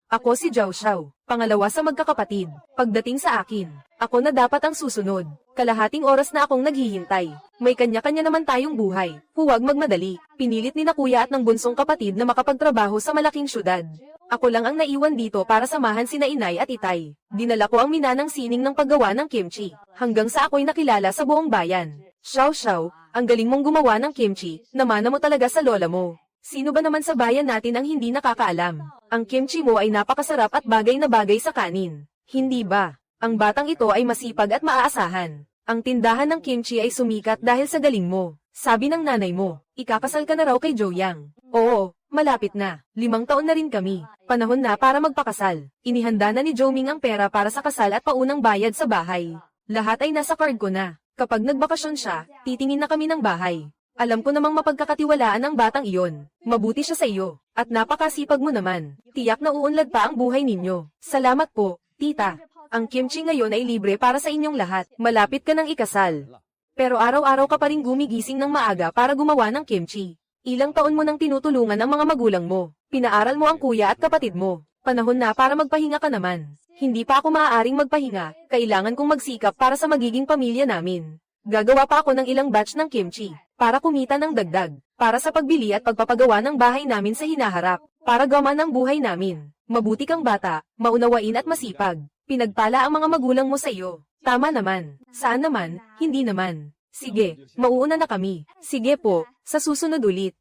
Ako si Zhao Xiao, pangalawa sa magkakapatid. Pagdating sa akin, ako na dapat ang susunod. Kalahating oras na akong naghihintay. May kanya-kanya naman tayong buhay. Huwag magmadali. Pinilit ni na kuya at ng bunsong kapatid na makapagtrabaho sa malaking syudad. Ako lang ang naiwan dito para samahan sina inay at itay. Dinala ko ang minanang sining ng paggawa ng kimchi. Hanggang sa ako'y nakilala sa buong bayan. Xiao Xiao, ang galing mong gumawa ng kimchi. Namana mo talaga sa lola mo. Sino ba naman sa bayan natin ang hindi nakakaalam? Ang kimchi mo ay napakasarap at bagay na bagay sa kanin. Hindi ba? Ang batang ito ay masipag at maaasahan. Ang tindahan ng kimchi ay sumikat dahil sa galing mo. Sabi ng nanay mo, ikakasal ka na raw kay Joyang. Oo, malapit na. 5 taon na rin kami. Panahon na para magpakasal. Inihanda na ni Joming ang pera para sa kasal at paunang bayad sa bahay. Lahat ay nasa card ko na. Kapag nagbakasyon siya, titingin na kami ng bahay. Alam ko namang mapagkakatiwalaan ang batang iyon. Mabuti siya sa iyo. At napakasipag mo naman. Tiyak na uunlad pa ang buhay ninyo. Salamat po, tita. Ang kimchi ngayon ay libre para sa inyong lahat. Malapit ka ng ikasal. Pero araw-araw ka pa rin gumigising ng maaga para gumawa ng kimchi. Ilang taon mo nang tinutulungan ang mga magulang mo. Pinaaral mo ang kuya at kapatid mo. Panahon na para magpahinga ka naman. Hindi pa ako maaaring magpahinga. Kailangan kong magsikap para sa magiging pamilya namin. Gagawa pa ako ng ilang batch ng kimchi. Para kumita ng dagdag, para sa pagbili at pagpapagawa ng bahay namin sa hinaharap, para gawa ng buhay namin. Mabuti kang bata, maunawain at masipag. Pinagpala ang mga magulang mo sa iyo. Tama naman. Saan naman? Hindi naman. Sige, mauuna na kami. Sige po, sa susunod ulit.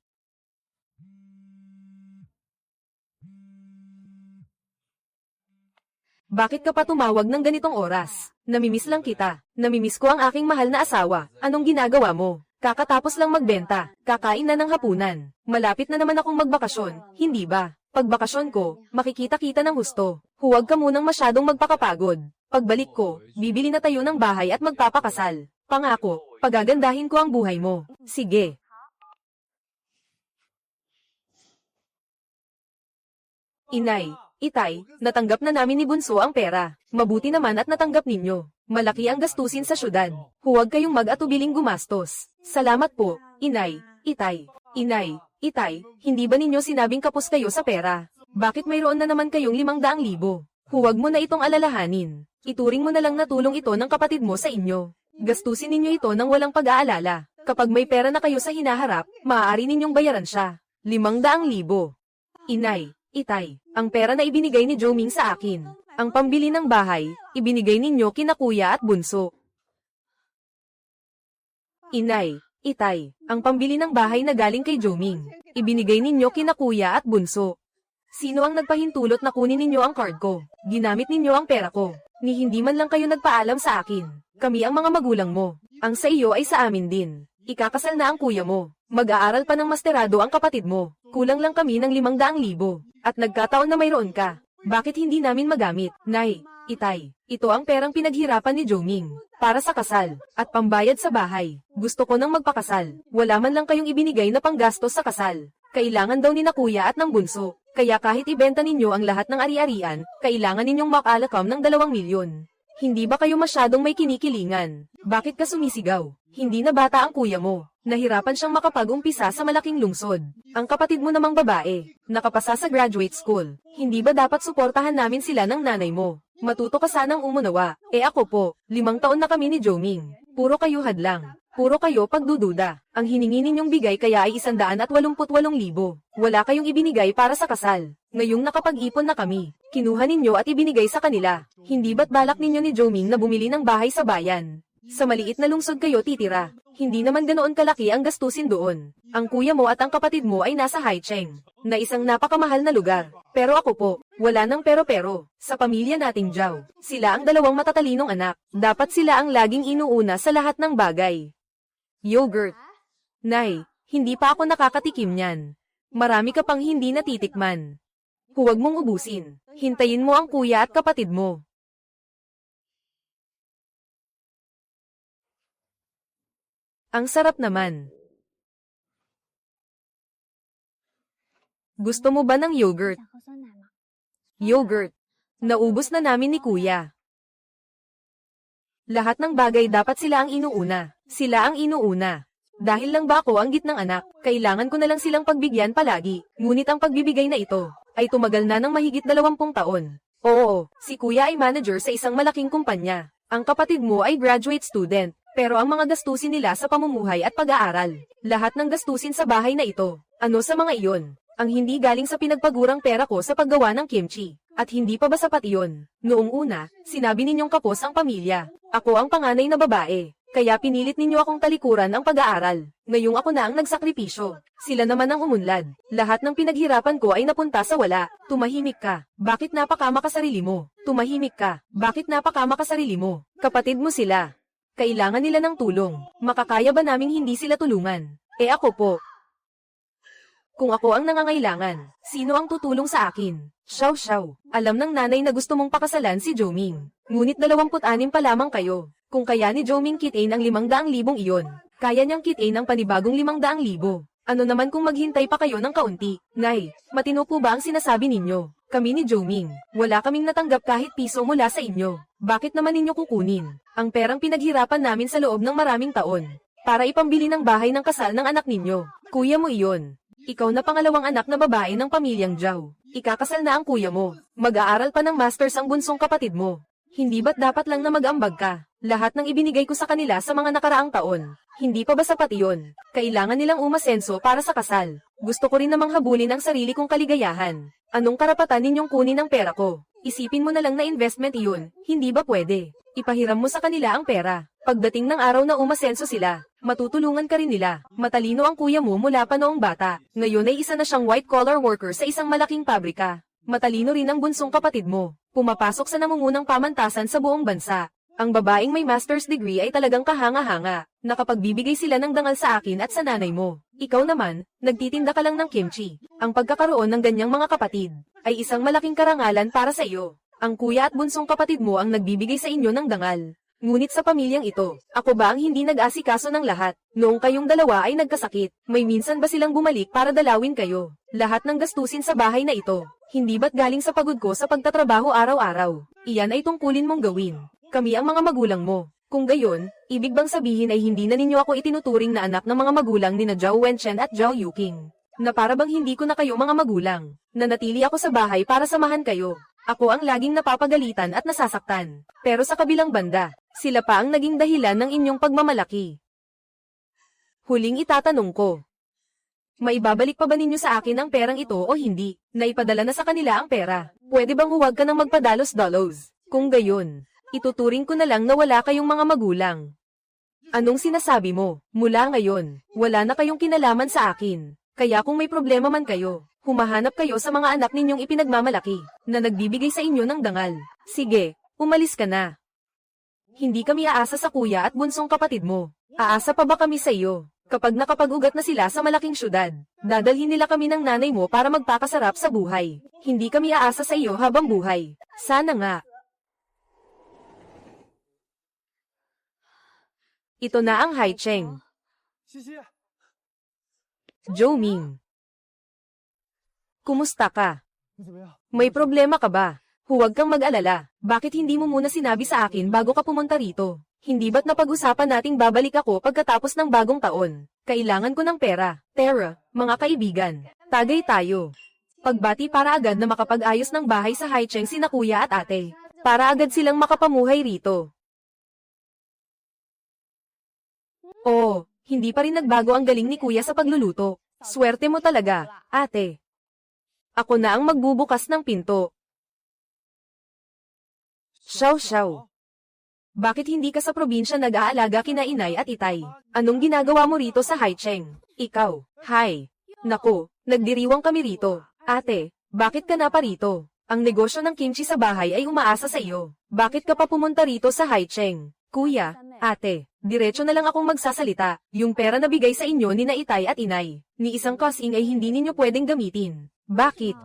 Bakit ka pa tumawag ng ganitong oras? Namimiss lang kita. Namimiss ko ang aking mahal na asawa. Anong ginagawa mo? Kakatapos lang magbenta, kakain na ng hapunan. Malapit na naman akong magbakasyon, hindi ba? Pagbakasyon ko, makikita-kita ng husto. Huwag ka munang masyadong magpakapagod. Pagbalik ko, bibili na tayo ng bahay at magpapakasal. Pangako, pagagandahin ko ang buhay mo. Sige. Inay, itay, natanggap na namin ni Bunso ang pera. Mabuti naman at natanggap ninyo. Malaki ang gastusin sa syudad. Huwag kayong mag-atubiling gumastos. Salamat po, inay, itay. Inay, itay, hindi ba ninyo sinabing kapos kayo sa pera? Bakit mayroon na naman kayong 500,000? Huwag mo na itong alalahanin. Ituring mo na lang na tulong ito ng kapatid mo sa inyo. Gastusin ninyo ito nang walang pag-aalala. Kapag may pera na kayo sa hinaharap, maaari ninyong bayaran siya. 500,000. Inay, itay, ang pera na ibinigay ni Joming sa akin. Ang pambili ng bahay, ibinigay ninyo kina kuya at bunso. Inay, itay, ang pambili ng bahay na galing kay Joming, ibinigay ninyo kina kuya at bunso. Sino ang nagpahintulot na kunin ninyo ang card ko? Ginamit ninyo ang pera ko. Ni hindi man lang kayo nagpaalam sa akin. Kami ang mga magulang mo. Ang sa iyo ay sa amin din. Ikakasal na ang kuya mo. Mag-aaral pa ng masterado ang kapatid mo. Kulang lang kami ng 500,000. At nagkataon na mayroon ka. Bakit hindi namin magamit? Nay, itay, ito ang perang pinaghirapan ni Joming. Para sa kasal, at pambayad sa bahay. Gusto ko nang magpakasal. Wala man lang kayong ibinigay na panggastos sa kasal. Kailangan daw ni na kuya at ng bunso. Kaya kahit ibenta ninyo ang lahat ng ari-arian, kailangan ninyong makalakam ng 2 milyon. Hindi ba kayo masyadong may kinikilingan? Bakit ka sumisigaw? Hindi na bata ang kuya mo. Nahirapan siyang makapag-umpisa sa malaking lungsod. Ang kapatid mo namang babae, nakapasa sa graduate school. Hindi ba dapat suportahan namin sila ng nanay mo? Matuto ka sanang umunawa. Ako po, 5 taon na kami ni Joming. Puro kayo hadlang. Puro kayo pagdududa. Ang hiningi ninyong bigay kaya ay 188,000. Wala kayong ibinigay para sa kasal. Ngayong nakapag-ipon na kami, kinuha ninyo at ibinigay sa kanila. Hindi ba't balak ninyo ni Joming na bumili ng bahay sa bayan? Sa maliit na lungsod kayo titira. Hindi naman ganoon kalaki ang gastusin doon. Ang kuya mo at ang kapatid mo ay nasa Haicheng, na isang napakamahal na lugar. Pero ako po, wala nang pero-pero. Sa pamilya nating Zhao, sila ang 2 matatalinong anak. Dapat sila ang laging inuuna sa lahat ng bagay. Yogurt. Nay, hindi pa ako nakakatikim niyan. Marami ka pang hindi natitikman. Huwag mong ubusin. Hintayin mo ang kuya at kapatid mo. Ang sarap naman. Gusto mo ba ng yogurt? Yogurt. Naubos na namin ni kuya. Lahat ng bagay dapat sila ang inuuna. Sila ang inuuna. Dahil lang ba ako ang gitnang anak, kailangan ko na lang silang pagbigyan palagi. Ngunit ang pagbibigay na ito ay tumagal na ng mahigit 20 taon. Oo, si kuya ay manager sa isang malaking kumpanya. Ang kapatid mo ay graduate student, pero ang mga gastusin nila sa pamumuhay at pag-aaral, lahat ng gastusin sa bahay na ito, ano sa mga iyon? Ang hindi galing sa pinagpagurang pera ko sa paggawa ng kimchi. At hindi pa ba sapat iyon? Noong una, sinabi ninyong kapos ang pamilya. Ako ang panganay na babae. Kaya pinilit ninyo akong talikuran ang pag-aaral. Ngayong ako na ang nagsakripisyo. Sila naman ang umunlad. Lahat ng pinaghirapan ko ay napunta sa wala. Tumahimik ka. Bakit napakama ka sarili mo? Tumahimik ka. Bakit napakama ka sarili mo? Kapatid mo sila. Kailangan nila ng tulong. Makakaya ba naming hindi sila tulungan? Ako po. Kung ako ang nangangailangan, sino ang tutulong sa akin? Xiao. Alam ng nanay na gusto mong pakasalan si Joming. Ngunit 26 pa lamang kayo. Kung kaya ni Joming kitain ang 500,000 iyon, kaya niyang kitain ang panibagong 500,000. Ano naman kung maghintay pa kayo ng kaunti? Nay, matino po ba ang sinasabi ninyo? Kami ni Joming, wala kaming natanggap kahit piso mula sa inyo. Bakit naman ninyo kukunin ang perang pinaghirapan namin sa loob ng maraming taon para ipambili ng bahay ng kasal ng anak ninyo? Kuya mo iyon. Ikaw na pangalawang anak na babae ng pamilyang Zhao. Ikakasal na ang kuya mo. Mag-aaral pa ng masters ang bunsong kapatid mo. Hindi ba't dapat lang na mag-ambag ka? Lahat ng ibinigay ko sa kanila sa mga nakaraang taon. Hindi pa ba sapat iyon? Kailangan nilang umasenso para sa kasal. Gusto ko rin namang habulin ang sarili kong kaligayahan. Anong karapatan ninyong kunin ang pera ko? Isipin mo na lang na investment iyon. Hindi ba pwede? Ipahiram mo sa kanila ang pera. Pagdating ng araw na umasenso sila, matutulungan ka rin nila. Matalino ang kuya mo mula pa noong bata. Ngayon ay isa na siyang white-collar worker sa isang malaking pabrika. Matalino rin ang bunsong kapatid mo. Pumapasok sa namungunang pamantasan sa buong bansa. Ang babaeng may master's degree ay talagang kahanga-hanga. Nakapagbibigay sila ng dangal sa akin at sa nanay mo. Ikaw naman, nagtitinda ka lang ng kimchi. Ang pagkakaroon ng ganyang mga kapatid ay isang malaking karangalan para sa iyo. Ang kuya at bunsong kapatid mo ang nagbibigay sa inyo ng dangal. Ngunit sa pamilyang ito, ako ba ang hindi nag-asikaso ng lahat? Noong kayong dalawa ay nagkasakit, may minsan ba silang bumalik para dalawin kayo? Lahat ng gastusin sa bahay na ito, hindi ba't galing sa pagod ko sa pagtatrabaho araw-araw? Iyan ay tungkulin mong gawin. Kami ang mga magulang mo. Kung gayon, ibig bang sabihin ay hindi na ninyo ako itinuturing na anak ng mga magulang ni na Zhao Wenchen at Zhao Yuking? Na para bang hindi ko na kayo mga magulang? Nanatili ako sa bahay para samahan kayo. Ako ang laging napapagalitan at nasasaktan. Pero sa kabilang banda, sila pa ang naging dahilan ng inyong pagmamalaki. Huling itatanong ko. Maibabalik pa ba ninyo sa akin ang perang ito o hindi? Naipadala na sa kanila ang pera. Pwede bang huwag ka nang magpadalos-dalos? Kung gayon, ituturing ko na lang na wala kayong mga magulang. Anong sinasabi mo? Mula ngayon, wala na kayong kinalaman sa akin. Kaya kung may problema man kayo, humahanap kayo sa mga anak ninyong ipinagmamalaki, na nagbibigay sa inyo ng dangal. Sige, umalis ka na. Hindi kami aasa sa kuya at bunsong kapatid mo. Aasa pa ba kami sa iyo? Kapag nakapag-ugat na sila sa malaking syudad, dadalhin nila kami ng nanay mo para magpakasarap sa buhay. Hindi kami aasa sa iyo habang buhay. Sana nga. Ito na ang Haicheng. Joming. Kumusta ka? May problema ka ba? Huwag kang mag-alala. Bakit hindi mo muna sinabi sa akin bago ka pumunta rito? Hindi ba't napag-usapan nating babalik ako pagkatapos ng bagong taon? Kailangan ko ng pera. Tara, mga kaibigan. Tagay tayo. Pagbati para agad na makapag-ayos ng bahay sa Haicheng sina kuya at ate. Para agad silang makapamuhay rito. Oo, hindi pa rin nagbago ang galing ni kuya sa pagluluto. Swerte mo talaga, ate. Ako na ang magbubukas ng pinto. Xiao. Bakit hindi ka sa probinsya nag-aalaga kina inay at itay? Anong ginagawa mo rito sa Haicheng? Ikaw, hi. Naku, nagdiriwang kami rito. Ate, bakit ka na pa rito? Ang negosyo ng kimchi sa bahay ay umaasa sa iyo. Bakit ka pa pumunta rito sa Haicheng? Kuya, ate, diretso na lang akong magsasalita. Yung pera na bigay sa inyo ni na itay at inay, ni isang kasing ay hindi ninyo pwedeng gamitin. Bakit?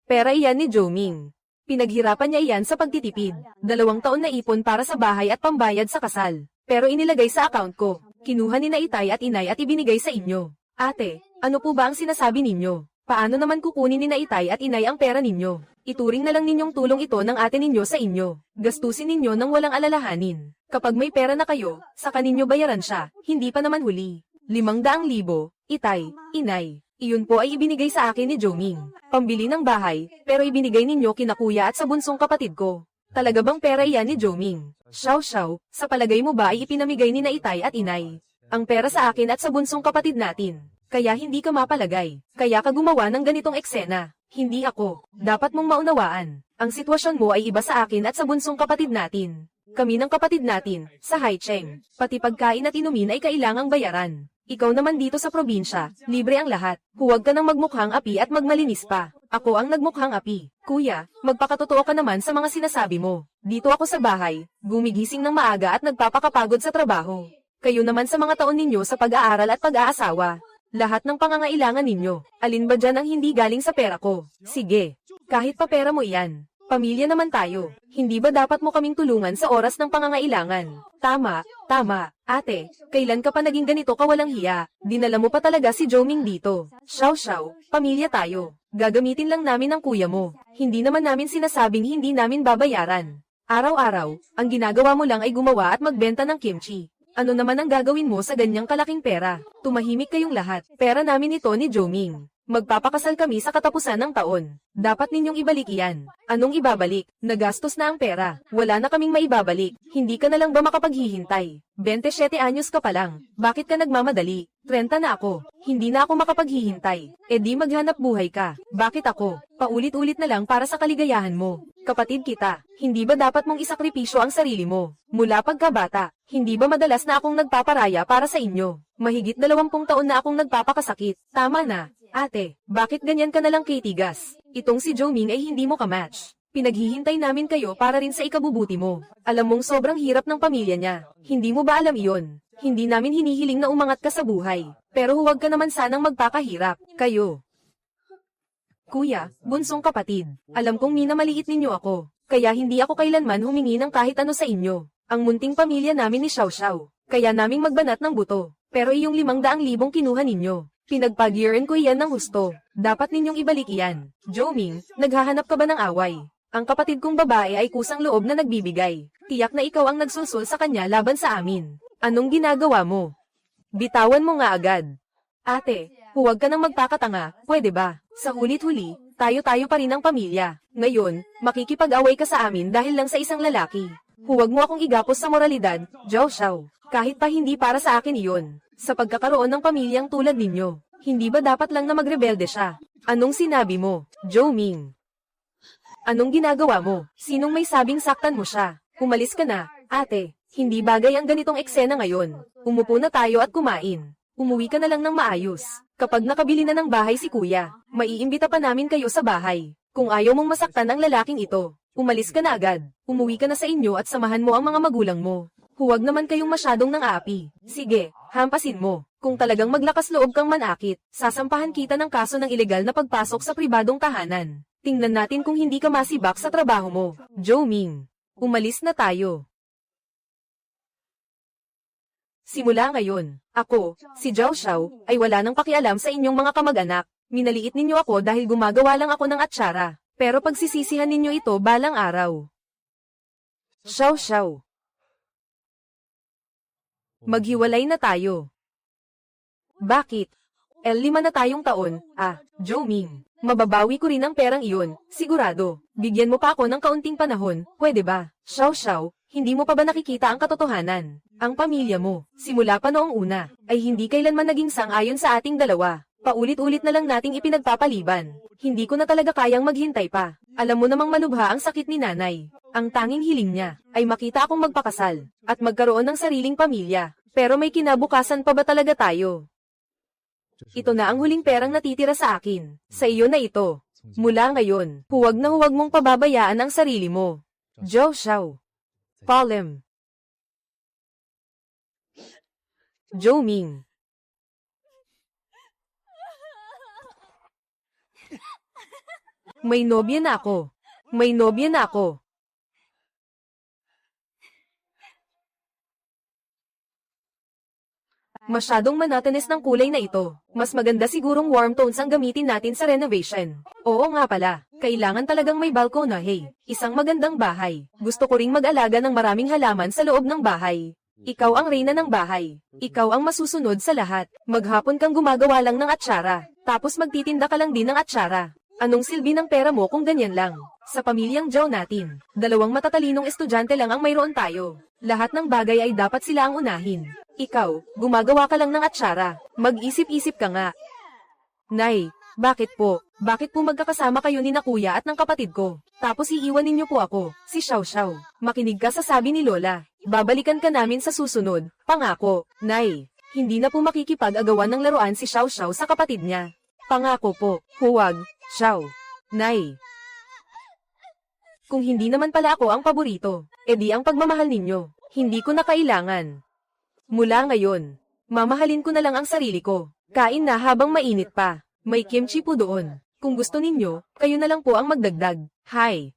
Pera iyan ni Joming. Pinaghirapan niya iyan sa pagtitipid. 2 taon na ipon para sa bahay at pambayad sa kasal. Pero inilagay sa account ko. Kinuha ni na itay at inay at ibinigay sa inyo. Ate, ano po ba ang sinasabi ninyo? Paano naman kukunin ni na itay at inay ang pera ninyo? Ituring na lang ninyong tulong ito ng ate ninyo sa inyo. Gastusin ninyo nang walang alalahanin. Kapag may pera na kayo, saka ninyo bayaran siya. Hindi pa naman huli. 500,000, itay, inay. Iyon po ay ibinigay sa akin ni Joming. Pambili ng bahay, pero ibinigay ninyo kina kuya at sa bunsong kapatid ko. Talaga bang pera iyan ni Joming? Xiao Xiao, sa palagay mo ba ay ipinamigay ni na itay at inay ang pera sa akin at sa bunsong kapatid natin? Kaya hindi ka mapalagay. Kaya ka gumawa ng ganitong eksena. Hindi ako. Dapat mong maunawaan. Ang sitwasyon mo ay iba sa akin at sa bunsong kapatid natin. Kami ng kapatid natin, sa Haicheng. Pati pagkain at inumin ay kailangang bayaran. Ikaw naman dito sa probinsya, libre ang lahat. Huwag ka nang magmukhang api at magmalinis pa. Ako ang nagmukhang api. Kuya, magpakatotoo ka naman sa mga sinasabi mo. Dito ako sa bahay, gumigising ng maaga at nagpapakapagod sa trabaho. Kayo naman sa mga taon ninyo sa pag-aaral at pag-aasawa. Lahat ng pangangailangan ninyo, alin ba dyan ang hindi galing sa pera ko? Sige, kahit pa pera mo iyan. Pamilya naman tayo. Hindi ba dapat mo kaming tulungan sa oras ng pangangailangan? Tama, tama. Ate, kailan ka pa naging ganito kawalang hiya? Dinala mo pa talaga si Joming dito. Xiao Xiao, pamilya tayo. Gagamitin lang namin ang kuya mo. Hindi naman namin sinasabing hindi namin babayaran. Araw-araw, ang ginagawa mo lang ay gumawa at magbenta ng kimchi. Ano naman ang gagawin mo sa ganyang kalaking pera? Tumahimik kayong lahat. Pera namin ito ni Joming. Magpapakasal kami sa katapusan ng taon. Dapat ninyong ibalik iyan. Anong ibabalik? Nagastos na ang pera. Wala na kaming maibabalik. Hindi ka na lang ba makapaghihintay? 27 anyos ka pa lang. Bakit ka nagmamadali? 30 na ako. Hindi na ako makapaghihintay. E di maghanap buhay ka. Bakit ako? Paulit-ulit na lang para sa kaligayahan mo. Kapatid kita, hindi ba dapat mong isakripisyo ang sarili mo? Mula pagkabata, hindi ba madalas na akong nagpaparaya para sa inyo? Mahigit 20 taon na akong nagpapakasakit. Tama na. Ate, bakit ganyan ka nalang kitigas? Itong si Joming ay hindi mo kamatch. Pinaghihintay namin kayo para rin sa ikabubuti mo. Alam mong sobrang hirap ng pamilya niya. Hindi mo ba alam iyon? Hindi namin hinihiling na umangat ka sa buhay. Pero huwag ka naman sanang magpakahirap. Kayo. Kuya, bunsong kapatid, alam kong minamaliit ninyo ako. Kaya hindi ako kailanman humingi ng kahit ano sa inyo. Ang munting pamilya namin ni Xiao Xiao. Kaya naming magbanat ng buto. Pero iyong 500,000 kinuha ninyo. Pinagpag-year-end ko iyan ng husto. Dapat ninyong ibalik iyan. Joming, naghahanap ka ba ng away? Ang kapatid kong babae ay kusang loob na nagbibigay. Tiyak na ikaw ang nagsulsul sa kanya laban sa amin. Anong ginagawa mo? Bitawan mo nga agad. Ate, huwag ka nang magpakatanga, pwede ba? Sa hulit-huli, tayo-tayo pa rin ang pamilya. Ngayon, makikipag-away ka sa amin dahil lang sa isang lalaki. Huwag mo akong igapos sa moralidad, Xiao Xiao. Kahit pa hindi para sa akin iyon. Sa pagkakaroon ng pamilyang tulad ninyo, hindi ba dapat lang na magrebelde siya? Anong sinabi mo, Joming? Anong ginagawa mo? Sinong may sabing saktan mo siya? Umalis ka na, ate. Hindi bagay ang ganitong eksena ngayon. Umupo na tayo at kumain. Umuwi ka na lang ng maayos. Kapag nakabili na ng bahay si kuya, maiimbita pa namin kayo sa bahay. Kung ayaw mong masaktan ang lalaking ito, umalis ka na agad. Umuwi ka na sa inyo at samahan mo ang mga magulang mo. Huwag naman kayong masyadong nang-aapi. Sige, hampasin mo. Kung talagang maglakas loob kang manakit, sasampahan kita ng kaso ng ilegal na pagpasok sa pribadong tahanan. Tingnan natin kung hindi ka masibak sa trabaho mo. Joming, umalis na tayo. Simula ngayon, ako, si Xiao Xiao, ay wala nang pakialam sa inyong mga kamag-anak. Minaliit ninyo ako dahil gumagawa lang ako ng atsara. Pero pagsisisihan ninyo ito balang araw. Xiao Xiao. Maghiwalay na tayo. Bakit? 5 na tayong taon, Joming. Mababawi ko rin ang perang iyon, sigurado. Bigyan mo pa ako ng kaunting panahon, pwede ba? Xiao Xiao, hindi mo pa ba nakikita ang katotohanan? Ang pamilya mo, simula pa noong una, ay hindi kailanman naging sang-ayon sa ating dalawa. Paulit-ulit na lang nating ipinagpapaliban. Hindi ko na talaga kayang maghintay pa. Alam mo namang malubha ang sakit ni nanay. Ang tanging hiling niya, ay makita akong magpakasal, at magkaroon ng sariling pamilya. Pero may kinabukasan pa ba talaga tayo? Ito na ang huling perang natitira sa akin. Sa iyo na ito. Mula ngayon, huwag na huwag mong pababayaan ang sarili mo. Xiao Xiao. Palem. Joming. May nobya na ako. May nobya na ako. Masyadong monotonous ng kulay na ito. Mas maganda sigurong warm tones ang gamitin natin sa renovation. Oo nga pala, kailangan talagang may balkona, hey. Isang magandang bahay. Gusto ko ring mag-alaga ng maraming halaman sa loob ng bahay. Ikaw ang reyna ng bahay. Ikaw ang masusunod sa lahat. Maghapon kang gumagawa lang ng atsara. Tapos magtitinda ka lang din ng atsara. Anong silbi ng pera mo kung ganyan lang? Sa pamilyang Zhao natin, 2 matatalinong estudyante lang ang mayroon tayo. Lahat ng bagay ay dapat sila ang unahin. Ikaw, gumagawa ka lang ng atsara. Mag-isip-isip ka nga. Nay, bakit po? Bakit po magkakasama kayo ni na kuya at ng kapatid ko? Tapos iiwanin niyo po ako, si Xiao Xiao. Makinig ka sa sabi ni Lola. Babalikan ka namin sa susunod, pangako. Nay, hindi na po makikipag-agawan ng laruan si Xiao Xiao sa kapatid niya. Pangako po, huwag, Xiao. Nay. Kung hindi naman pala ako ang paborito, edi ang pagmamahal ninyo, hindi ko na kailangan. Mula ngayon, mamahalin ko na lang ang sarili ko. Kain na habang mainit pa. May kimchi po doon. Kung gusto ninyo, kayo na lang po ang magdagdag. Hi.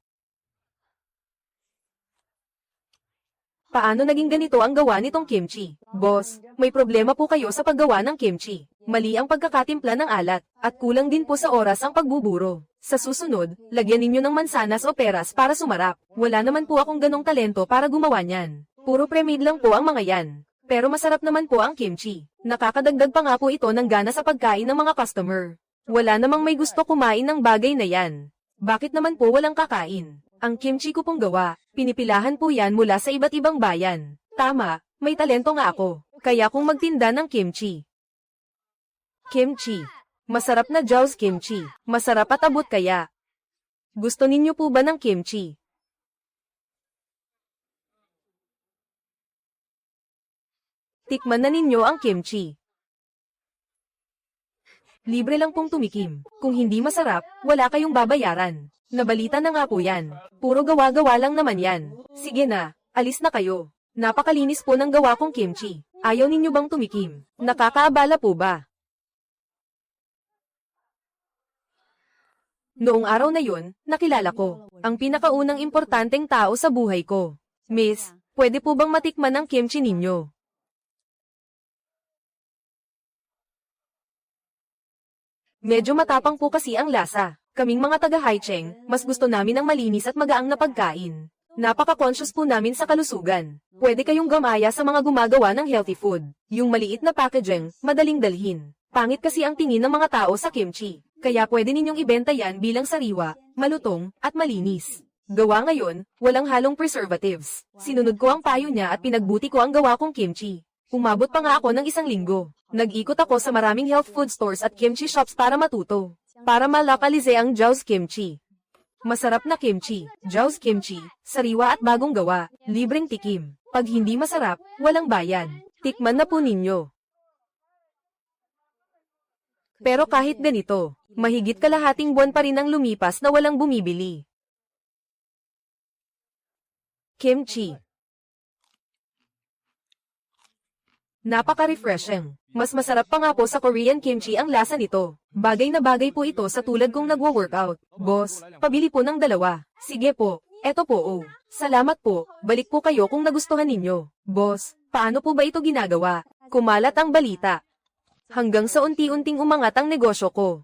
Paano naging ganito ang gawa nitong kimchi? Boss, may problema po kayo sa paggawa ng kimchi. Mali ang pagkakatimpla ng alat, at kulang din po sa oras ang pagbuburo. Sa susunod, lagyan ninyo ng mansanas o peras para sumarap. Wala naman po akong ganong talento para gumawa niyan. Puro pre-made lang po ang mga yan. Pero masarap naman po ang kimchi. Nakakadagdag pa nga po ito ng gana sa pagkain ng mga customer. Wala namang may gusto kumain ng bagay na yan. Bakit naman po walang kakain? Ang kimchi ko pong gawa, pinipilahan po yan mula sa iba't ibang bayan. Tama, may talento nga ako. Kaya kung magtinda ng kimchi. Kimchi. Masarap na Zhao's kimchi. Masarap at abot kaya. Gusto ninyo po ba ng kimchi? Tikman na ninyo ang kimchi. Libre lang pong tumikim. Kung hindi masarap, wala kayong babayaran. Nabalita na nga po yan. Puro gawa-gawa lang naman yan. Sige na, alis na kayo. Napakalinis po ng gawa kong kimchi. Ayaw ninyo bang tumikim? Nakakaabala po ba? Noong araw na yun, nakilala ko ang pinakaunang importanteng tao sa buhay ko. Miss, pwede po bang matikman ang kimchi ninyo? Medyo matapang po kasi ang lasa. Kaming mga taga-Haicheng, mas gusto namin ang malinis at magaang na pagkain. Napaka-conscious po namin sa kalusugan. Pwede kayong gamaya sa mga gumagawa ng healthy food. Yung maliit na packaging, madaling dalhin. Pangit kasi ang tingin ng mga tao sa kimchi. Kaya pwede ninyong ibenta yan bilang sariwa, malutong, at malinis. Gawa ngayon, walang halong preservatives. Sinunod ko ang payo niya at pinagbuti ko ang gawa kong kimchi. Umabot pa nga ako ng 1 linggo. Nag-ikot ako sa maraming health food stores at kimchi shops para matuto. Para malakalize ang Zhao's kimchi. Masarap na kimchi, Zhao's kimchi, sariwa at bagong gawa, libreng tikim. Pag hindi masarap, walang bayad. Tikman na po ninyo. Pero kahit ganito, mahigit kalahating buwan pa rin ang lumipas na walang bumibili. Kimchi. Napaka-refreshing. Mas masarap pa nga po sa Korean kimchi ang lasa nito. Bagay na bagay po ito sa tulad kong nagwo-workout. Boss, pabili po ng 2. Sige po, eto po oh. Salamat po, balik po kayo kung nagustuhan ninyo. Boss, paano po ba ito ginagawa? Kumalat ang balita. Hanggang sa unti-unting umangat ang negosyo ko.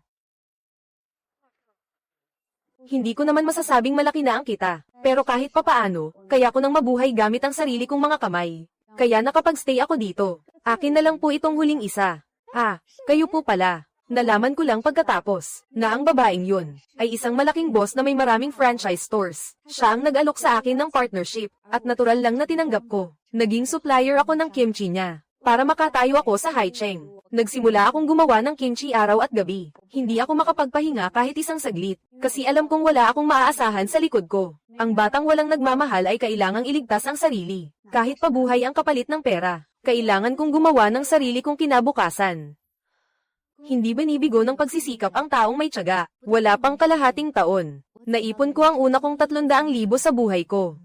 Hindi ko naman masasabing malaki na ang kita. Pero kahit papaano, kaya ko nang mabuhay gamit ang sarili kong mga kamay. Kaya nakapag-stay ako dito. Akin na lang po itong huling isa. Ah, kayo po pala. Nalaman ko lang pagkatapos, na ang babaeng yun, ay isang malaking boss na may maraming franchise stores. Siya ang nag-alok sa akin ng partnership, at natural lang na tinanggap ko. Naging supplier ako ng kimchi niya, para makatayo ako sa Haicheng. Nagsimula akong gumawa ng kimchi araw at gabi. Hindi ako makapagpahinga kahit isang saglit, kasi alam kong wala akong maaasahan sa likod ko. Ang batang walang nagmamahal ay kailangang iligtas ang sarili. Kahit pabuhay ang kapalit ng pera, kailangan kong gumawa ng sarili kong kinabukasan. Hindi binibigo ng pagsisikap ang taong may tiyaga. Wala pang kalahating taon. Naipon ko ang una kong 300,000 sa buhay ko.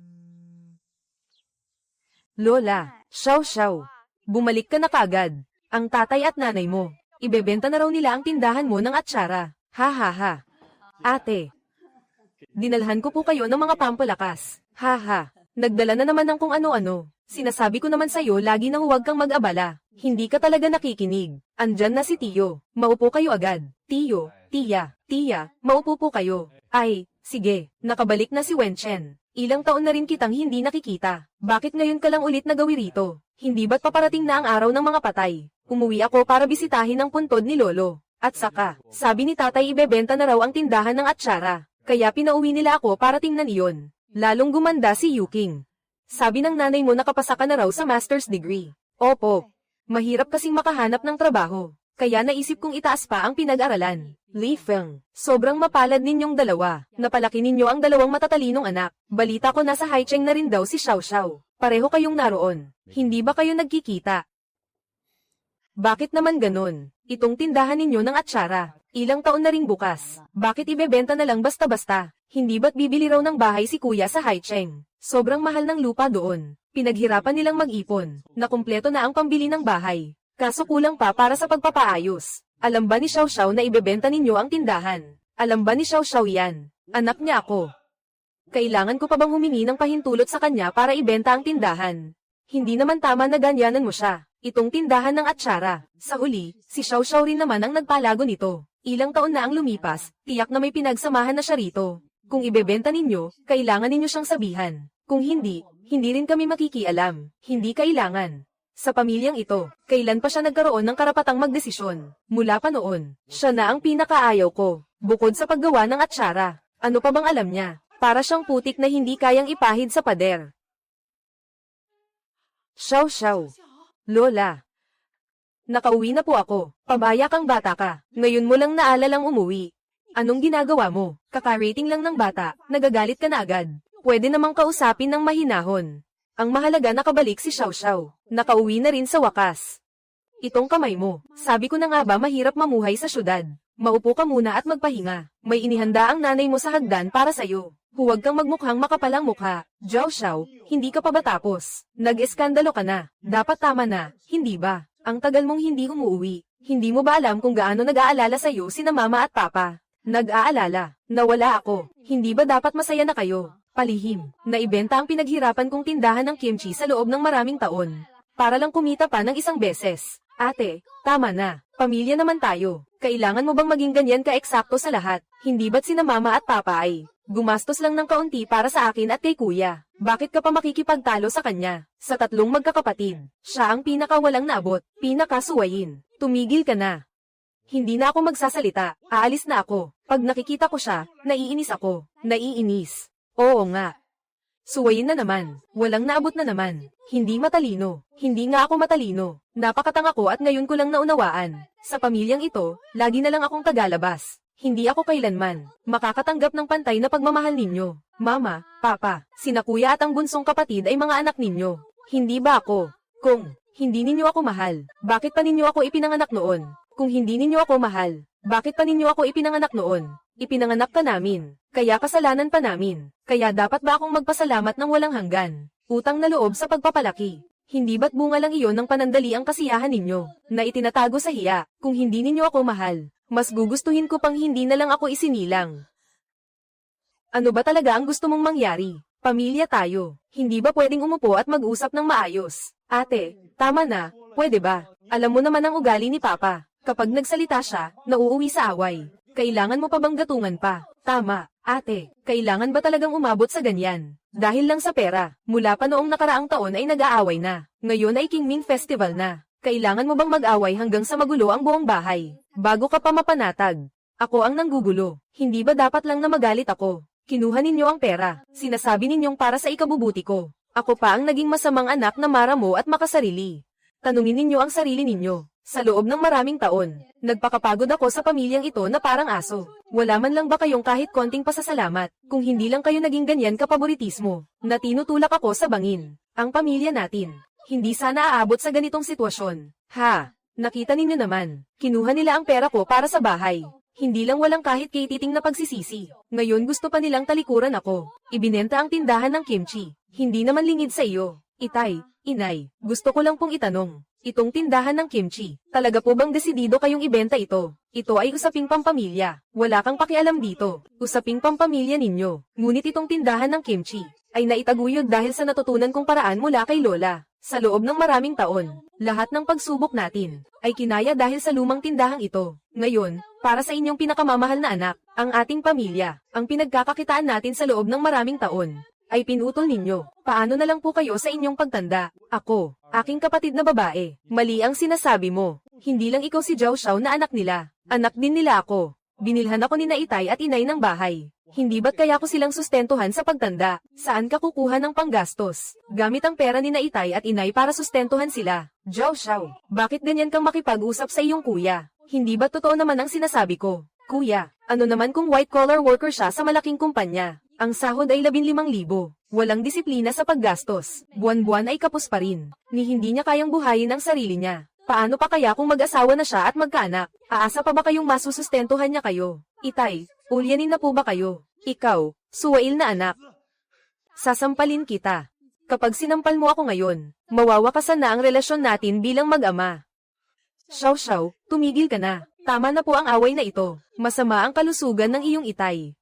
Lola, Xiao Xiao, bumalik ka na kaagad. Ang tatay at nanay mo, ibebenta na raw nila ang tindahan mo ng atsara. Ha ha ha. Ate, dinalhan ko po kayo ng mga pampalakas. Ha ha. Nagdala na naman ng kung ano-ano. Sinasabi ko naman sa'yo lagi na huwag kang mag-abala. Hindi ka talaga nakikinig. Andyan na si Tiyo. Maupo kayo agad. Tiyo, Tiya, maupo po kayo. Ay, sige, nakabalik na si Wenchen. Ilang taon na rin kitang hindi nakikita. Bakit ngayon ka lang ulit nagawi rito? Hindi ba't paparating na ang araw ng mga patay? Umuwi ako para bisitahin ang puntod ni Lolo. At saka, sabi ni tatay ibebenta na raw ang tindahan ng atsara. Kaya pinauwi nila ako para tingnan iyon. Lalong gumanda si Yuking. Sabi ng nanay mo nakapasa ka na raw sa master's degree. Opo. Mahirap kasing makahanap ng trabaho. Kaya naisip kong itaas pa ang pinag-aralan. Li Feng, sobrang mapalad ninyong dalawa. Napalaki ninyo ang dalawang matatalinong anak. Balita ko nasa Haicheng na rin daw si Xiao Xiao. Pareho kayong naroon. Hindi ba kayo nagkikita? Bakit naman ganun? Itong tindahan ninyo ng atsara. Ilang taon na ring bukas. Bakit ibebenta na lang basta-basta? Hindi ba't bibili raw ng bahay si kuya sa Haicheng? Sobrang mahal ng lupa doon. Pinaghirapan nilang mag-ipon. Nakumpleto na ang pambili ng bahay. Kaso kulang pa para sa pagpapaayos. Alam ba ni Xiao Xiao na ibebenta ninyo ang tindahan? Alam ba ni Xiao Xiao yan? Anak niya ako. Kailangan ko pa bang humingi ng pahintulot sa kanya para ibenta ang tindahan? Hindi naman tama na ganyanan mo siya. Itong tindahan ng atsara. Sa huli, si Xiao Xiao rin naman ang nagpalago nito. Ilang taon na ang lumipas, tiyak na may pinagsamahan na siya rito. Kung ibebenta ninyo, kailangan ninyo siyang sabihan. Kung hindi, hindi rin kami makikialam. Hindi kailangan. Sa pamilyang ito, kailan pa siya nagkaroon ng karapatang magdesisyon? Mula pa noon, siya na ang pinakaayaw ko. Bukod sa paggawa ng atsara, ano pa bang alam niya? Para siyang putik na hindi kayang ipahid sa pader. Xiao Xiao. Lola. Nakauwi na po ako. Pabaya kang bata ka. Ngayon mo lang naalalang umuwi. Anong ginagawa mo? Kaka-rating lang ng bata, nagagalit ka na agad. Pwede namang kausapin ng mahinahon. Ang mahalaga nakabalik si Xiao Xiao. Nakauwi na rin sa wakas. Itong kamay mo. Sabi ko na nga ba mahirap mamuhay sa syudad. Maupo ka muna at magpahinga. May inihanda ang nanay mo sa hagdan para sa'yo. Huwag kang magmukhang makapalang mukha. Xiao Xiao, hindi ka pa ba tapos? Nag-eskandalo ka na. Dapat tama na, hindi ba? Ang tagal mong hindi umuwi. Hindi mo ba alam kung gaano nag-aalala sa'yo sina mama at papa? Nag-aalala. Nawala ako. Hindi ba dapat masaya na kayo? Palihim. Naibenta ang pinaghirapan kong tindahan ng kimchi sa loob ng maraming taon. Para lang kumita pa ng isang beses. Ate, tama na. Pamilya naman tayo. Kailangan mo bang maging ganyan ka-eksakto sa lahat? Hindi ba't sina mama at papa ay gumastos lang ng kaunti para sa akin at kay kuya? Bakit ka pa makikipagtalo sa kanya? Sa tatlong magkakapatid, siya ang pinakawalang naabot, pinakasuwayin. Tumigil ka na. Hindi na ako magsasalita. Aalis na ako. Pag nakikita ko siya, naiinis ako. Naiinis. Oo nga. Suwayin na naman. Walang naabot na naman. Hindi matalino. Hindi nga ako matalino. Napakatanga ko at ngayon ko lang naunawaan. Sa pamilyang ito, lagi na lang akong tagalabas. Hindi ako kailanman makakatanggap ng pantay na pagmamahal ninyo. Mama, Papa, sina kuya at ang bunsong kapatid ay mga anak ninyo. Hindi ba ako? Kung hindi ninyo ako mahal, bakit pa ninyo ako ipinanganak noon? Kung hindi ninyo ako mahal, bakit pa ninyo ako ipinanganak noon? Ipinanganak ka namin, kaya kasalanan pa namin. Kaya dapat ba akong magpasalamat ng walang hanggan? Utang na loob sa pagpapalaki. Hindi ba't bunga lang iyon ng panandali ang kasiyahan ninyo, na itinatago sa hiya? Kung hindi ninyo ako mahal, mas gugustuhin ko pang hindi na lang ako isinilang. Ano ba talaga ang gusto mong mangyari? Pamilya tayo. Hindi ba pwedeng umupo at mag-usap ng maayos? Ate, tama na, pwede ba? Alam mo naman ang ugali ni Papa. Kapag nagsalita siya, nauuwi sa away. Kailangan mo pa bang gatungan pa? Tama, ate, kailangan ba talagang umabot sa ganyan? Dahil lang sa pera, mula pa noong nakaraang taon ay nag-aaway na. Ngayon ay Kingmin Festival na. Kailangan mo bang mag-away hanggang sa magulo ang buong bahay? Bago ka pa mapanatag. Ako ang nanggugulo. Hindi ba dapat lang na magalit ako? Kinuha ninyo ang pera. Sinasabi ninyong para sa ikabubuti ko. Ako pa ang naging masamang anak na maramo at makasarili. Tanungin ninyo ang sarili ninyo. Sa loob ng maraming taon, nagpakapagod ako sa pamilyang ito na parang aso. Wala man lang ba kayong kahit konting pasasalamat, kung hindi lang kayo naging ganyan kapaboritismo, na tinutulak ako sa bangin. Ang pamilya natin, hindi sana aabot sa ganitong sitwasyon. Ha? Nakita ninyo naman, kinuha nila ang pera ko para sa bahay. Hindi lang walang kahit kititing na pagsisisi. Ngayon gusto pa nilang talikuran ako. Ibinenta ang tindahan ng kimchi. Hindi naman lingid sa iyo. Itay, inay, gusto ko lang pong itanong. Itong tindahan ng kimchi, talaga po bang desidido kayong ibenta ito? Ito ay usaping pampamilya. Wala kang pakialam dito. Usaping pampamilya ninyo. Ngunit itong tindahan ng kimchi ay naitaguyod dahil sa natutunan kong paraan mula kay Lola. Sa loob ng maraming taon, lahat ng pagsubok natin ay kinaya dahil sa lumang tindahang ito. Ngayon, para sa inyong pinakamamahal na anak, ang ating pamilya, ang pinagkakakitaan natin sa loob ng maraming taon, ay pinutol ninyo. Paano na lang po kayo sa inyong pagtanda? Ako, aking kapatid na babae, mali ang sinasabi mo. Hindi lang ikaw si Xiao Xiao na anak nila. Anak din nila ako. Binilhan ako ni na itay at inay ng bahay. Hindi ba't kaya ko silang sustentuhan sa pagtanda? Saan ka kukuha ng panggastos? Gamit ang pera ni na itay at inay para sustentuhan sila. Zhao Xiao, bakit ganyan kang makipag-usap sa iyong kuya? Hindi ba totoo naman ang sinasabi ko? Kuya, ano naman kung white-collar worker siya sa malaking kumpanya? Ang sahod ay 15,000. Walang disiplina sa paggastos. Buwan-buwan ay kapos pa rin. Ni hindi niya kayang buhayin ang sarili niya. Paano pa kaya kung mag-asawa na siya at magkaanak? Aasa pa ba kayong masusustentuhan niya kayo? Itay, ulyanin na po ba kayo? Ikaw, suwail na anak. Sasampalin kita. Kapag sinampal mo ako ngayon, mawawakasan na ang relasyon natin bilang mag-ama. Xiao Xiao, tumigil ka na. Tama na po ang away na ito. Masama ang kalusugan ng iyong itay.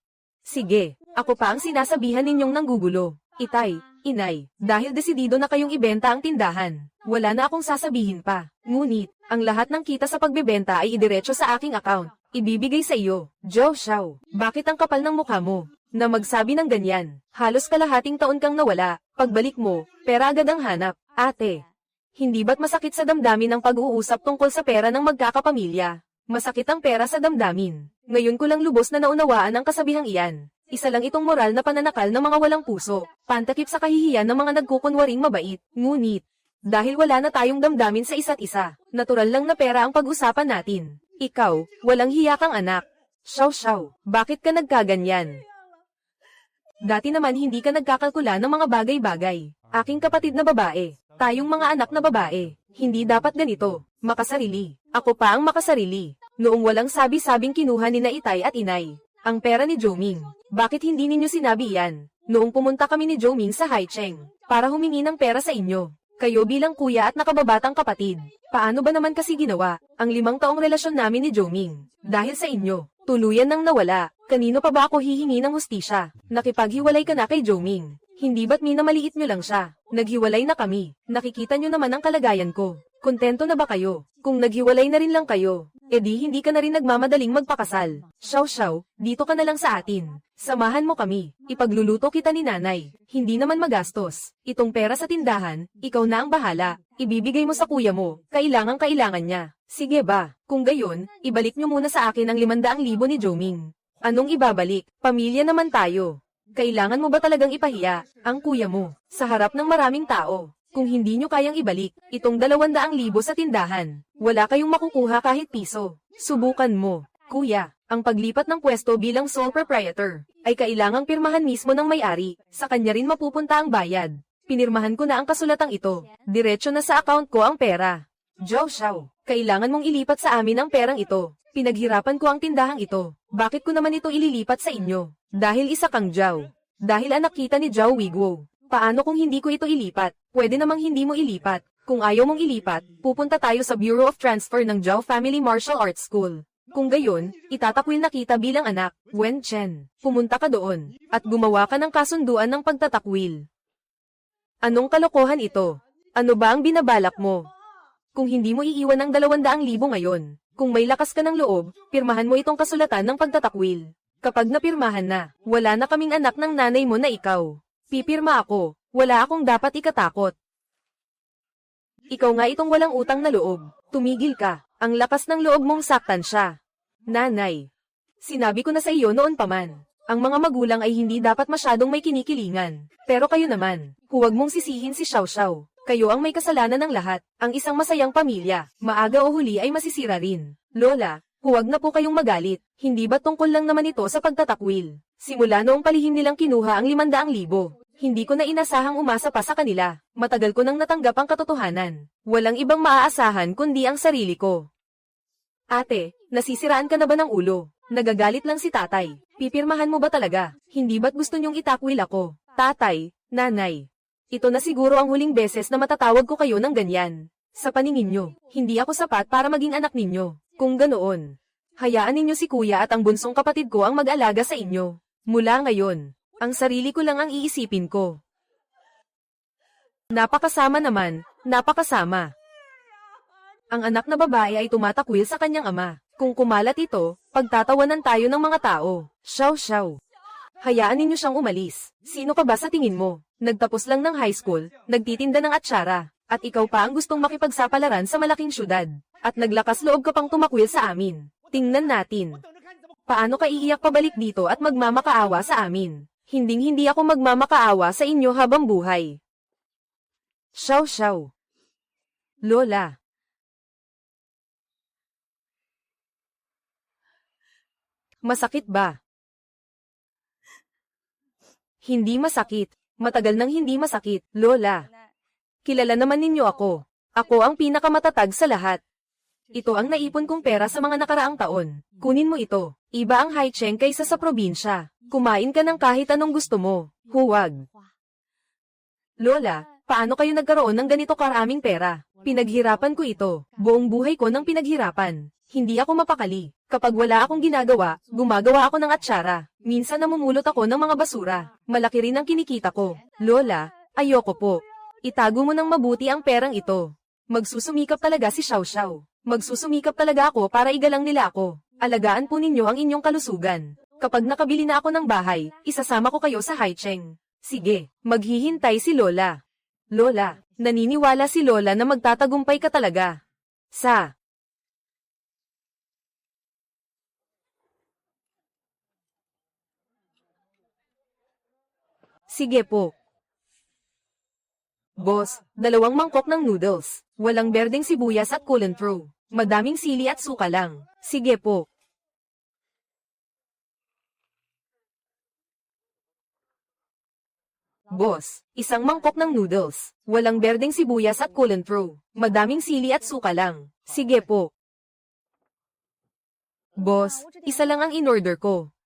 Sige, ako pa ang sinasabihan ninyong nanggugulo. Itay, inay, dahil desidido na kayong ibenta ang tindahan, wala na akong sasabihin pa. Ngunit, ang lahat ng kita sa pagbebenta ay idiretso sa aking account. Ibibigay sa iyo. Zhao Xiao, bakit ang kapal ng mukha mo? Na magsabi ng ganyan, halos kalahating taon kang nawala. Pagbalik mo, pera agad ang hanap. Ate, hindi ba't masakit sa damdamin ang pag-uusap tungkol sa pera ng magkakapamilya? Masakit ang pera sa damdamin. Ngayon ko lang lubos na naunawaan ang kasabihang iyan. Isa lang itong moral na pananakal ng mga walang puso, pantakip sa kahihiyan ng mga nagkukunwaring mabait. Ngunit, dahil wala na tayong damdamin sa isa't isa, natural lang na pera ang pag-usapan natin. Ikaw, walang hiya kang anak. Xiao Xiao, bakit ka nagkaganyan? Dati naman hindi ka nagkakalkula ng mga bagay-bagay. Aking kapatid na babae, tayong mga anak na babae, hindi dapat ganito, makasarili. Ako pa ang makasarili. Noong walang sabi-sabing kinuha ni na itay at inay ang pera ni Zhou-Ming. Bakit hindi ninyo sinabi yan? Noong pumunta kami ni Zhou-Ming sa Haicheng para humingi ng pera sa inyo. Kayo bilang kuya at nakababatang kapatid. Paano ba naman kasi ginawa ang 5 taong relasyon namin ni Zhou-Ming? Dahil sa inyo, tuluyan nang nawala. Kanino pa ba ako hihingi ng hustisya? Nakipaghiwalay ka na kay Zhou-Ming. Hindi ba't minamaliit nyo lang siya? Naghiwalay na kami. Nakikita nyo naman ang kalagayan ko. Kontento na ba kayo? Kung naghiwalay na rin lang kayo, edi hindi ka na rin nagmamadaling magpakasal. Xiao Xiao, dito ka na lang sa atin. Samahan mo kami. Ipagluluto kita ni nanay. Hindi naman magastos. Itong pera sa tindahan, ikaw na ang bahala. Ibibigay mo sa kuya mo. Kailangan niya. Sige ba? Kung gayon, ibalik nyo muna sa akin ang 500,000 ni Zhou-Ming. Anong ibabalik? Pamilya naman tayo. Kailangan mo ba talagang ipahiya ang kuya mo sa harap ng maraming tao? Kung hindi nyo kayang ibalik itong 200,000 sa tindahan, wala kayong makukuha kahit piso. Subukan mo, kuya. Ang paglipat ng pwesto bilang sole proprietor ay kailangang pirmahan mismo ng may-ari. Sa kanya rin mapupunta ang bayad. Pinirmahan ko na ang kasulatang ito. Diretso na sa account ko ang pera. Zhao Xiao, kailangan mong ilipat sa amin ang perang ito. Pinaghirapan ko ang tindahang ito. Bakit ko naman ito ililipat sa inyo? Dahil isa kang Zhao. Dahil anak kita ni Zhao Wiguo. Paano kung hindi ko ito ilipat? Pwede namang hindi mo ilipat. Kung ayaw mong ilipat, pupunta tayo sa Bureau of Transfer ng Zhao Family Martial Arts School. Kung gayon, itatakwil na kita bilang anak. Wen Chen, pumunta ka doon, at gumawa ka ng kasunduan ng pagtatakwil. Anong kalokohan ito? Ano ba ang binabalak mo? Kung hindi mo iiwan ang 200,000 ngayon, kung may lakas ka ng loob, pirmahan mo itong kasulatan ng pagtatakwil. Kapag napirmahan na, wala na kaming anak ng nanay mo na ikaw. Pipirma ako, wala akong dapat ikatakot. Ikaw nga itong walang utang na loob. Tumigil ka, ang lakas ng loob mong saktan siya. Nanay, sinabi ko na sa iyo noon pa man, ang mga magulang ay hindi dapat masyadong may kinikilingan. Pero kayo naman, huwag mong sisihin si Xiao Xiao. Kayo ang may kasalanan ng lahat, ang isang masayang pamilya, maaga o huli ay masisira rin. Lola, huwag na po kayong magalit, hindi ba tungkol lang naman ito sa pagtatakwil? Simula noong palihim nilang kinuha ang 500,000, hindi ko na inasahang umasa pa sa kanila. Matagal ko nang natanggap ang katotohanan. Walang ibang maaasahan kundi ang sarili ko. Ate, nasisiraan ka na ba ng ulo? Nagagalit lang si tatay. Pipirmahan mo ba talaga? Hindi ba't gusto niyong itakwil ako? Tatay, nanay. Ito na siguro ang huling beses na matatawag ko kayo ng ganyan. Sa paningin nyo, hindi ako sapat para maging anak ninyo. Kung ganoon, hayaan ninyo si kuya at ang bunsong kapatid ko ang mag-alaga sa inyo. Mula ngayon, ang sarili ko lang ang iisipin ko. Napakasama naman, napakasama. Ang anak na babae ay tumatakwil sa kanyang ama. Kung kumalat ito, pagtatawanan tayo ng mga tao. Xiao Xiao. Hayaan ninyo siyang umalis. Sino ka ba sa tingin mo? Nagtapos lang ng high school, nagtitinda ng atsara, at ikaw pa ang gustong makipagsapalaran sa malaking syudad. At naglakas loob ka pang tumakwil sa amin. Tingnan natin. Paano ka iiyak pabalik dito at magmamakaawa sa amin? Hinding-hindi ako magmamakaawa sa inyo habang buhay. Xiao Xiao. Lola. Masakit ba? Hindi masakit. Matagal nang hindi masakit, Lola. Kilala naman ninyo ako. Ako ang pinakamatatag sa lahat. Ito ang naipon kong pera sa mga nakaraang taon. Kunin mo ito. Iba ang Haicheng kaysa sa probinsya. Kumain ka ng kahit anong gusto mo. Huwag. Lola, paano kayo nagkaroon ng ganito karaming pera? Pinaghirapan ko ito. Buong buhay ko nang pinaghirapan. Hindi ako mapakali. Kapag wala akong ginagawa, gumagawa ako ng atsara. Minsan namumulot ako ng mga basura. Malaki rin ang kinikita ko. Lola, ayoko po. Itago mo ng mabuti ang perang ito. Magsusumikap talaga si Xiao Xiao. Magsusumikap talaga ako para igalang nila ako. Alagaan po ninyo ang inyong kalusugan. Kapag nakabili na ako ng bahay, isasama ko kayo sa Haicheng. Sige, maghihintay si Lola. Lola, naniniwala si Lola na magtatagumpay ka talaga. Sige po. Boss, 2 mangkok ng noodles. Walang berdeng sibuyas at culantro. Madaming sili at suka lang. Sige po. Boss, 1 mangkok ng noodles. Walang berdeng sibuyas at culantro. Madaming sili at suka lang. Sige po. Boss, 1 lang ang in-order ko.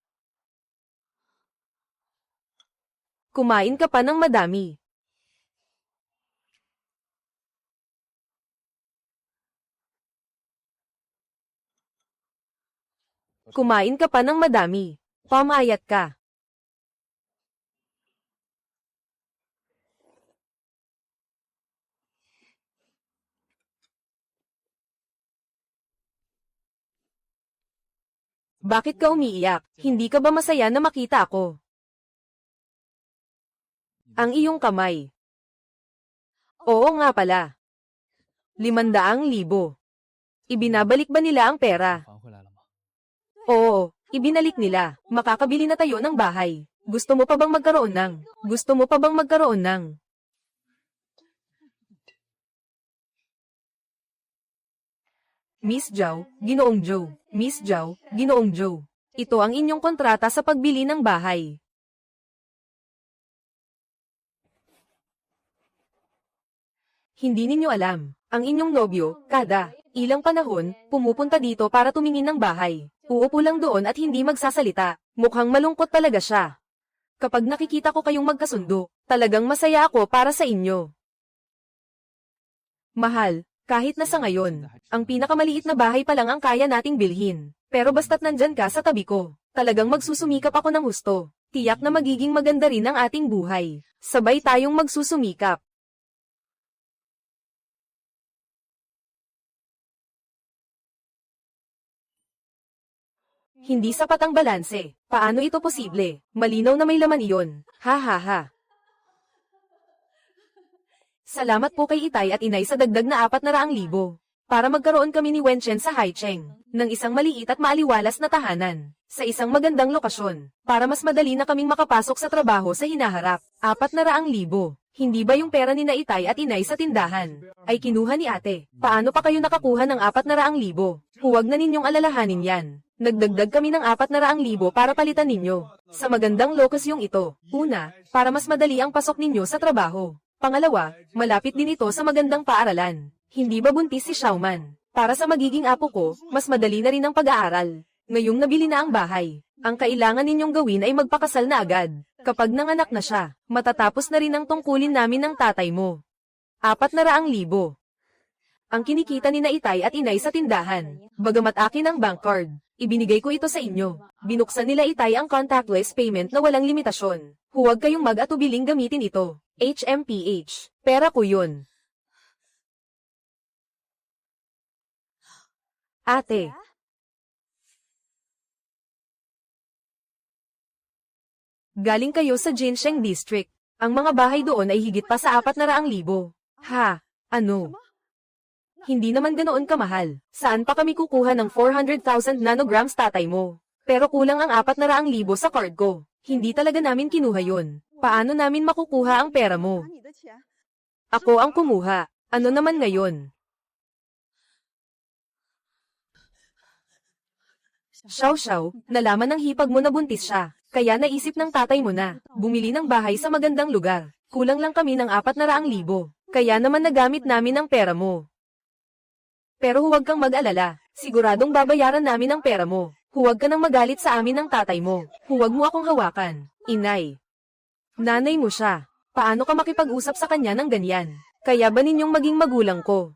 Kumain ka pa ng madami. Kumain ka pa ng madami. Pamayat ka. Bakit ka umiiyak? Hindi ka ba masaya na makita ako? Ang iyong kamay. Oo nga pala. 500,000. Ibinabalik ba nila ang pera? Oo, ibinalik nila. Makakabili na tayo ng bahay. Gusto mo pa bang magkaroon ng? Gusto mo pa bang magkaroon ng? Miss Zhao, Ginoong Zhou. Miss Zhao, Ginoong Zhou. Ito ang inyong kontrata sa pagbili ng bahay. Hindi ninyo alam, ang inyong nobyo, kada ilang panahon, pumupunta dito para tumingin ng bahay. Uupo lang doon at hindi magsasalita. Mukhang malungkot talaga siya. Kapag nakikita ko kayong magkasundo, talagang masaya ako para sa inyo. Mahal, kahit na sa ngayon, ang pinakamaliit na bahay pa lang ang kaya nating bilhin. Pero basta't nandyan ka sa tabi ko, talagang magsusumikap ako ng husto. Tiyak na magiging maganda rin ang ating buhay. Sabay tayong magsusumikap. Hindi sapat ang balanse. Paano ito posible? Malinaw na may laman iyon. Ha ha ha. Salamat po kay Itay at Inay sa dagdag na 400,000. Para magkaroon kami ni Wenchen sa Haicheng, ng isang maliit at maaliwalas na tahanan, sa isang magandang lokasyon, para mas madali na kaming makapasok sa trabaho sa hinaharap. 400,000. Hindi ba yung pera ni na Itay at Inay sa tindahan ay kinuha ni ate? Paano pa kayo nakakuha ng 400,000? Huwag na ninyong alalahanin yan. Nagdagdag kami ng 400,000 para palitan ninyo. Sa magandang lokas yung ito. Una, para mas madali ang pasok ninyo sa trabaho. Pangalawa, malapit din ito sa magandang paaralan. Hindi ba buntis si Xiaoman? Para sa magiging apo ko, mas madali na rin ang pag-aaral. Ngayong nabili na ang bahay, ang kailangan ninyong gawin ay magpakasal na agad. Kapag nanganak na siya, matatapos na rin ang tungkulin namin ng tatay mo. 400,000. Ang kinikita ni na Itay at Inay sa tindahan. Bagamat akin ang bank card, ibinigay ko ito sa inyo. Binuksan nila Itay ang contactless payment na walang limitasyon. Huwag kayong mag-atubiling gamitin ito. HMPH. Pera ko yun. Ate. Galing kayo sa Jinsheng District. Ang mga bahay doon ay higit pa sa 400,000. Ha? Ano? Hindi naman ganoon kamahal. Saan pa kami kukuha ng 400,000 nanograms tatay mo? Pero kulang ang 400,000 sa card ko. Hindi talaga namin kinuha yun. Paano namin makukuha ang pera mo? Ako ang kumuha. Ano naman ngayon? Xiao, nalaman ng hipag mo na buntis siya. Kaya naisip ng tatay mo na bumili ng bahay sa magandang lugar. Kulang lang kami ng 400,000. Kaya naman nagamit namin ang pera mo. Pero huwag kang mag-alala. Siguradong babayaran namin ang pera mo. Huwag ka nang magalit sa amin ng tatay mo. Huwag mo akong hawakan. Inay. Nanay mo siya. Paano ka makipag-usap sa kanya ng ganyan? Kaya ba ninyong maging magulang ko?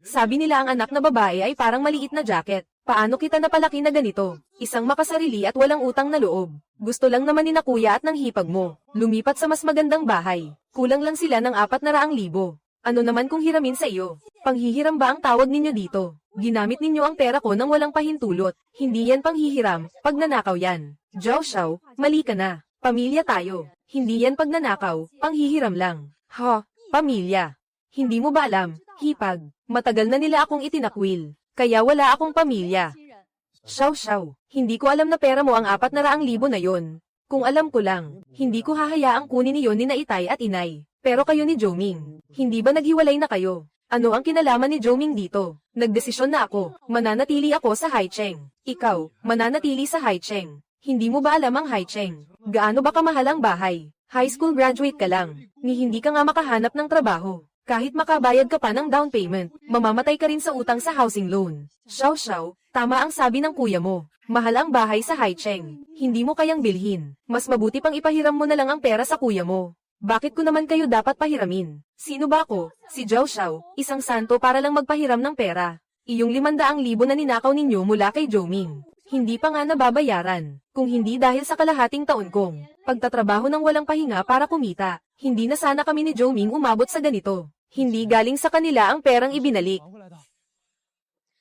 Sabi nila ang anak na babae ay parang maliit na jacket. Paano kita napalaki na ganito? Isang makasarili at walang utang na loob. Gusto lang naman ni na kuya at ng hipag mo. Lumipat sa mas magandang bahay. Kulang lang sila ng 400,000. Ano naman kung hiramin sa iyo? Panghihiram ba ang tawag ninyo dito? Ginamit ninyo ang pera ko nang walang pahintulot. Hindi yan panghihiram, pagnanakaw yan. Xiao, mali ka na. Pamilya tayo. Hindi yan pagnanakaw, panghihiram lang. Pamilya. Hindi mo ba alam, hipag, matagal na nila akong itinakwil. Kaya wala akong pamilya. Xiao, hindi ko alam na pera mo ang 400,000 na yon. Kung alam ko lang, hindi ko hahayaang kunin niyon ni na itay at inay. Pero kayo ni Zhou-Ming, hindi ba naghiwalay na kayo? Ano ang kinalaman ni Zhou-Ming dito? Nagdesisyon na ako, mananatili ako sa Haicheng. Ikaw, mananatili sa Haicheng. Hindi mo ba alam ang Haicheng? Gaano ba kamahal ang bahay? High school graduate ka lang, ni hindi ka nga makahanap ng trabaho. Kahit makabayad ka pa ng down payment, mamamatay ka rin sa utang sa housing loan. Xiao, tama ang sabi ng kuya mo. Mahal ang bahay sa Haicheng. Hindi mo kayang bilhin. Mas mabuti pang ipahiram mo na lang ang pera sa kuya mo. Bakit ko naman kayo dapat pahiramin? Sino ba ako? Si Xiao, isang santo para lang magpahiram ng pera. Iyong 500,000 na ninakaw ninyo mula kay Zhou-Ming. Hindi pa nga nababayaran. Kung hindi dahil sa kalahating taon kong pagtatrabaho ng walang pahinga para kumita, hindi na sana kami ni Zhou-Ming umabot sa ganito. Hindi galing sa kanila ang perang ibinalik.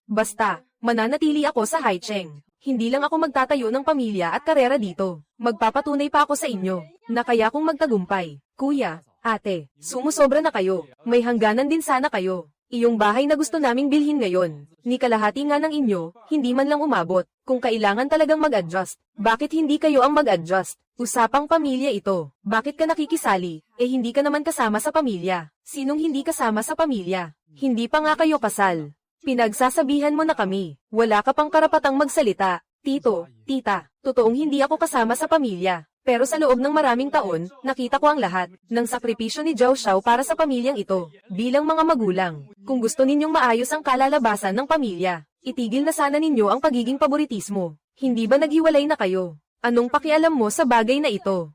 Basta, mananatili ako sa Haicheng. Hindi lang ako magtatayo ng pamilya at karera dito. Magpapatunay pa ako sa inyo, na kaya kong magtagumpay. Kuya, ate, sumusobra na kayo. May hangganan din sana kayo. Iyong bahay na gusto naming bilhin ngayon. Ni kalahati nga ng inyo, hindi man lang umabot. Kung kailangan talagang mag-adjust, bakit hindi kayo ang mag-adjust? Usapang pamilya ito. Bakit ka nakikisali? Hindi ka naman kasama sa pamilya. Sinong hindi kasama sa pamilya? Hindi pa nga kayo kasal. Pinagsasabihan mo na kami. Wala ka pang karapatang magsalita. Tito, tita, totoong hindi ako kasama sa pamilya. Pero sa loob ng maraming taon, nakita ko ang lahat ng sakripisyo ni Xiao para sa pamilyang ito. Bilang mga magulang, kung gusto ninyong maayos ang kalalabasan ng pamilya, itigil na sana ninyo ang pagiging paboritismo. Hindi ba naghiwalay na kayo? Anong pakialam mo sa bagay na ito?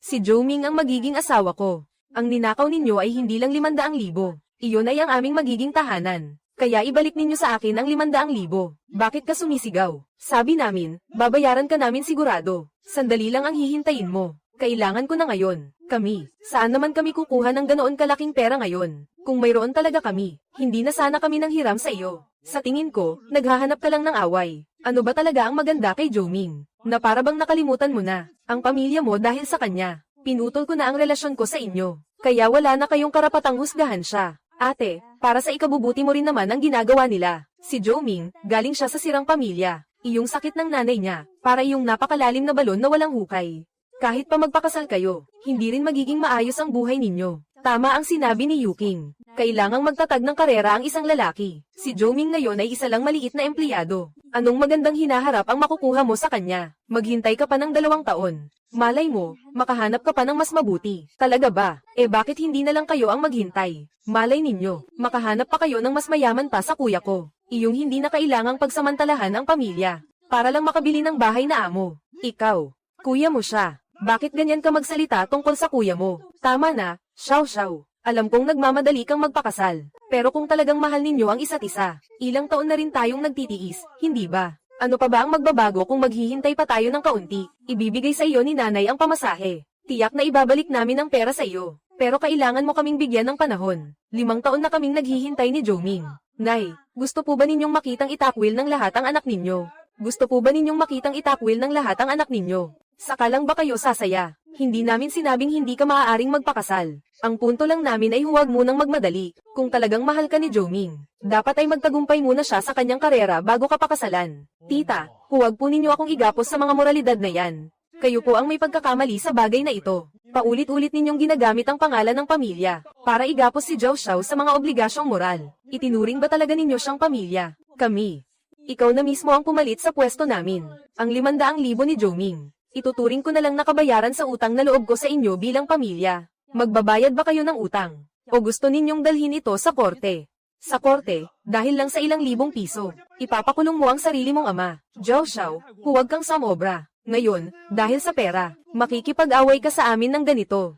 Si Zhou-Ming ang magiging asawa ko. Ang ninakaw ninyo ay hindi lang 500,000. Iyon ay ang aming magiging tahanan. Kaya ibalik ninyo sa akin ang 500,000. Bakit ka sumisigaw? Sabi namin, babayaran ka namin sigurado. Sandali lang ang hihintayin mo. Kailangan ko na ngayon. Kami, saan naman kami kukuha ng ganoon kalaking pera ngayon? Kung mayroon talaga kami, hindi na sana kami nang hiram sa iyo. Sa tingin ko, naghahanap ka lang ng away. Ano ba talaga ang maganda kay Zhou-Ming? Na para bang nakalimutan mo na ang pamilya mo dahil sa kanya. Pinutol ko na ang relasyon ko sa inyo. Kaya wala na kayong karapatang husgahan siya. Ate, para sa ikabubuti mo rin naman ang ginagawa nila. Si Zhou-Ming, galing siya sa sirang pamilya. Iyong sakit ng nanay niya, para iyong napakalalim na balon na walang hukay. Kahit pa magpakasal kayo, hindi rin magiging maayos ang buhay ninyo. Tama ang sinabi ni Yuking. Kailangang magtatag ng karera ang isang lalaki. Si Zhou-Ming ngayon ay isa lang maliit na empleyado. Anong magandang hinaharap ang makukuha mo sa kanya? Maghintay ka pa ng 2 taon. Malay mo, makahanap ka pa ng mas mabuti. Talaga ba? Bakit hindi na lang kayo ang maghintay? Malay ninyo, makahanap pa kayo ng mas mayaman pa sa kuya ko. Iyong hindi na kailangang pagsamantalahan ang pamilya. Para lang makabili ng bahay na amo. Ikaw, kuya mo siya. Bakit ganyan ka magsalita tungkol sa kuya mo? Tama na, Xiao. Alam kong nagmamadali kang magpakasal. Pero kung talagang mahal ninyo ang isa't isa, ilang taon na rin tayong nagtitiis, hindi ba? Ano pa ba ang magbabago kung maghihintay pa tayo ng kaunti? Ibibigay sa iyo ni nanay ang pamasahe. Tiyak na ibabalik namin ang pera sa iyo. Pero kailangan mo kaming bigyan ng panahon. 5 taon na kaming naghihintay ni Zhou-Ming. Nay, gusto po ba ninyong makitang itakwil ng lahat ang anak ninyo? Gusto po ba ninyong makitang itakwil ng lahat ang anak ninyo? Saka lang ba kayo sasaya? Hindi namin sinabing hindi ka maaaring magpakasal. Ang punto lang namin ay huwag munang magmadali. Kung talagang mahal ka ni Joming, dapat ay magtagumpay muna siya sa kanyang karera bago ka pakasalan. Tita, huwag po ninyo akong igapos sa mga moralidad na yan. Kayo po ang may pagkakamali sa bagay na ito. Paulit-ulit ninyong ginagamit ang pangalan ng pamilya para igapos si Zhao Xiao sa mga obligasyong moral. Itinuring ba talaga ninyo siyang pamilya? Kami. Ikaw na mismo ang pumalit sa pwesto namin. Ang 500,000 ni Joming. Ituturing ko na lang nakabayaran sa utang na loob ko sa inyo bilang pamilya. Magbabayad ba kayo ng utang? O gusto ninyong dalhin ito sa korte? Sa korte, dahil lang sa ilang libong piso, ipapakulong mo ang sarili mong ama. Zhao Xiao, huwag kang sumobra. Ngayon, dahil sa pera, makikipag-away ka sa amin ng ganito.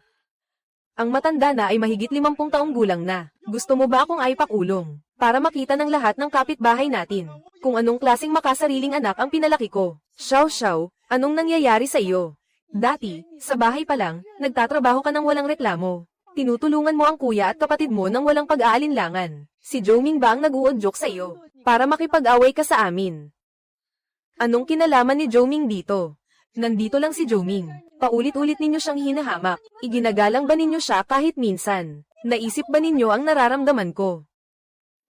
Ang matanda na ay mahigit 50 taong gulang na. Gusto mo ba akong aipakulong? Para makita ng lahat ng kapitbahay natin, kung anong klaseng makasariling anak ang pinalaki ko. Xiao Xiao, anong nangyayari sa iyo? Dati, sa bahay pa lang, nagtatrabaho ka ng walang reklamo. Tinutulungan mo ang kuya at kapatid mo ng walang pag-aalinlangan. Si Joming ba ang nag-uudyok sa iyo? Para makipag-away ka sa amin. Anong kinalaman ni Joming dito? Nandito lang si Joming. Paulit-ulit ninyo siyang hinahamak. Iginagalang ba ninyo siya kahit minsan? Naisip ba ninyo ang nararamdaman ko?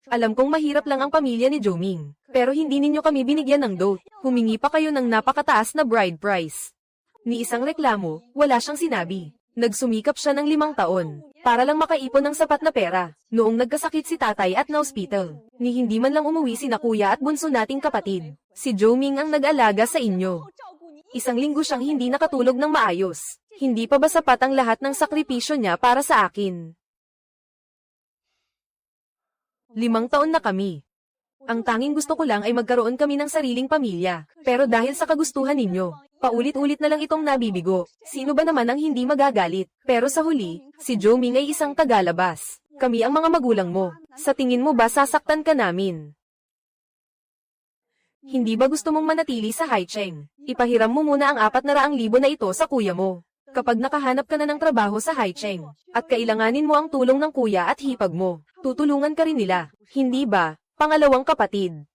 Alam kong mahirap lang ang pamilya ni Joming, pero hindi ninyo kami binigyan ng dote. Humingi pa kayo ng napakataas na bride price. Ni isang reklamo, wala siyang sinabi. Nagsumikap siya ng 5 taon, para lang makaipon ng sapat na pera, noong nagkasakit si tatay at na-hospital. Ni hindi man lang umuwi sina kuya at bunso nating kapatid. Si Joming ang nag-alaga sa inyo. Isang linggo siyang hindi nakatulog ng maayos. Hindi pa ba sapat ang lahat ng sakripisyo niya para sa akin? 5 taon na kami. Ang tanging gusto ko lang ay magkaroon kami ng sariling pamilya. Pero dahil sa kagustuhan ninyo, paulit-ulit na lang itong nabibigo. Sino ba naman ang hindi magagalit? Pero sa huli, si Joming ay isang tagalabas. Kami ang mga magulang mo. Sa tingin mo ba sasaktan ka namin? Hindi ba gusto mong manatili sa Haicheng? Ipahiram mo muna ang 400,000 na ito sa kuya mo. Kapag nakahanap ka na ng trabaho sa Haicheng, at kailanganin mo ang tulong ng kuya at hipag mo, tutulungan ka rin nila. Hindi ba, pangalawang kapatid?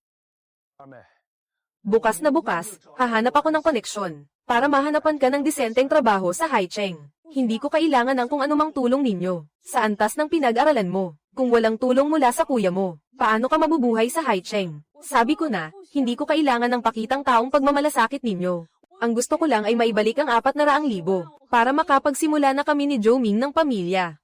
Bukas na bukas, hahanap ako ng koneksyon, para mahanapan ka ng disenteng trabaho sa Haicheng. Hindi ko kailangan ng kung anumang tulong ninyo, sa antas ng pinag-aralan mo. Kung walang tulong mula sa kuya mo, paano ka mabubuhay sa Haicheng? Sabi ko na, hindi ko kailangan ng pakitang taong pagmamalasakit ninyo. Ang gusto ko lang ay maibalik ang 400,000, para makapagsimula na kami ni Joming ng pamilya.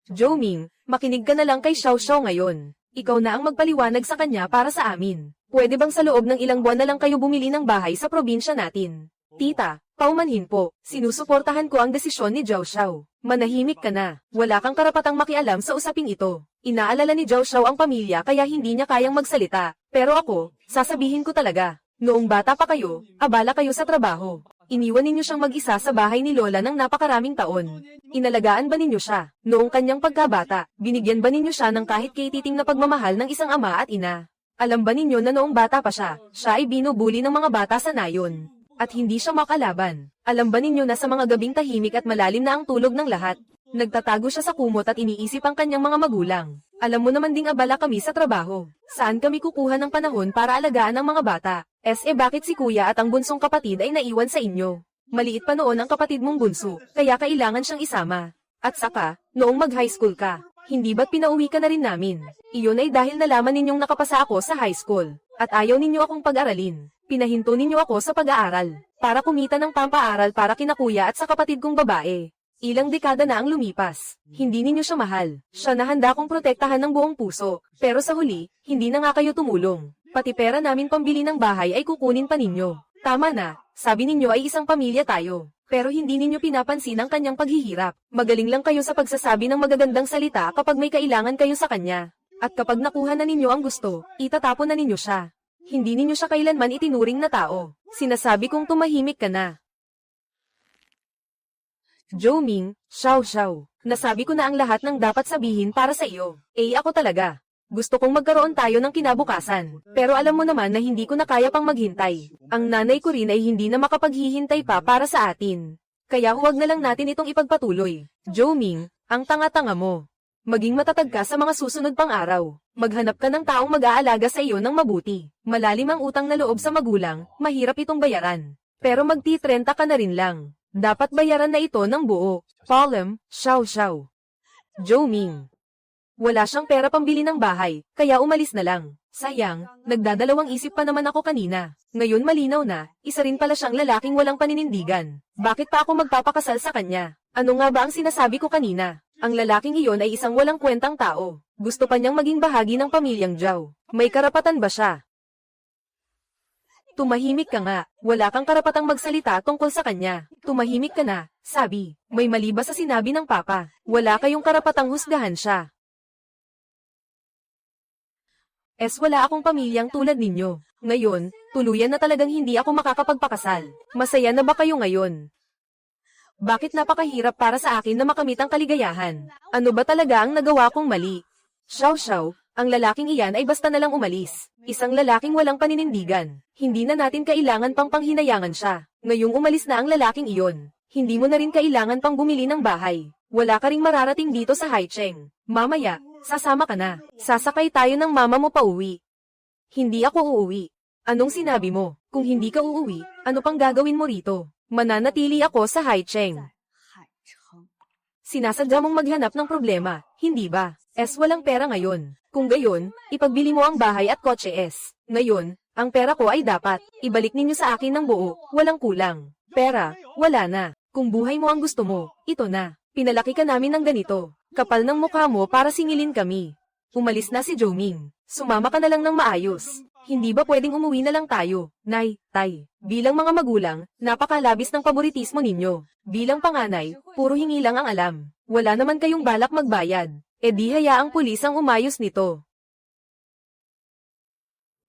Joming, makinig ka na lang kay Xiao Xiao ngayon. Ikaw na ang magpaliwanag sa kanya para sa amin. Pwede bang sa loob ng ilang buwan na lang kayo bumili ng bahay sa probinsya natin? Tita, paumanhin po, sinusuportahan ko ang desisyon ni Zhao Xiao. Manahimik ka na, wala kang karapatang makialam sa usaping ito. Inaalala ni Zhao Xiao ang pamilya kaya hindi niya kayang magsalita. Pero ako, sasabihin ko talaga. Noong bata pa kayo, abala kayo sa trabaho. Iniwan ninyo siyang mag-isa sa bahay ni Lola ng napakaraming taon. Inalagaan ba ninyo siya? Noong kanyang pagkabata, binigyan ba ninyo siya ng kahit kititing na pagmamahal ng isang ama at ina? Alam ba ninyo na noong bata pa siya ay binubuli ng mga bata sa nayon? At hindi siya makalaban. Alam ba ninyo na sa mga gabing tahimik at malalim na ang tulog ng lahat? Nagtatago siya sa kumot at iniisip ang kanyang mga magulang. Alam mo naman ding abala kami sa trabaho. Saan kami kukuha ng panahon para alagaan ang mga bata? Bakit si kuya at ang bunsong kapatid ay naiwan sa inyo? Maliit pa noon ang kapatid mong bunso, kaya kailangan siyang isama. At saka, noong mag-high school ka, hindi ba't pinauwi ka na rin namin? Iyon ay dahil nalaman ninyong nakapasa ako sa high school, at ayaw ninyo akong pag-aralin. Pinahinto ninyo ako sa pag-aaral, para kumita ng pampaaral para kina kuya at sa kapatid kong babae. Ilang dekada na ang lumipas. Hindi ninyo siya mahal. Siya na handa kong protektahan ng buong puso. Pero sa huli, hindi na nga kayo tumulong. Pati pera namin pambili ng bahay ay kukunin pa ninyo. Tama na, sabi ninyo ay isang pamilya tayo. Pero hindi ninyo pinapansin ang kanyang paghihirap. Magaling lang kayo sa pagsasabi ng magagandang salita kapag may kailangan kayo sa kanya. At kapag nakuha na ninyo ang gusto, itatapon na ninyo siya. Hindi ninyo siya kailanman itinuring na tao. Sinasabi kong tumahimik ka na. Joming, Xiao Xiao, nasabi ko na ang lahat ng dapat sabihin para sa iyo. Ako talaga. Gusto kong magkaroon tayo ng kinabukasan. Pero alam mo naman na hindi ko na kaya pang maghintay. Ang nanay ko rin ay hindi na makapaghihintay pa para sa atin. Kaya huwag na lang natin itong ipagpatuloy. Joming, ang tanga-tanga mo. Maging matatag ka sa mga susunod pang araw. Maghanap ka ng taong mag-aalaga sa iyo ng mabuti. Malalim ang utang na loob sa magulang, mahirap itong bayaran. Pero magti-30 ka na rin lang. Dapat bayaran na ito ng buo. Palm, Xiao Xiao. Zhou Ming. Wala siyang pera pambili ng bahay, kaya umalis na lang. Sayang, nagdadalawang isip pa naman ako kanina. Ngayon malinaw na, isa rin pala siyang lalaking walang paninindigan. Bakit pa ako magpapakasal sa kanya? Ano nga ba ang sinasabi ko kanina? Ang lalaking iyon ay isang walang kwentang tao. Gusto pa niyang maging bahagi ng pamilyang Zhao. May karapatan ba siya? Tumahimik ka nga, wala kang karapatang magsalita tungkol sa kanya. Tumahimik ka na, sabi. May mali ba sa sinabi ng papa? Wala kayong karapatang husgahan siya. Wala akong pamilyang tulad ninyo. Ngayon, tuluyan na talagang hindi ako makakapagpakasal. Masaya na ba kayo ngayon? Bakit napakahirap para sa akin na makamit ang kaligayahan? Ano ba talaga ang nagawa kong mali? Xiao Xiao, ang lalaking iyan ay basta na lang umalis. Isang lalaking walang paninindigan. Hindi na natin kailangan pang panghinayangan siya. Ngayong umalis na ang lalaking iyon, hindi mo na rin kailangan pang bumili ng bahay. Wala ka ring mararating dito sa Haicheng. Mamaya, sasama ka na. Sasakay tayo ng mama mo pa uwi. Hindi ako uuwi. Anong sinabi mo? Kung hindi ka uuwi, ano pang gagawin mo rito? Mananatili ako sa Haicheng. Sinasadya mong maghanap ng problema, hindi ba? Walang pera ngayon. Kung gayon, ipagbili mo ang bahay at kotse Ngayon, ang pera ko ay dapat. Ibalik ninyo sa akin ng buo, walang kulang. Pera, wala na. Kung buhay mo ang gusto mo, ito na. Pinalaki ka namin ng ganito. Kapal ng mukha mo para singilin kami. Umalis na si Zhou Ming. Sumama ka na lang ng maayos. Hindi ba pwedeng umuwi na lang tayo? Nay, tay, bilang mga magulang, napakalabis ng paboritismo ninyo. Bilang panganay, puro hingi lang ang alam. Wala naman kayong balak magbayad. Di hayaang pulis ang umayos nito.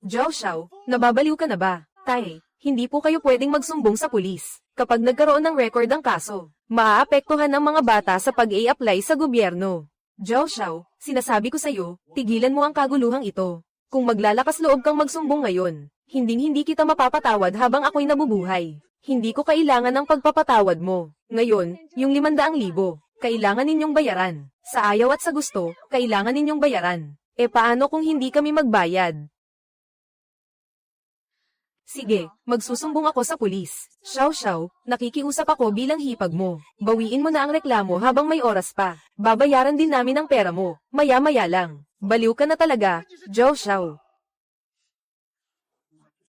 Zhao Xiao, nababaliw ka na ba? Tay, hindi po kayo pwedeng magsumbong sa pulis. Kapag nagkaroon ng record ang kaso, maaapektuhan ang mga bata sa pag-i-apply sa gobyerno. Zhao Xiao, sinasabi ko sa'yo, tigilan mo ang kaguluhang ito. Kung maglalakas loob kang magsumbong ngayon, hindi kita mapapatawad habang ako'y nabubuhay. Hindi ko kailangan ng pagpapatawad mo. Ngayon, yung 500,000, kailangan ninyong bayaran. Sa ayaw at sa gusto, kailangan ninyong bayaran. Paano kung hindi kami magbayad? Sige, magsusumbong ako sa pulis. Xiao Xiao, nakikiusap ako bilang hipag mo. Bawiin mo na ang reklamo habang may oras pa. Babayaran din namin ang pera mo, maya-maya lang. Baliw ka na talaga, Zhao Xiao.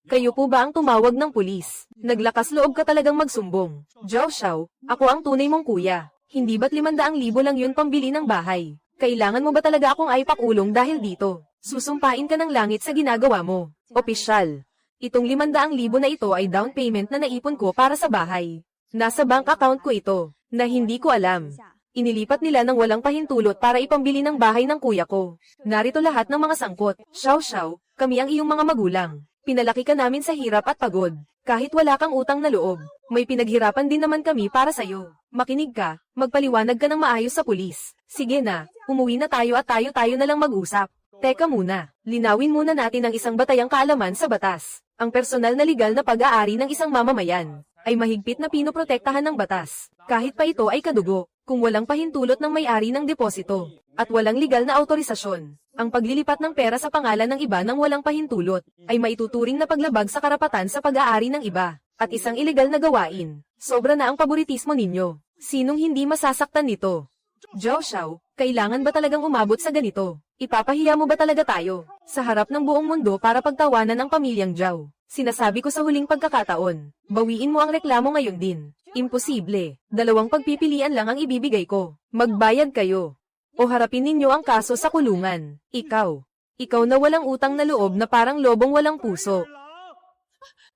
Kayo po ba ang tumawag ng pulis? Naglakas loob ka talagang magsumbong. Zhao Xiao, ako ang tunay mong kuya. Hindi ba't 500,000 lang yun pambili ng bahay? Kailangan mo ba talaga akong aipakulong dahil dito? Susumpain ka ng langit sa ginagawa mo. Opisyal. Itong 500,000 na ito ay down payment na naipon ko para sa bahay. Nasa bank account ko ito, na hindi ko alam. Inilipat nila ng walang pahintulot para ipambili ng bahay ng kuya ko. Narito lahat ng mga sangkot. Xiao Xiao, kami ang iyong mga magulang. Pinalaki ka namin sa hirap at pagod. Kahit wala kang utang na loob, may pinaghirapan din naman kami para sa'yo. Makinig ka, magpaliwanag ka ng maayos sa pulis. Sige na, umuwi na tayo at tayo na lang mag-usap. Teka muna, linawin muna natin ang isang batayang kaalaman sa batas. Ang personal na legal na pag-aari ng isang mamamayan ay mahigpit na pinoprotektahan ng batas. Kahit pa ito ay kadugo, kung walang pahintulot ng may-ari ng deposito, at walang legal na autorisasyon, ang paglilipat ng pera sa pangalan ng iba nang walang pahintulot, ay maituturing na paglabag sa karapatan sa pag-aari ng iba, at isang ilegal na gawain. Sobra na ang paboritismo ninyo. Sinong hindi masasaktan nito? Zhao Xiao, kailangan ba talagang umabot sa ganito? Ipapahiya mo ba talaga tayo, sa harap ng buong mundo para pagtawanan ang pamilyang Zhao? Sinasabi ko sa huling pagkakataon, bawiin mo ang reklamo ngayon din. Imposible, 2 pagpipilian lang ang ibibigay ko. Magbayad kayo. O harapin ninyo ang kaso sa kulungan. Ikaw na walang utang na loob na parang lobong walang puso.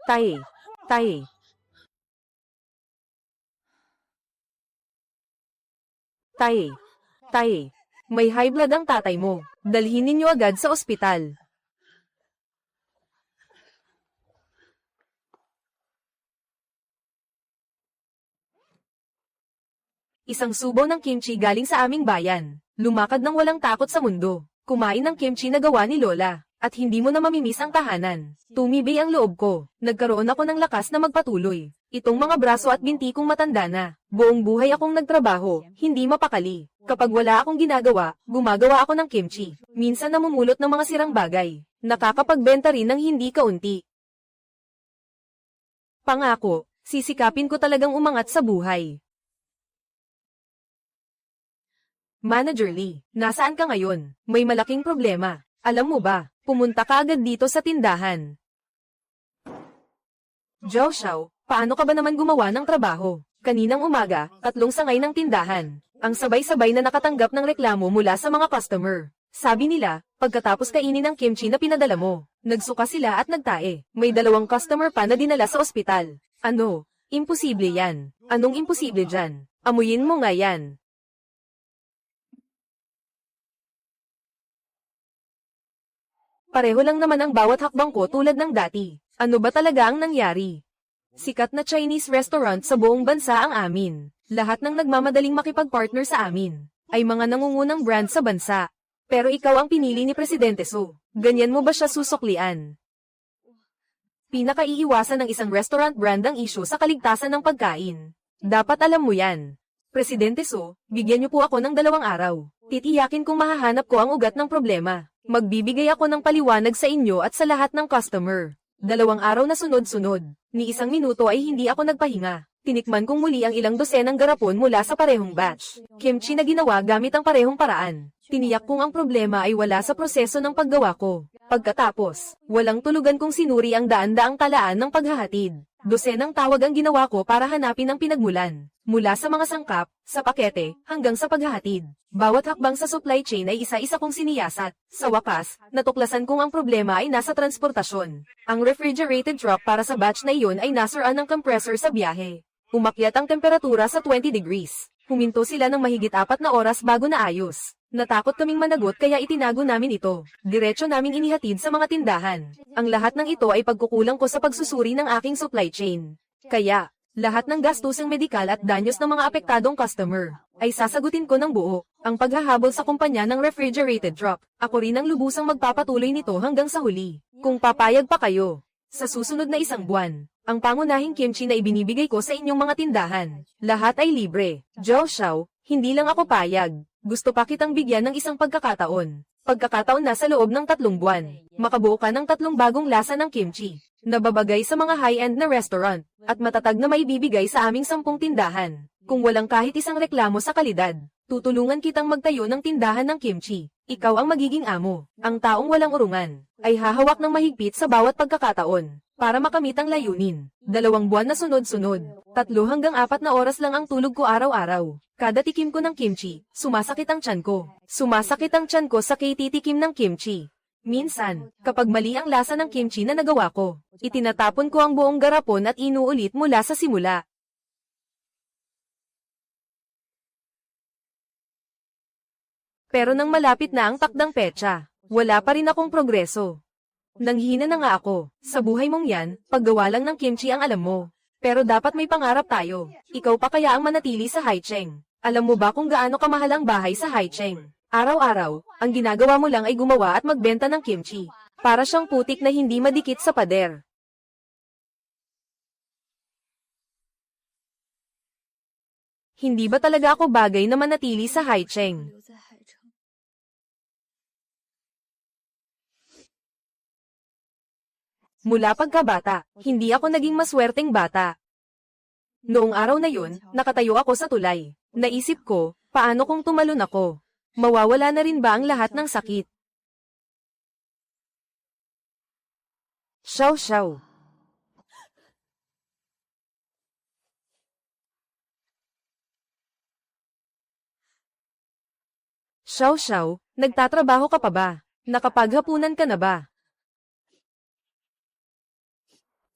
Tay. May high blood ang tatay mo. Dalhin ninyo agad sa ospital. Isang subo ng kimchi galing sa aming bayan. Lumakad ng walang takot sa mundo. Kumain ng kimchi na gawa ni Lola. At hindi mo na mamimiss ang tahanan. Tumibay ang loob ko. Nagkaroon ako ng lakas na magpatuloy. Itong mga braso at binti kong matanda na. Buong buhay akong nagtrabaho, hindi mapakali. Kapag wala akong ginagawa, gumagawa ako ng kimchi. Minsan namumulot ng mga sirang bagay. Nakakapagbenta rin ng hindi kaunti. Pangako, Sisikapin ko talagang umangat sa buhay. Manager Lee, nasaan ka ngayon? May malaking problema. Alam mo ba, pumunta ka agad dito sa tindahan. Zhao Xiao, paano ka ba naman gumawa ng trabaho? Kaninang umaga, 3 sangay ng tindahan. Ang sabay-sabay na nakatanggap ng reklamo mula sa mga customer. Sabi nila, pagkatapos kainin ng kimchi na pinadala mo, nagsuka sila at nagtae. May 2 customer pa na dinala sa ospital. Ano? Imposible yan. Anong imposible dyan? Amuyin mo nga yan. Pareho lang naman ang bawat hakbang ko tulad ng dati. Ano ba talaga ang nangyari? Sikat na Chinese restaurant sa buong bansa ang amin. Lahat ng nagmamadaling makipag-partner sa amin ay mga nangungunang brand sa bansa. Pero ikaw ang pinili ni Presidente So. Ganyan mo ba siya susuklian? Pinakaiiwasan ng isang restaurant brand ang issue sa kaligtasan ng pagkain. Dapat alam mo yan. Presidente So, bigyan niyo po ako ng 2 araw. Titiyakin kong mahahanap ko ang ugat ng problema. Magbibigay ako ng paliwanag sa inyo at sa lahat ng customer. 2 araw na sunod-sunod. Ni 1 minuto ay hindi ako nagpahinga. Tinikman kong muli ang ilang dosenang garapon mula sa parehong batch. Kimchi na ginawa gamit ang parehong paraan. Tiniyak kong ang problema ay wala sa proseso ng paggawa ko. Pagkatapos, walang tulugan kong sinuri ang daan-daang talaan ng paghahatid. Dosenang tawag ang ginawa ko para hanapin ang pinagmulan. Mula sa mga sangkap, sa pakete, hanggang sa paghahatid. Bawat hakbang sa supply chain ay isa-isa kong siniyasat. Sa wakas, natuklasan kong ang problema ay nasa transportasyon. Ang refrigerated truck para sa batch na iyon ay nasiraan ng compressor sa biyahe. Umakyat ang temperatura sa 20 degrees. Huminto sila ng mahigit 4 na oras bago naayos. Natakot kaming managot kaya itinago namin ito. Diretso naming inihatid sa mga tindahan. Ang lahat ng ito ay pagkukulang ko sa pagsusuri ng aking supply chain. Kaya, lahat ng gastusang medikal at danyos ng mga apektadong customer ay sasagutin ko ng buo. Ang paghahabol sa kumpanya ng refrigerated truck, ako rin ang lubusang magpapatuloy nito hanggang sa huli. Kung papayag pa kayo, sa susunod na 1 buwan, ang pangunahing kimchi na ibinibigay ko sa inyong mga tindahan, lahat ay libre. Zhao Xiao, hindi lang ako payag. Gusto pa kitang bigyan ng isang pagkakataon. Pagkakataon na sa loob ng 3 buwan, makabuo ka ng 3 bagong lasa ng kimchi, na babagay sa mga high-end na restaurant, at matatag na maibibigay sa aming 10 tindahan. Kung walang kahit isang reklamo sa kalidad, tutulungan kitang magtayo ng tindahan ng kimchi. Ikaw ang magiging amo. Ang taong walang urungan, ay hahawak ng mahigpit sa bawat pagkakataon, para makamit ang layunin. 2 buwan na sunod-sunod, 3 hanggang 4 na oras lang ang tulog ko araw-araw. Kada tikim ko ng kimchi, sumasakit ang tiyan ko. Sumasakit ang tiyan ko sa kititikim ng kimchi. Minsan, kapag mali ang lasa ng kimchi na nagawa ko, itinatapon ko ang buong garapon at inuulit mula sa simula. Pero nang malapit na ang takdang petsa, wala pa rin akong progreso. Nanghina na nga ako. Sa buhay mong yan, paggawa lang ng kimchi ang alam mo. Pero dapat may pangarap tayo. Ikaw pa kaya ang manatili sa Haicheng. Alam mo ba kung gaano kamahal ang bahay sa Haicheng? Araw-araw, ang ginagawa mo lang ay gumawa at magbenta ng kimchi. Para siyang putik na hindi madikit sa pader. Hindi ba talaga ako bagay na manatili sa Haicheng? Mula pagkabata, hindi ako naging maswerteng bata. Noong araw na yun, nakatayo ako sa tulay. Naisip ko, paano kung tumalon ako? Mawawala na rin ba ang lahat ng sakit? Xiao Xiao. Xiao Xiao, nagtatrabaho ka pa ba? Nakapaghapunan ka na ba?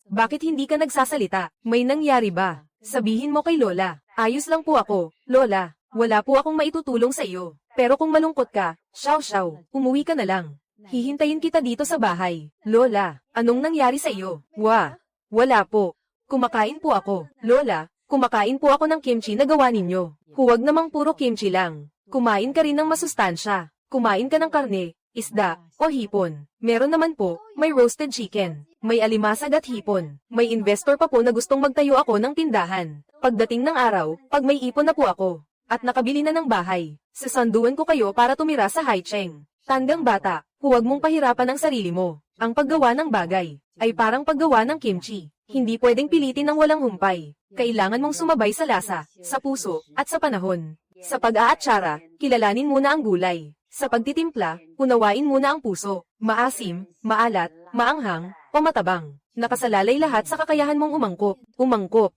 Bakit hindi ka nagsasalita? May nangyari ba? Sabihin mo kay Lola. Ayos lang po ako, Lola. Wala po akong maitutulong sa iyo. Pero kung malungkot ka, Xiao Xiao, umuwi ka na lang. Hihintayin kita dito sa bahay. Lola, anong nangyari sa iyo? Wala po. Kumakain po ako. Lola, kumakain po ako ng kimchi na gawa ninyo. Huwag namang puro kimchi lang. Kumain ka rin ng masustansya. Kumain ka ng karne, isda, o hipon. Meron naman po, may roasted chicken. May alimasag at hipon. May investor pa po na gustong magtayo ako ng tindahan. Pagdating ng araw, pag may ipon na po ako, at nakabili na ng bahay, sasanduan ko kayo para tumira sa Haicheng. Tandang bata, huwag mong pahirapan ang sarili mo. Ang paggawa ng bagay, ay parang paggawa ng kimchi. Hindi pwedeng pilitin ng walang humpay. Kailangan mong sumabay sa lasa, sa puso, at sa panahon. Sa pag-aatsara, kilalanin muna ang gulay. Sa pagtitimpla, unawain muna ang puso. Maasim, maalat, maanghang, o matabang. Nakasalalay lahat sa kakayahan mong umangkop. Umangkop.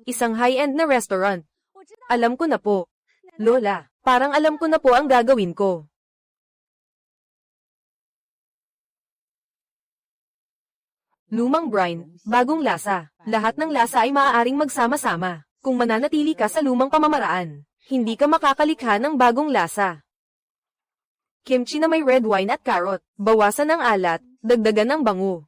Isang high-end na restaurant. Alam ko na po. Lola, parang alam ko na po ang gagawin ko. Lumang brine, bagong lasa. Lahat ng lasa ay maaaring magsama-sama. Kung mananatili ka sa lumang pamamaraan, hindi ka makakalikha ng bagong lasa. Kimchi na may red wine at carrot. Bawasan ang alat, dagdagan ng bango.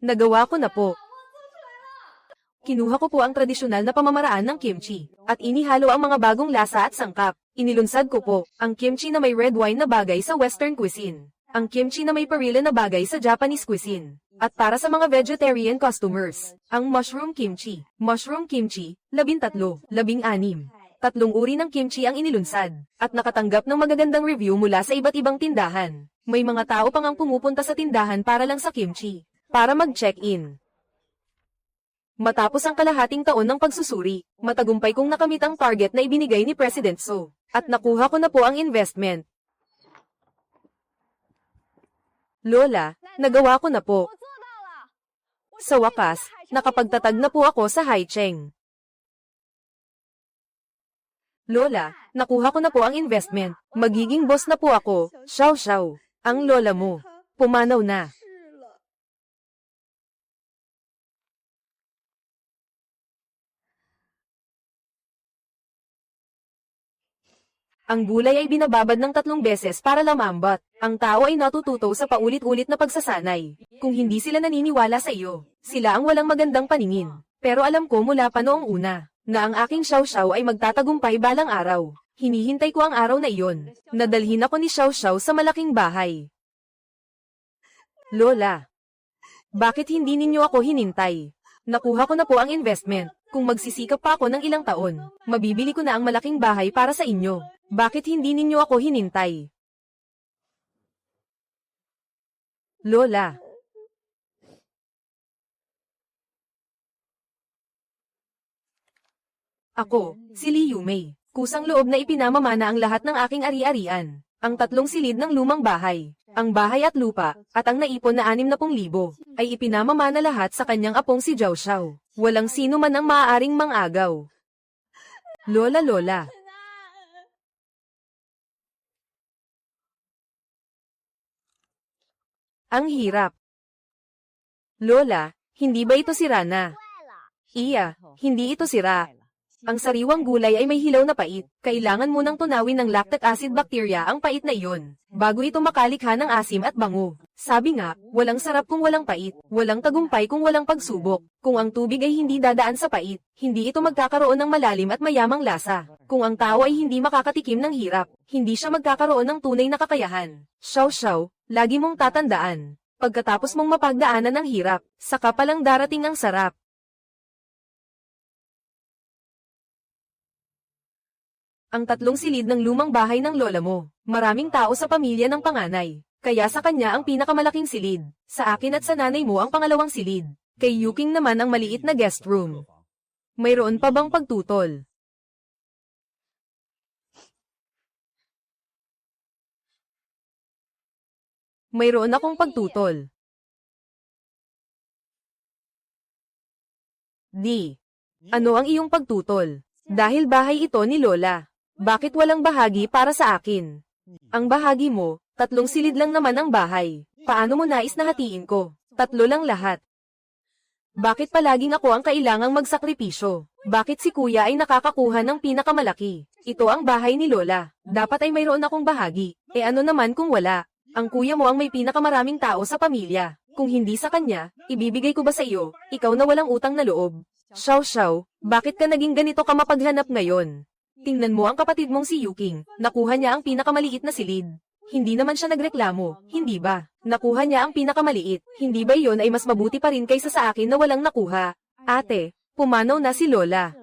Nagawa ko na po. Kinuha ko po ang tradisyonal na pamamaraan ng kimchi, at inihalo ang mga bagong lasa at sangkap. Inilunsad ko po, ang kimchi na may red wine na bagay sa Western cuisine. Ang kimchi na may perilla na bagay sa Japanese cuisine. At para sa mga vegetarian customers, ang mushroom kimchi. Mushroom kimchi, 13, 16. Tatlong uri ng kimchi ang inilunsad, at nakatanggap ng magagandang review mula sa iba't ibang tindahan. May mga tao pang ang pumupunta sa tindahan para lang sa kimchi. Para mag-check-in. Matapos ang kalahating taon ng pagsusuri, matagumpay kong nakamit ang target na ibinigay ni President So, at nakuha ko na po ang investment. Lola, nagawa ko na po. Sa wakas, nakapagtatag na po ako sa Haicheng. Lola, nakuha ko na po ang investment. Magiging boss na po ako. Xiao Xiao, ang lola mo. Pumanaw na. Ang gulay ay binababad ng 3 beses para lamambat. Ang tao ay natututo sa paulit-ulit na pagsasanay. Kung hindi sila naniniwala sa iyo, sila ang walang magandang paningin. Pero alam ko mula pa noong una, na ang aking Xiao Xiao ay magtatagumpay balang araw. Hinihintay ko ang araw na iyon. Nadalhin ako ni Xiao Xiao sa malaking bahay. Lola, bakit hindi ninyo ako hinintay? Nakuha ko na po ang investment. Kung magsisikap pa ako ng ilang taon, mabibili ko na ang malaking bahay para sa inyo. Bakit hindi ninyo ako hinintay? Lola. Ako, si Li Yumei. Kusang loob na ipinamamana ang lahat ng aking ari-arian. Ang 3 silid ng lumang bahay, ang bahay at lupa, at ang naipon na 60,000, ay ipinamamana lahat sa kanyang apong si Xiao Xiao. Walang sino man ang maaaring mangagaw. Lola. Ang hirap. Lola, hindi ba ito sira na? Iya, hindi ito sira. Ang sariwang gulay ay may hilaw na pait. Kailangan mo nang tunawin ng lactic acid bacteria ang pait na iyon, bago ito makalikha ng asim at bango. Sabi nga, walang sarap kung walang pait, walang tagumpay kung walang pagsubok. Kung ang tubig ay hindi dadaan sa pait, hindi ito magkakaroon ng malalim at mayamang lasa. Kung ang tao ay hindi makakatikim ng hirap, hindi siya magkakaroon ng tunay na kakayahan. Xiao Xiao, lagi mong tatandaan. Pagkatapos mong mapagdaanan ng hirap, saka palang darating ang sarap. Ang 3 silid ng lumang bahay ng lola mo. Maraming tao sa pamilya ng panganay. Kaya sa kanya ang pinakamalaking silid. Sa akin at sa nanay mo ang pangalawang silid. Kay Yuking naman ang maliit na guest room. Mayroon pa bang pagtutol? Mayroon akong pagtutol. Di. Ano ang iyong pagtutol? Dahil bahay ito ni Lola. Bakit walang bahagi para sa akin? Ang bahagi mo, 3 silid lang naman ang bahay. Paano mo nais na hatiin ko? 3 lang lahat. Bakit palaging ako ang kailangang magsakripisyo? Bakit si kuya ay nakakakuha ng pinakamalaki? Ito ang bahay ni Lola. Dapat ay mayroon akong bahagi. E ano naman kung wala? Ang kuya mo ang may pinakamaraming tao sa pamilya. Kung hindi sa kanya, ibibigay ko ba sa iyo? Ikaw na walang utang na loob. Xiao Xiao, bakit ka naging ganito ka mapaghanap ngayon? Tingnan mo ang kapatid mong si Yuking, nakuha niya ang pinakamaliit na silid. Hindi naman siya nagreklamo, hindi ba? Nakuha niya ang pinakamaliit, hindi ba iyon ay mas mabuti pa rin kaysa sa akin na walang nakuha? Ate, pumanaw na si Lola.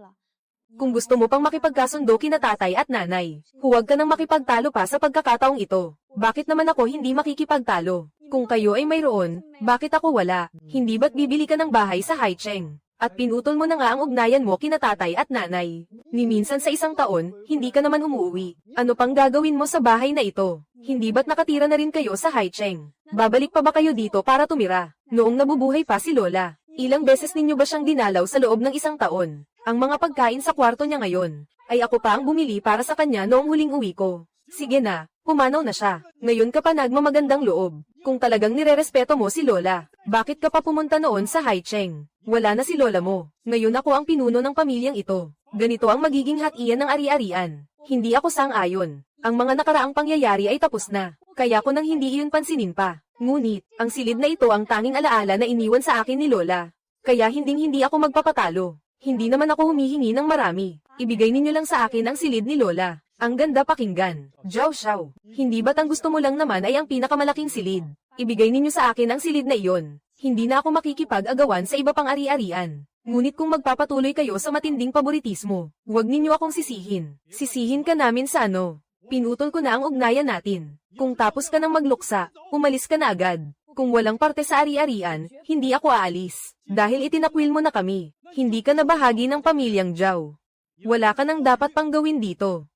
Kung gusto mo pang makipagkasundo kina tatay at nanay, huwag ka nang makipagtalo pa sa pagkakataong ito. Bakit naman ako hindi makikipagtalo? Kung kayo ay mayroon, bakit ako wala? Hindi ba't bibili ka ng bahay sa Haicheng? At pinutol mo na nga ang ugnayan mo kina tatay at nanay. Ni minsan sa isang taon, hindi ka naman umuwi. Ano pang gagawin mo sa bahay na ito? Hindi ba't nakatira na rin kayo sa Haicheng? Babalik pa ba kayo dito para tumira? Noong nabubuhay pa si Lola, ilang beses ninyo ba siyang dinalaw sa loob ng isang taon? Ang mga pagkain sa kwarto niya ngayon, ay ako pa ang bumili para sa kanya noong huling uwi ko. Sige na, pumanaw na siya. Ngayon ka pa nagmamagandang loob. Kung talagang nirerespeto mo si Lola, bakit ka pa pumunta noon sa Haicheng? Wala na si Lola mo. Ngayon ako ang pinuno ng pamilyang ito. Ganito ang magiging hatian ng ari-arian. Hindi ako sang-ayon. Ang mga nakaraang pangyayari ay tapos na. Kaya ko nang hindi iyon pansinin pa. Ngunit, ang silid na ito ang tanging alaala na iniwan sa akin ni Lola. Kaya hindi ako magpapatalo. Hindi naman ako humihingi ng marami. Ibigay ninyo lang sa akin ang silid ni Lola. Ang ganda pakinggan. Zhao Xiao, hindi ba't ang gusto mo lang naman ay ang pinakamalaking silid? Ibigay ninyo sa akin ang silid na iyon. Hindi na ako makikipag-agawan sa iba pang ari-arian. Ngunit kung magpapatuloy kayo sa matinding paboritismo, huwag ninyo akong sisihin. Sisihin ka namin sa ano? Pinutol ko na ang ugnayan natin. Kung tapos ka nang magluksa, umalis ka na agad. Kung walang parte sa ari-arian, hindi ako aalis. Dahil itinakwil mo na kami. Hindi ka na bahagi ng pamilyang Zhao. Wala ka nang dapat pang gawin dito.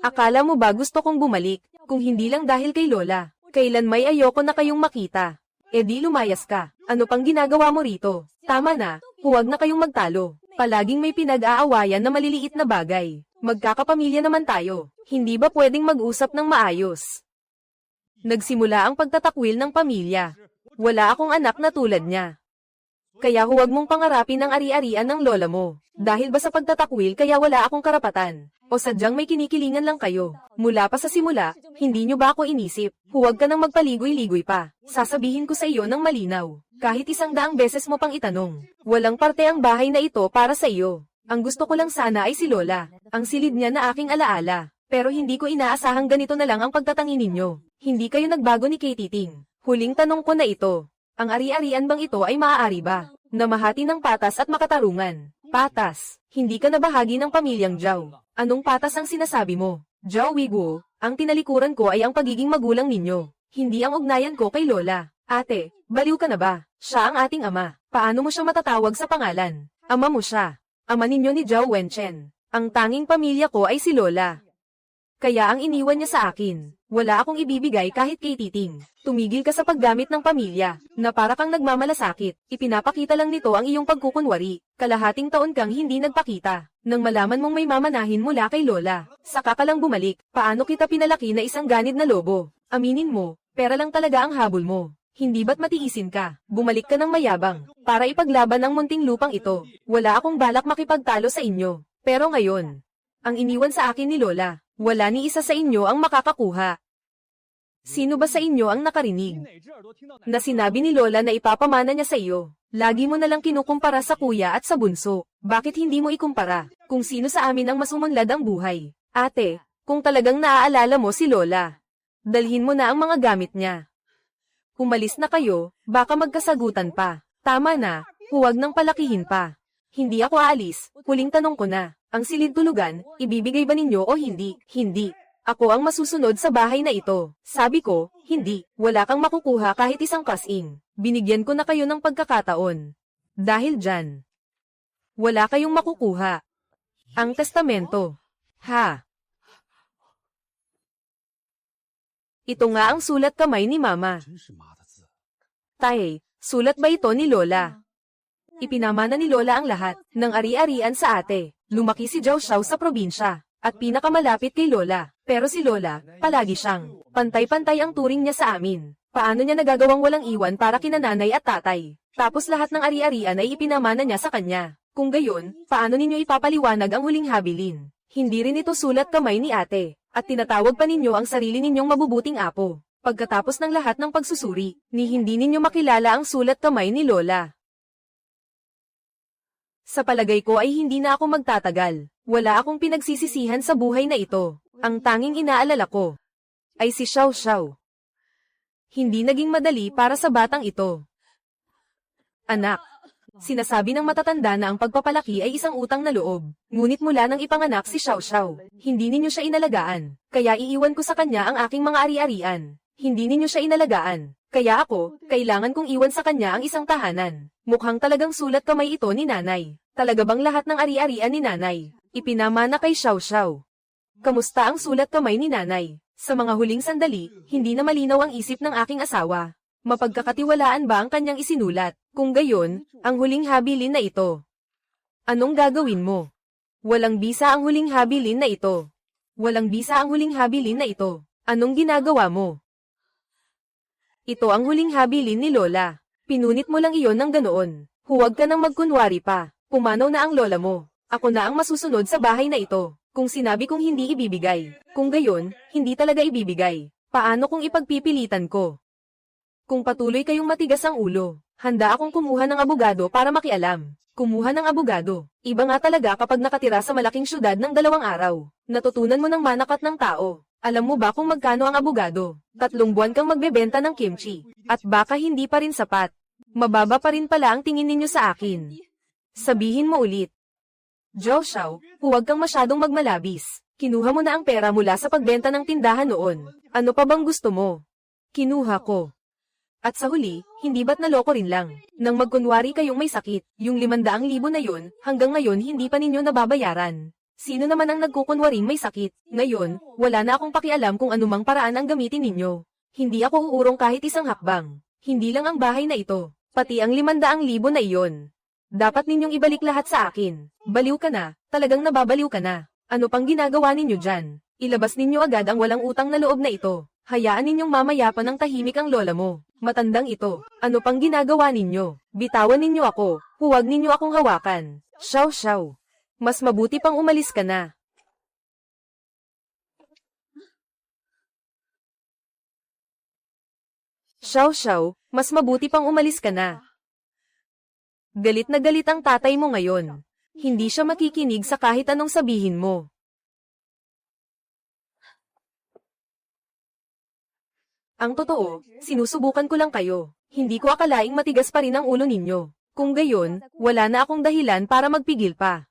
Akala mo ba gusto kong bumalik, kung hindi lang dahil kay Lola? Kailan may ayoko na kayong makita? E di lumayas ka. Ano pang ginagawa mo rito? Tama na, huwag na kayong magtalo. Palaging may pinag-aawayan na maliliit na bagay. Magkakapamilya naman tayo. Hindi ba pwedeng mag-usap ng maayos? Nagsimula ang pagtatakwil ng pamilya. Wala akong anak na tulad niya. Kaya huwag mong pangarapin ang ari-arian ng lola mo. Dahil ba sa pagtatakwil kaya wala akong karapatan? O sadyang may kinikilingan lang kayo? Mula pa sa simula, hindi nyo ba ako inisip? Huwag ka nang magpaligoy-ligoy pa. Sasabihin ko sa iyo ng malinaw. Kahit 100 beses mo pang itanong. Walang parte ang bahay na ito para sa iyo. Ang gusto ko lang sana ay si Lola. Ang silid niya na aking alaala. Pero hindi ko inaasahang ganito na lang ang pagtatangi ninyo. Hindi kayo nagbago ni Katie Ting. Huling tanong ko na ito. Ang ari-arian bang ito ay maaari ba? Namahati ng patas at makatarungan. Patas. Hindi ka na bahagi ng pamilyang Zhao. Anong patas ang sinasabi mo? Zhao Wiguo, ang tinalikuran ko ay ang pagiging magulang ninyo. Hindi ang ugnayan ko kay Lola. Ate, baliw ka na ba? Siya ang ating ama. Paano mo siya matatawag sa pangalan? Ama mo siya. Ama ninyo ni Zhao Wenchen. Ang tanging pamilya ko ay si Lola. Kaya ang iniwan niya sa akin. Wala akong ibibigay kahit kay Titing. Tumigil ka sa paggamit ng pamilya, na para kang nagmamalasakit. Ipinapakita lang nito ang iyong pagkukunwari. Kalahating taon kang hindi nagpakita. Nang malaman mong may mamanahin mula kay Lola, saka ka lang bumalik. Paano kita pinalaki na isang ganid na lobo? Aminin mo, pera lang talaga ang habol mo. Hindi ba't matiisin ka? Bumalik ka ng mayabang, para ipaglaban ang munting lupang ito. Wala akong balak makipagtalo sa inyo. Pero ngayon, ang iniwan sa akin ni Lola, wala ni isa sa inyo ang makakakuha. Sino ba sa inyo ang nakarinig na sinabi ni Lola na ipapamana niya sa iyo? Lagi mo na lang kinukumpara sa kuya at sa bunso. Bakit hindi mo ikumpara kung sino sa amin ang mas umunlad ang buhay? Ate, kung talagang naaalala mo si Lola, dalhin mo na ang mga gamit niya. Umalis na kayo, baka magkasagutan pa. Tama na, huwag nang palakihin pa. Hindi ako aalis, huling tanong ko na. Ang silid tulugan, ibibigay ba ninyo o hindi? Hindi. Ako ang masusunod sa bahay na ito. Sabi ko, hindi. Wala kang makukuha kahit isang kasing. Binigyan ko na kayo ng pagkakataon. Dahil dyan, wala kayong makukuha. Ang testamento. Ha? Ito nga ang sulat kamay ni Mama. Tay, sulat ba ito ni Lola? Ipinamana ni Lola ang lahat ng ari-arian sa ate. Lumaki si Zhao Xiao sa probinsya, at pinakamalapit kay Lola. Pero si Lola, palagi siyang pantay-pantay ang turing niya sa amin. Paano niya nagagawang walang iwan para kina nanay at tatay? Tapos lahat ng ari-arian ay ipinamana niya sa kanya. Kung gayon, paano ninyo ipapaliwanag ang huling habilin? Hindi rin ito sulat kamay ni ate, at tinatawag pa ninyo ang sarili ninyong mabubuting apo. Pagkatapos ng lahat ng pagsusuri, ni hindi ninyo makilala ang sulat kamay ni Lola. Sa palagay ko ay hindi na ako magtatagal. Wala akong pinagsisisihan sa buhay na ito. Ang tanging inaalala ko ay si Xiao Xiao. Hindi naging madali para sa batang ito. Anak, sinasabi ng matatanda na ang pagpapalaki ay isang utang na loob. Ngunit mula nang ipanganak si Xiao Xiao, hindi ninyo siya inalagaan. Kaya iiwan ko sa kanya ang aking mga ari-arian. Hindi ninyo siya inalagaan. Kaya ako, kailangan kong iwan sa kanya ang isang tahanan. Mukhang talagang sulat kamay ito ni nanay. Talaga bang lahat ng ari-arian ni nanay ipinamana kay Xiao Xiao? Kamusta ang sulat kamay ni nanay? Sa mga huling sandali, hindi na malinaw ang isip ng aking asawa. Mapagkakatiwalaan ba ang kanyang isinulat? Kung gayon, ang huling habilin na ito. Anong gagawin mo? Walang bisa ang huling habilin na ito. Walang bisa ang huling habilin na ito. Anong ginagawa mo? Ito ang huling habilin ni Lola. Pinunit mo lang iyon ng ganoon. Huwag ka nang magkunwari pa. Pumanaw na ang lola mo. Ako na ang masusunod sa bahay na ito. Kung sinabi kong hindi ibibigay. Kung gayon, hindi talaga ibibigay. Paano kung ipagpipilitan ko? Kung patuloy kayong matigas ang ulo, handa akong kumuha ng abogado para makialam. Kumuha ng abogado. Iba nga talaga kapag nakatira sa malaking syudad ng 2 araw. Natutunan mo ng manakat ng tao. Alam mo ba kung magkano ang abogado? 3 buwan kang magbebenta ng kimchi. At baka hindi pa rin sapat. Mababa pa rin pala ang tingin ninyo sa akin. Sabihin mo ulit. Xiao Xiao, huwag kang masyadong magmalabis. Kinuha mo na ang pera mula sa pagbenta ng tindahan noon. Ano pa bang gusto mo? Kinuha ko. At sa huli, hindi ba't naloko rin lang? Nang magkunwari kayong may sakit, yung 500,000 na yun, hanggang ngayon hindi pa ninyo nababayaran. Sino naman ang nagkukunwaring may sakit? Ngayon, wala na akong pakialam kung anumang paraan ang gamitin ninyo. Hindi ako uurong kahit isang hakbang. Hindi lang ang bahay na ito, pati ang 500,000 na iyon. Dapat ninyong ibalik lahat sa akin. Baliw ka na, talagang nababaliw ka na. Ano pang ginagawa ninyo dyan? Ilabas ninyo agad ang walang utang na loob na ito. Hayaan ninyong mamayapan ng tahimik ang lola mo. Matandang ito. Ano pang ginagawa ninyo? Bitawan ninyo ako. Huwag ninyo akong hawakan. Xiao Xiao. Mas mabuti pang umalis ka na. Xiao Xiao, mas mabuti pang umalis ka na. Galit na galit ang tatay mo ngayon. Hindi siya makikinig sa kahit anong sabihin mo. Ang totoo, sinusubukan ko lang kayo. Hindi ko akalaing matigas pa rin ang ulo ninyo. Kung gayon, wala na akong dahilan para magpigil pa.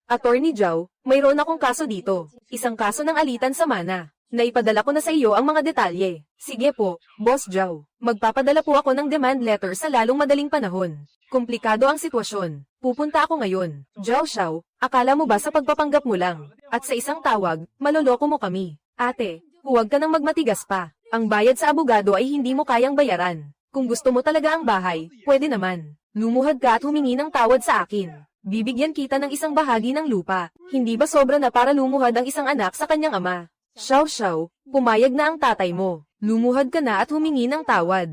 Attorney Zhao, mayroon akong kaso dito. Isang kaso ng alitan sa mana. Naipadala ko na sa iyo ang mga detalye. Sige po, Boss Zhao. Magpapadala po ako ng demand letter sa lalong madaling panahon. Komplikado ang sitwasyon. Pupunta ako ngayon. Xiao Xiao, akala mo ba sa pagpapanggap mo lang? At sa isang tawag, maloloko mo kami. Ate, huwag ka nang magmatigas pa. Ang bayad sa abogado ay hindi mo kayang bayaran. Kung gusto mo talaga ang bahay, pwede naman. Lumuhad ka at humingi ng tawad sa akin. Bibigyan kita ng isang bahagi ng lupa. Hindi ba sobra na para lumuhad ang isang anak sa kanyang ama? Xiao Xiao, pumayag na ang tatay mo. Lumuhad ka na at humingi ng tawad.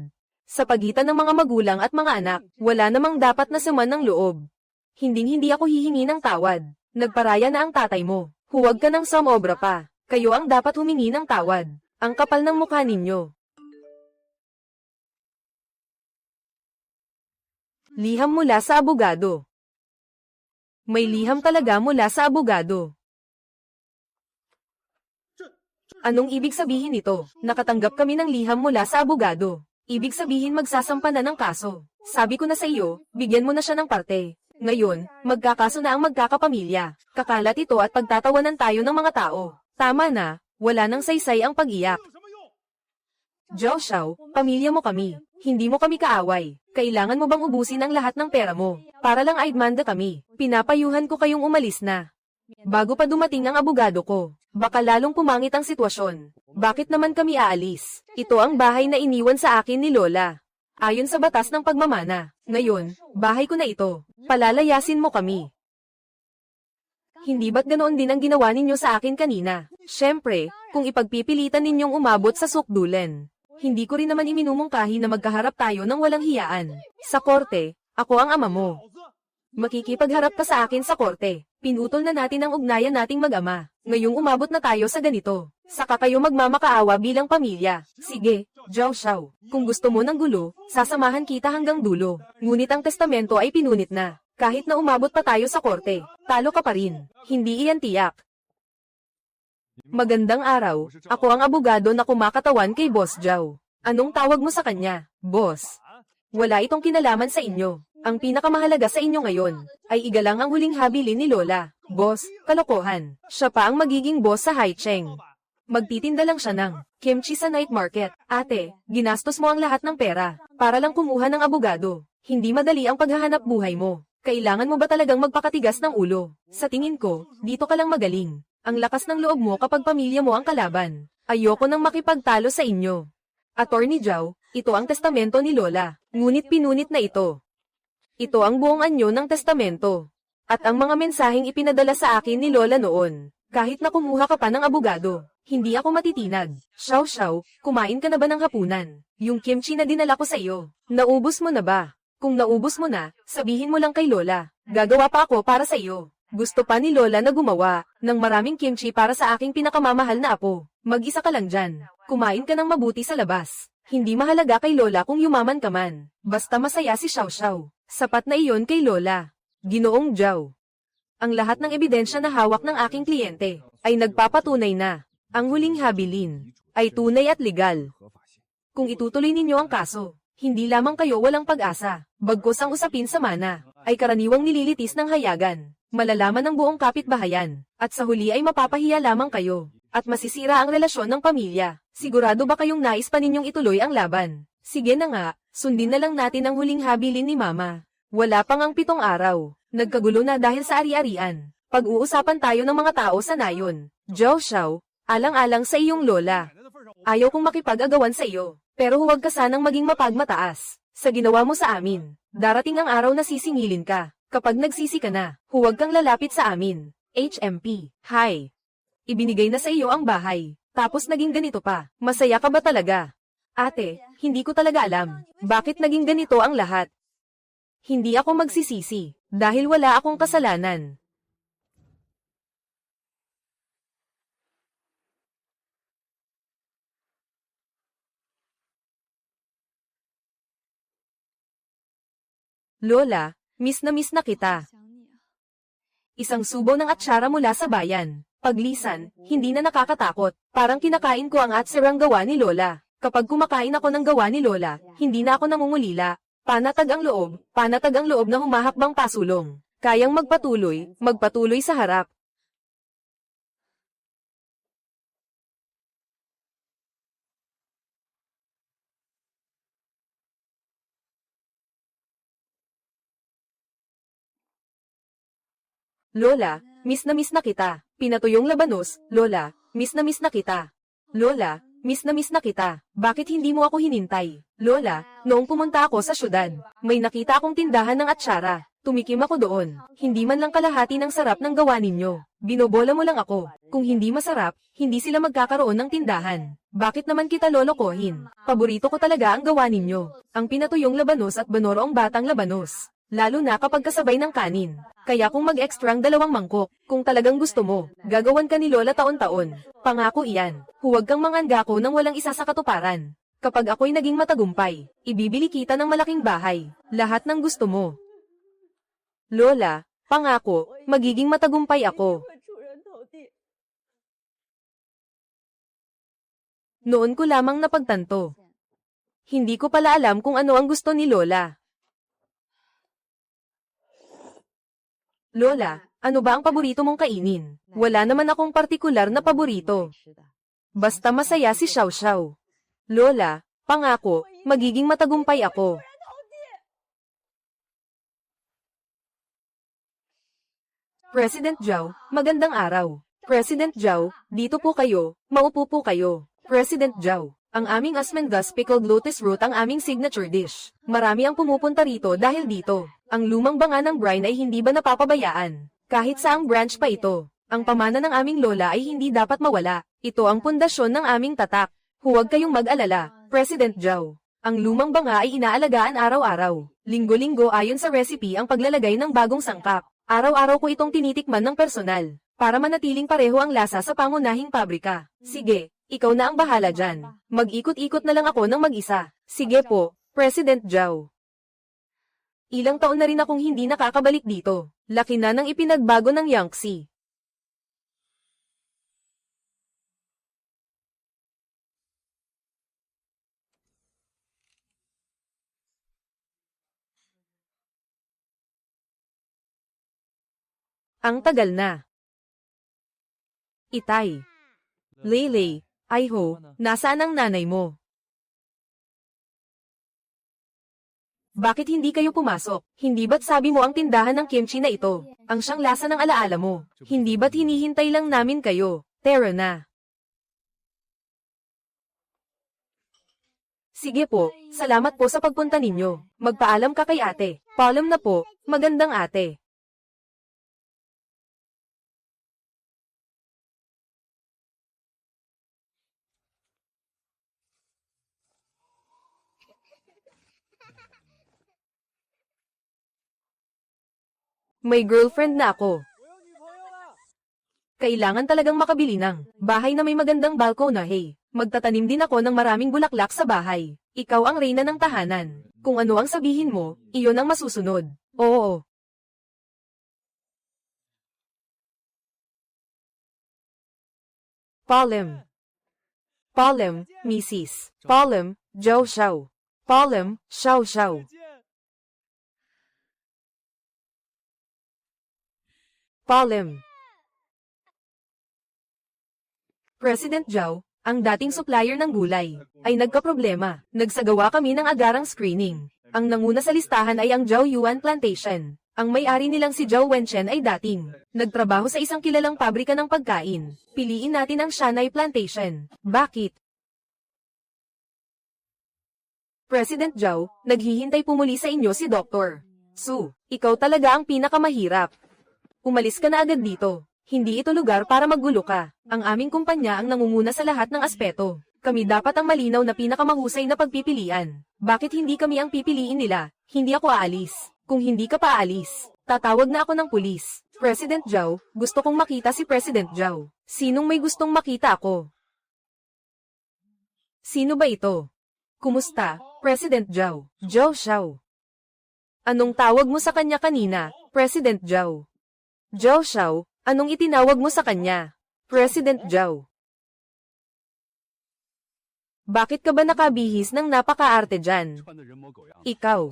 Sa pagitan ng mga magulang at mga anak, wala namang dapat na saman ng loob. Hindi ako hihingi ng tawad. Nagparaya na ang tatay mo. Huwag ka nang sumobra pa. Kayo ang dapat humingi ng tawad. Ang kapal ng mukha ninyo. Liham mula sa abogado. May liham talaga mula sa abogado. Anong ibig sabihin nito? Nakatanggap kami ng liham mula sa abogado. Ibig sabihin magsasampa na ng kaso. Sabi ko na sa iyo, bigyan mo na siya ng parte. Ngayon, magkakaso na ang magkakapamilya. Kakalat ito at pagtatawanan tayo ng mga tao. Tama na, wala nang saysay ang pag-iyak. Xiao Xiao, pamilya mo kami. Hindi mo kami kaaway. Kailangan mo bang ubusin ang lahat ng pera mo? Para lang aidmanda kami. Pinapayuhan ko kayong umalis na. Bago pa dumating ang abogado ko, baka lalong pumangit ang sitwasyon. Bakit naman kami aalis? Ito ang bahay na iniwan sa akin ni Lola. Ayon sa batas ng pagmamana. Ngayon, bahay ko na ito. Palalayasin mo kami. Hindi ba't ganoon din ang ginawa ninyo sa akin kanina? Siyempre, kung ipagpipilitan ninyong umabot sa sukdulan. Hindi ko rin naman iminumungkahi na magkaharap tayo ng walang hiyaan. Sa korte, ako ang ama mo. Makikipagharap ka sa akin sa korte. Pinutol na natin ang ugnayan nating mag-ama. Ngayong umabot na tayo sa ganito. Saka kayo magmamakaawa bilang pamilya. Sige, Xiao Xiao. Kung gusto mo ng gulo, sasamahan kita hanggang dulo. Ngunit ang testamento ay pinunit na. Kahit na umabot pa tayo sa korte, talo ka pa rin. Hindi iyan tiyak. Magandang araw, ako ang abogado na kumakatawan kay Boss Zhao. Anong tawag mo sa kanya, boss? Wala itong kinalaman sa inyo. Ang pinakamahalaga sa inyo ngayon, ay igalang ang huling habilin ni Lola. Boss, kalokohan. Siya pa ang magiging boss sa Haicheng. Magtitinda lang siya ng kimchi sa night market. Ate, ginastos mo ang lahat ng pera, para lang kumuha ng abogado. Hindi madali ang paghahanap buhay mo. Kailangan mo ba talagang magpakatigas ng ulo? Sa tingin ko, dito ka lang magaling. Ang lakas ng loob mo kapag pamilya mo ang kalaban. Ayoko nang makipagtalo sa inyo. Attorney Zhao, ito ang testamento ni Lola, ngunit pinunit na ito. Ito ang buong anyo ng testamento. At ang mga mensaheng ipinadala sa akin ni Lola noon. Kahit na kumuha ka pa ng abogado, hindi ako matitinag. Xiao, kumain ka na ba ng hapunan? Yung kimchi na dinala ko sa iyo, naubos mo na ba? Kung naubos mo na, sabihin mo lang kay Lola. Gagawa pa ako para sa iyo. Gusto pa ni Lola na gumawa ng maraming kimchi para sa aking pinakamamahal na apo. Mag-isa ka lang dyan. Kumain ka ng mabuti sa labas. Hindi mahalaga kay Lola kung yumaman ka man. Basta masaya si Xiao. Sapat na iyon kay Lola. Ginoong Zhao. Ang lahat ng ebidensya na hawak ng aking kliyente ay nagpapatunay na ang huling habilin ay tunay at legal. Kung itutuloy ninyo ang kaso, hindi lamang kayo walang pag-asa, bagkus ang usapin sa mana ay karaniwang nililitis ng hayagan. Malalaman ng buong kapitbahayan, at sa huli ay mapapahiya lamang kayo, at masisira ang relasyon ng pamilya. Sigurado ba kayong nais pa ninyong ituloy ang laban? Sige na nga, sundin na lang natin ang huling habilin ni Mama. Wala pang ang 7 araw, nagkagulo na dahil sa ari-arian. Pag-uusapan tayo ng mga tao sa nayon. Xiao, alang-alang sa iyong lola. Ayaw kong makipag-agawan sa iyo, pero huwag ka sanang maging mapagmataas. Sa ginawa mo sa amin, darating ang araw na sisingilin ka. Kapag nagsisi ka na, huwag kang lalapit sa amin. HMP, hi. Ibinigay na sa iyo ang bahay, tapos naging ganito pa. Masaya ka ba talaga? Ate, hindi ko talaga alam, bakit naging ganito ang lahat? Hindi ako magsisisi, dahil wala akong kasalanan. Lola, miss na kita. Isang subo ng atsara mula sa bayan. Paglisan, hindi na nakakatakot. Parang kinakain ko ang atsarang gawa ni Lola. Kapag kumakain ako ng gawa ni Lola, hindi na ako namumulila. Panatag ang loob na humahakbang pasulong. Kayang magpatuloy sa harap. Lola, miss na kita. Pinatuyong labanos, Lola, miss na kita. Lola, miss na kita. Bakit hindi mo ako hinintay? Lola, noong pumunta ako sa syudad, may nakita akong tindahan ng atsara. Tumikim ako doon. Hindi man lang kalahati ng sarap ng gawa ninyo. Binobola mo lang ako. Kung hindi masarap, hindi sila magkakaroon ng tindahan. Bakit naman kita lolokohin? Paborito ko talaga ang gawa ninyo. Ang pinatuyong labanos at banoroong batang labanos. Lalo na kapag kasabay ng kanin. Kaya kung mag-extra ang 2 mangkok, kung talagang gusto mo, gagawan ka ni Lola taon-taon. Pangako iyan. Huwag kang manganggako nang walang isa sa katuparan. Kapag ako'y naging matagumpay, ibibili kita ng malaking bahay. Lahat ng gusto mo. Lola, pangako, magiging matagumpay ako. Noon ko lamang napagtanto. Hindi ko pala alam kung ano ang gusto ni Lola. Lola, ano ba ang paborito mong kainin? Wala naman akong partikular na paborito. Basta masaya si Xiao. Lola, pangako, magiging matagumpay ako. President Zhao, magandang araw. President Zhao, dito po kayo, maupo po kayo. President Zhao, ang aming Asmendas pickled lotus root ang aming signature dish. Marami ang pumupunta rito dahil dito. Ang lumang banga ng brine ay hindi ba napapabayaan? Kahit saang branch pa ito, ang pamana ng aming lola ay hindi dapat mawala. Ito ang pundasyon ng aming tatak. Huwag kayong mag-alala, President Zhao. Ang lumang banga ay inaalagaan araw-araw. Linggo-linggo ayon sa recipe ang paglalagay ng bagong sangkap. Araw-araw ko itong tinitikman ng personal, para manatiling pareho ang lasa sa pangunahing pabrika. Sige, ikaw na ang bahala dyan. Mag-ikot-ikot na lang ako ng mag-isa. Sige po, President Zhao. Ilang taon na rin akong hindi nakakabalik dito. Laki na ng ipinagbago ng Yangtze. Ang tagal na. Itay. Leylay, Aiho, nasaan ang nanay mo? Bakit hindi kayo pumasok? Hindi ba't sabi mo ang tindahan ng kimchi na ito? Ang siyang lasa ng alaala mo. Hindi ba't hinihintay lang namin kayo? Tara na. Sige po, salamat po sa pagpunta ninyo. Magpaalam ka kay ate. Paalam na po, magandang ate. May girlfriend na ako. Kailangan talagang makabili ng bahay na may magandang balkona. Hey, magtatanim din ako ng maraming bulaklak sa bahay. Ikaw ang reyna ng tahanan. Kung ano ang sabihin mo, iyon ang masusunod. Oo. Palem. Palem, Mrs. Palem, Zhao Xiao. Palem, Xiao Xiao. Palem. President Zhao, ang dating supplier ng gulay, ay nagkaproblema. Nagsagawa kami ng agarang screening. Ang nanguna sa listahan ay ang Zhao Yuan Plantation. Ang may-ari nilang si Zhao Wenchen ay dating nagtrabaho sa isang kilalang pabrika ng pagkain. Piliin natin ang Shanghai Plantation. Bakit? President Zhao, naghihintay pumuli sa inyo si Dr. Su. Ikaw talaga ang pinakamahirap. Umalis ka na agad dito. Hindi ito lugar para maggulo ka. Ang aming kumpanya ang nangunguna sa lahat ng aspeto. Kami dapat ang malinaw na pinakamahusay na pagpipilian. Bakit hindi kami ang pipiliin nila? Hindi ako aalis. Kung hindi ka pa aalis, tatawag na ako ng pulis. President Zhao, gusto kong makita si President Zhao. Sinong may gustong makita ako? Sino ba ito? Kumusta, President Zhao? Zhao Xiao. Anong tawag mo sa kanya kanina, President Zhao? Zhao Xiao, anong itinawag mo sa kanya? President Zhao. Bakit ka ba nakabihis ng napaka-arte dyan? Ikaw.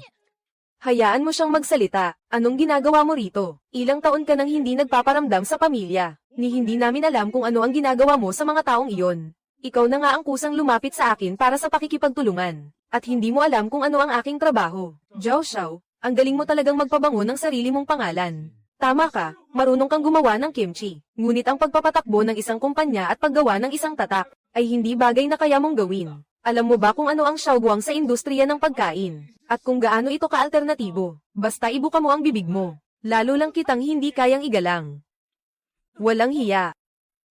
Hayaan mo siyang magsalita. Anong ginagawa mo rito? Ilang taon ka nang hindi nagpaparamdam sa pamilya. Ni hindi namin alam kung ano ang ginagawa mo sa mga taong iyon. Ikaw na nga ang kusang lumapit sa akin para sa pakikipagtulungan. At hindi mo alam kung ano ang aking trabaho. Zhao Xiao, ang galing mo talagang magpabango ng sarili mong pangalan. Tama ka, marunong kang gumawa ng kimchi. Ngunit ang pagpapatakbo ng isang kumpanya at paggawa ng isang tatak, ay hindi bagay na kaya mong gawin. Alam mo ba kung ano ang xiaoguang sa industriya ng pagkain? At kung gaano ito ka-alternatibo? Basta ibuka mo ang bibig mo. Lalo lang kitang hindi kayang igalang. Walang hiya.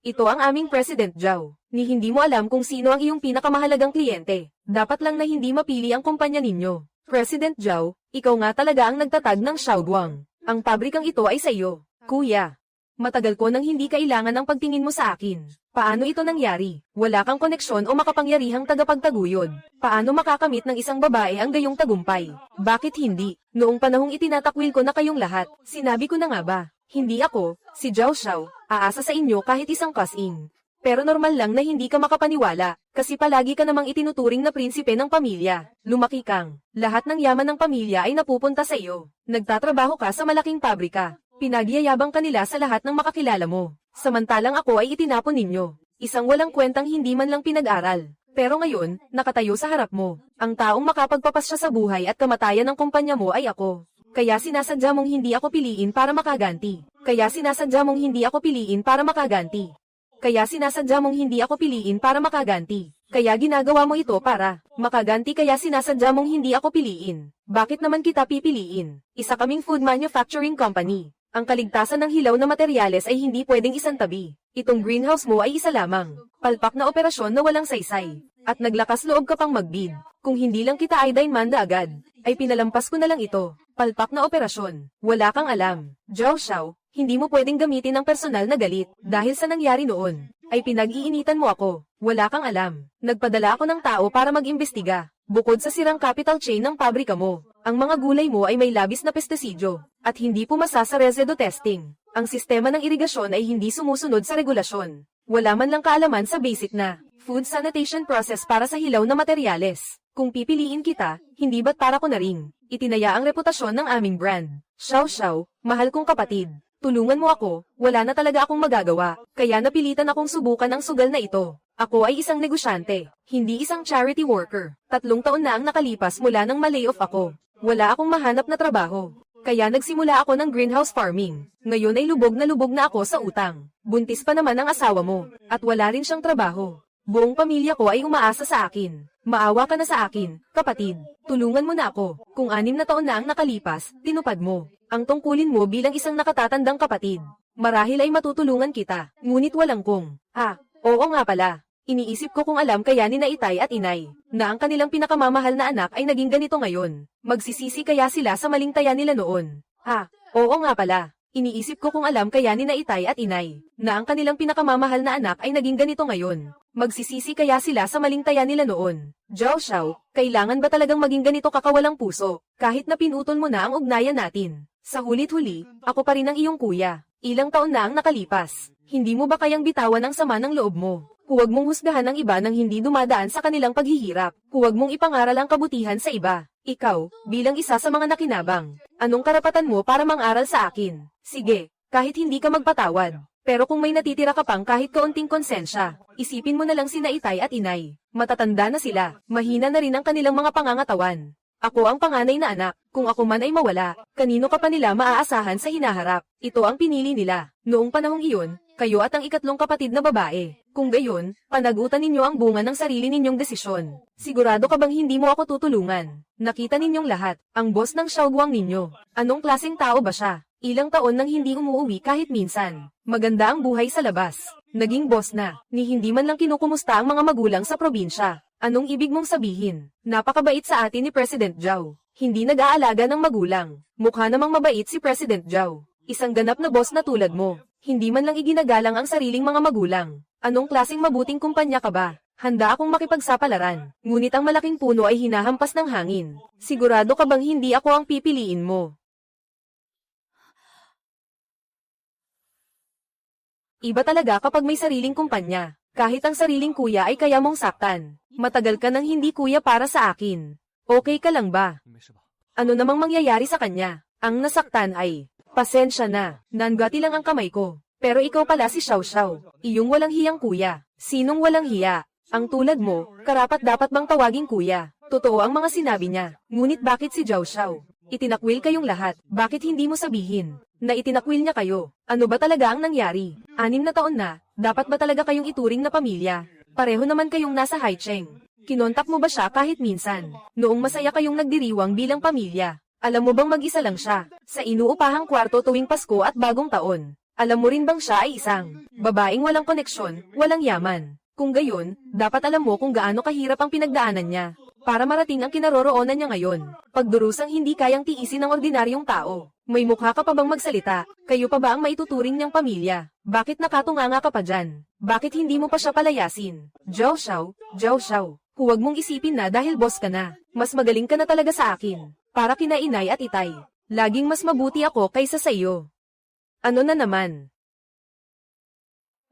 Ito ang aming President Zhao. Ni hindi mo alam kung sino ang iyong pinakamahalagang kliyente. Dapat lang na hindi mapili ang kumpanya ninyo. President Zhao, ikaw nga talaga ang nagtatag ng xiaoguang. Ang pabrikang ito ay sa iyo, kuya. Matagal ko nang hindi kailangan ang pagtingin mo sa akin. Paano ito nangyari? Wala kang koneksyon o makapangyarihang tagapagtaguyod. Paano makakamit ng isang babae ang gayong tagumpay? Bakit hindi? Noong panahong itinatakwil ko na kayong lahat, sinabi ko na nga ba? Hindi ako, si Zhao Xiao, aasa sa inyo kahit isang kasing. Pero normal lang na hindi ka makapaniwala, kasi palagi ka namang itinuturing na prinsipe ng pamilya. Lumaki kang, lahat ng yaman ng pamilya ay napupunta sa iyo. Nagtatrabaho ka sa malaking pabrika. Pinagyayabang ka nila sa lahat ng makakilala mo. Samantalang ako ay itinapon ninyo. Isang walang kwentang hindi man lang pinag-aral. Pero ngayon, nakatayo sa harap mo. Ang taong makapagpapasya sa buhay at kamatayan ng kumpanya mo ay ako. Kaya sinasadya mong hindi ako piliin para makaganti. Kaya sinasadya mong hindi ako piliin para makaganti. Kaya sinasadya mong hindi ako piliin para makaganti. Kaya ginagawa mo ito para makaganti, kaya sinasadya mong hindi ako piliin. Bakit naman kita pipiliin? Isa kaming food manufacturing company. Ang kaligtasan ng hilaw na materyales ay hindi pwedeng isantabi. Itong greenhouse mo ay isa lamang. Palpak na operasyon na walang saysay. At naglakas loob ka pang magbid. Kung hindi lang kita ay manda agad, ay pinalampas ko na lang ito. Palpak na operasyon. Wala kang alam. Zhao Xiao, hindi mo pwedeng gamitin ang personal na galit. Dahil sa nangyari noon, ay pinag-iinitan mo ako. Wala kang alam. Nagpadala ako ng tao para mag-imbestiga. Bukod sa sirang capital chain ng pabrika mo, Ang mga gulay mo ay may labis na pestisidyo, at hindi pumasa sa residue testing. Ang sistema ng irigasyon ay hindi sumusunod sa regulasyon. Wala man lang kaalaman sa basic na food sanitation process para sa hilaw na materyales. Kung pipiliin kita, hindi ba't para ko na rin? Itinaya ang reputasyon ng aming brand. Xiao Xiao, mahal kong kapatid. Tulungan mo ako, wala na talaga akong magagawa, kaya napilitan akong subukan ang sugal na ito. Ako ay isang negosyante, hindi isang charity worker. 3 taon na ang nakalipas mula nang ma-layoff ako. Wala akong mahanap na trabaho. Kaya nagsimula ako ng greenhouse farming. Ngayon ay lubog na ako sa utang. Buntis pa naman ang asawa mo, at wala rin siyang trabaho. Buong pamilya ko ay umaasa sa akin. Maawa ka na sa akin, kapatid. Tulungan mo na ako. Kung 6 na taon na ang nakalipas, tinupad mo ang tungkulin mo bilang isang nakatatandang kapatid. Marahil ay matutulungan kita, ngunit walang kung. Oo nga pala. Iniisip ko kung alam kaya ni na Itay at Inay, na ang kanilang pinakamamahal na anak ay naging ganito ngayon. Magsisisi kaya sila sa maling taya nila noon. Oo nga pala. Iniisip ko kung alam kaya ni na Itay at Inay, na ang kanilang pinakamamahal na anak ay naging ganito ngayon. Magsisisi kaya sila sa maling taya nila noon. Xiao Xiao, kailangan ba talagang maging ganito kakawalang puso, kahit na pinutol mo na ang ugnayan natin? Sa hulit-huli, ako pa rin ang iyong kuya. Ilang taon na ang nakalipas. Hindi mo ba kayang bitawan ang sama ng loob mo? Huwag mong husgahan ang iba nang hindi dumadaan sa kanilang paghihirap. Huwag mong ipangaral ang kabutihan sa iba. Ikaw, bilang isa sa mga nakinabang, anong karapatan mo para mang-aral sa akin? Sige, kahit hindi ka magpatawad. Pero kung may natitira ka pang kahit kaunting konsensya, isipin mo na lang sina Itay at Inay. Matatanda na sila, mahina na rin ang kanilang mga pangangatawan. Ako ang panganay na anak, kung ako man ay mawala, kanino ka pa nila maaasahan sa hinaharap? Ito ang pinili nila. Noong panahong iyon, kayo at ang ikatlong kapatid na babae. Kung gayon, panagutan ninyo ang bunga ng sarili ninyong desisyon. Sigurado ka bang hindi mo ako tutulungan? Nakita ninyong lahat, ang boss ng Xiaoguang ninyo. Anong klaseng tao ba siya? Ilang taon nang hindi umuwi kahit minsan. Maganda ang buhay sa labas. Naging boss na, ni hindi man lang kinukumusta ang mga magulang sa probinsya. Anong ibig mong sabihin? Napakabait sa atin ni President Zhao. Hindi nag-aalaga ng magulang. Mukha namang mabait si President Zhao. Isang ganap na boss na tulad mo. Hindi man lang iginagalang ang sariling mga magulang. Anong klaseng mabuting kumpanya ka ba? Handa akong makipagsapalaran. Ngunit ang malaking puno ay hinahampas ng hangin. Sigurado ka bang hindi ako ang pipiliin mo? Iba talaga kapag may sariling kumpanya. Kahit ang sariling kuya ay kaya mong saktan. Matagal ka nang hindi kuya para sa akin. Okay ka lang ba? Ano namang mangyayari sa kanya? Ang nasaktan ay, pasensya na, nangati lang ang kamay ko. Pero ikaw pala si Xiao Xiao, iyong walang hiyang kuya. Sinong walang hiya? Ang tulad mo, karapat dapat bang tawaging kuya? Totoo ang mga sinabi niya. Ngunit bakit si Xiao Xiao? Itinakwil kayong lahat. Bakit hindi mo sabihin na itinakwil niya kayo? Ano ba talaga ang nangyari? 6 na taon na, dapat ba talaga kayong ituring na pamilya? Pareho naman kayong nasa Haicheng. Kinontak mo ba siya kahit minsan? Noong masaya kayong nagdiriwang bilang pamilya. Alam mo bang mag-isa lang siya sa inuupahang kwarto tuwing Pasko at Bagong Taon? Alam mo rin bang siya ay isang babaeng walang koneksyon, walang yaman? Kung gayon, dapat alam mo kung gaano kahirap ang pinagdaanan niya para marating ang kinaroroonan niya ngayon. Pagdurusang hindi kayang tiisin ng ordinaryong tao. May mukha ka pa bang magsalita? Kayo pa ba ang maituturing niyang pamilya? Bakit nakatunganga ka pa dyan? Bakit hindi mo pa siya palayasin? Xiao Xiao, huwag mong isipin na dahil boss ka na. Mas magaling ka na talaga sa akin. Para kina Inay at Itay. Laging mas mabuti ako kaysa sa iyo. Ano na naman?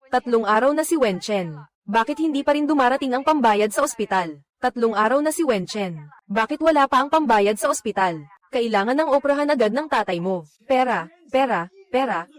3 araw na si Wenchen. Bakit hindi pa rin dumarating ang pambayad sa ospital? 3 araw na si Wenchen. Bakit wala pa ang pambayad sa ospital? Kailangan ng oprahan agad ng tatay mo. Pera,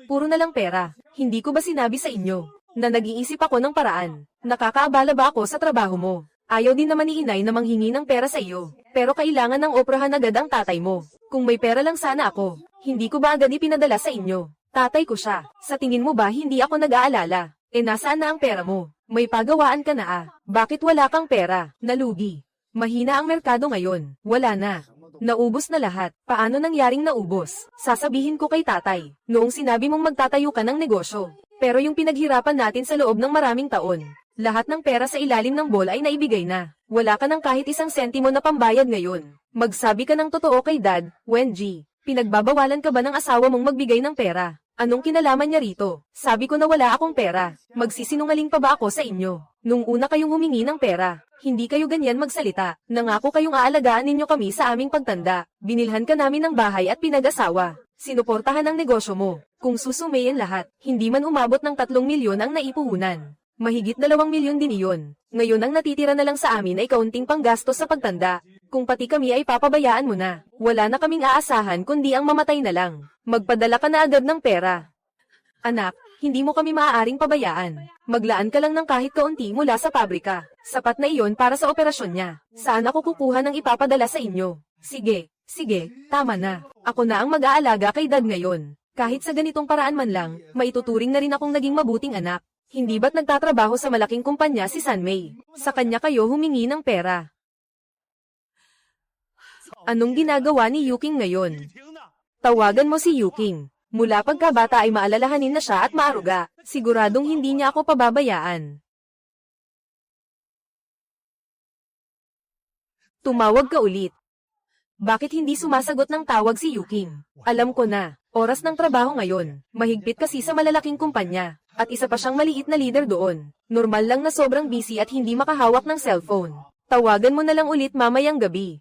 puro na lang pera. Hindi ko ba sinabi sa inyo na nag-iisip ako ng paraan? Nakakaabala ba ako sa trabaho mo? Ayaw din naman ni Inay na manghingi ng pera sa iyo. Pero kailangan ng oprahan agad ang tatay mo. Kung may pera lang sana ako, hindi ko ba agad ipinadala sa inyo? Tatay ko siya. Sa tingin mo ba hindi ako nag-aalala? Nasaan na ang pera mo? May pagawaan ka na Bakit wala kang pera? Nalugi. Mahina ang merkado ngayon. Wala na. Naubos na lahat. Paano nangyaring naubos? Sasabihin ko kay tatay. Noong sinabi mong magtatayo ka ng negosyo. Pero yung pinaghirapan natin sa loob ng maraming taon. Lahat ng pera sa ilalim ng bowl ay naibigay na. Wala ka ng kahit isang sentimo na pambayad ngayon. Magsabi ka ng totoo kay Dad, Wenji. Pinagbabawalan ka ba ng asawa mong magbigay ng pera? Anong kinalaman niya rito? Sabi ko na wala akong pera. Magsisinungaling pa ba ako sa inyo? Nung una kayong humingi ng pera, hindi kayo ganyan magsalita. Nangako kayong aalagaan ninyo kami sa aming pagtanda. Binilhan ka namin ng bahay at pinag-asawa. Sinuportahan ang negosyo mo. Kung susumayin lahat, hindi man umabot ng 3 milyon ang naipuhunan. Mahigit 2 milyon din iyon. Ngayon ang natitira na lang sa amin ay kaunting panggastos sa pagtanda. Kung pati kami ay papabayaan mo na, wala na kaming aasahan kundi ang mamatay na lang. Magpadala ka na agad ng pera. Anak, hindi mo kami maaaring pabayaan. Maglaan ka lang ng kahit kaunti mula sa pabrika. Sapat na iyon para sa operasyon niya. Saan ako kukuha ng ipapadala sa inyo? Sige, tama na. Ako na ang mag-aalaga kay Dad ngayon. Kahit sa ganitong paraan man lang, maituturing na rin akong naging mabuting anak. Hindi ba't nagtatrabaho sa malaking kumpanya si Sanmei? Sa kanya kayo humingi ng pera. Anong ginagawa ni Yuking ngayon? Tawagan mo si Yuking. Mula pagkabata ay maalalahanin na siya at maaruga. Siguradong hindi niya ako pababayaan. Tumawag ka ulit. Bakit hindi sumasagot ng tawag si Yuking? Alam ko na, oras ng trabaho ngayon. Mahigpit kasi sa malalaking kumpanya. At isa pa siyang maliit na leader doon. Normal lang na sobrang busy at hindi makahawak ng cellphone. Tawagan mo na lang ulit mamayang gabi.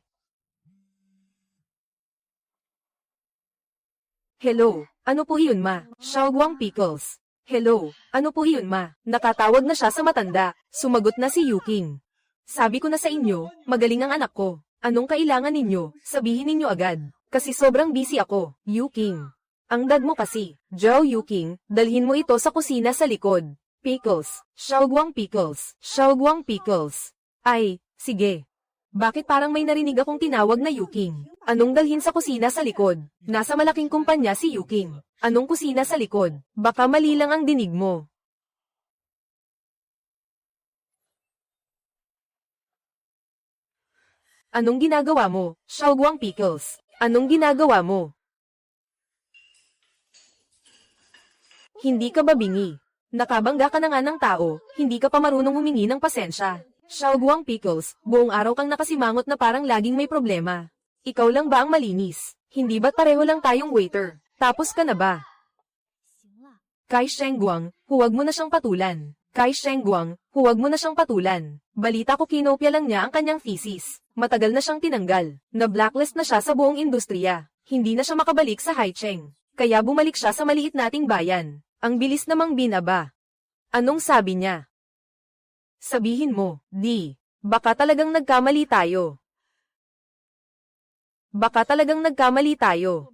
Hello, ano po iyon ma? Xiaoguang Pickles. Hello, ano po iyon ma? Nakatawag na siya sa matanda. Sumagot na si Yuking. Sabi ko na sa inyo, magaling ang anak ko. Anong kailangan ninyo? Sabihin ninyo agad. Kasi sobrang busy ako, Yuking. Ang dad mo kasi, Zhao Yuking, dalhin mo ito sa kusina sa likod. Pickles, Xiaoguang Pickles, Xiaoguang Pickles. Ay, sige. Bakit parang may narinig akong tinawag na Yuking? Anong dalhin sa kusina sa likod? Nasa malaking kumpanya si Yuking. Anong kusina sa likod? Baka mali lang ang dinig mo. Anong ginagawa mo, Xiaoguang Pickles? Anong ginagawa mo? Hindi ka ba bingi? Nakabangga ka na nga ng tao, hindi ka pa marunong humingi ng pasensya. Xiaoguang Pickles, buong araw kang nakasimangot na parang laging may problema. Ikaw lang ba ang malinis? Hindi ba't pareho lang tayong waiter? Tapos ka na ba? Kai Shengguang, huwag mo na siyang patulan. Kai Shengguang, huwag mo na siyang patulan. Balita ko kinopya lang niya ang kanyang thesis. Matagal na siyang tinanggal. Na-blacklist na siya sa buong industriya. Hindi na siya makabalik sa Haicheng. Kaya bumalik siya sa maliit nating bayan. Ang bilis namang binaba. Anong sabi niya? Sabihin mo, baka talagang nagkamali tayo. Baka talagang nagkamali tayo.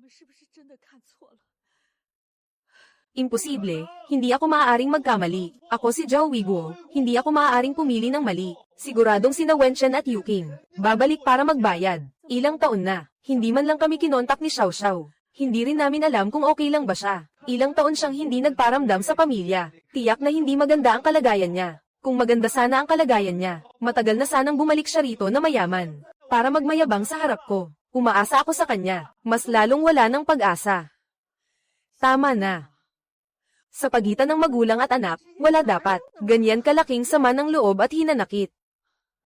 Imposible, hindi ako maaaring magkamali. Ako si Zhao Weiguo, hindi ako maaaring pumili ng mali. Siguradong sina Wenchen at Yuking. Babalik para magbayad. Ilang taon na, hindi man lang kami kinontak ni Xiao Xiao. Hindi rin namin alam kung okay lang ba siya. Ilang taon siyang hindi nagparamdam sa pamilya. Tiyak na hindi maganda ang kalagayan niya. Kung maganda sana ang kalagayan niya, matagal na sanang bumalik siya rito na mayaman. Para magmayabang sa harap ko. Umaasa ako sa kanya. Mas lalong wala ng pag-asa. Tama na. Sa pagitan ng magulang at anak, wala dapat. Ganyan kalaking sama ng loob at hinanakit.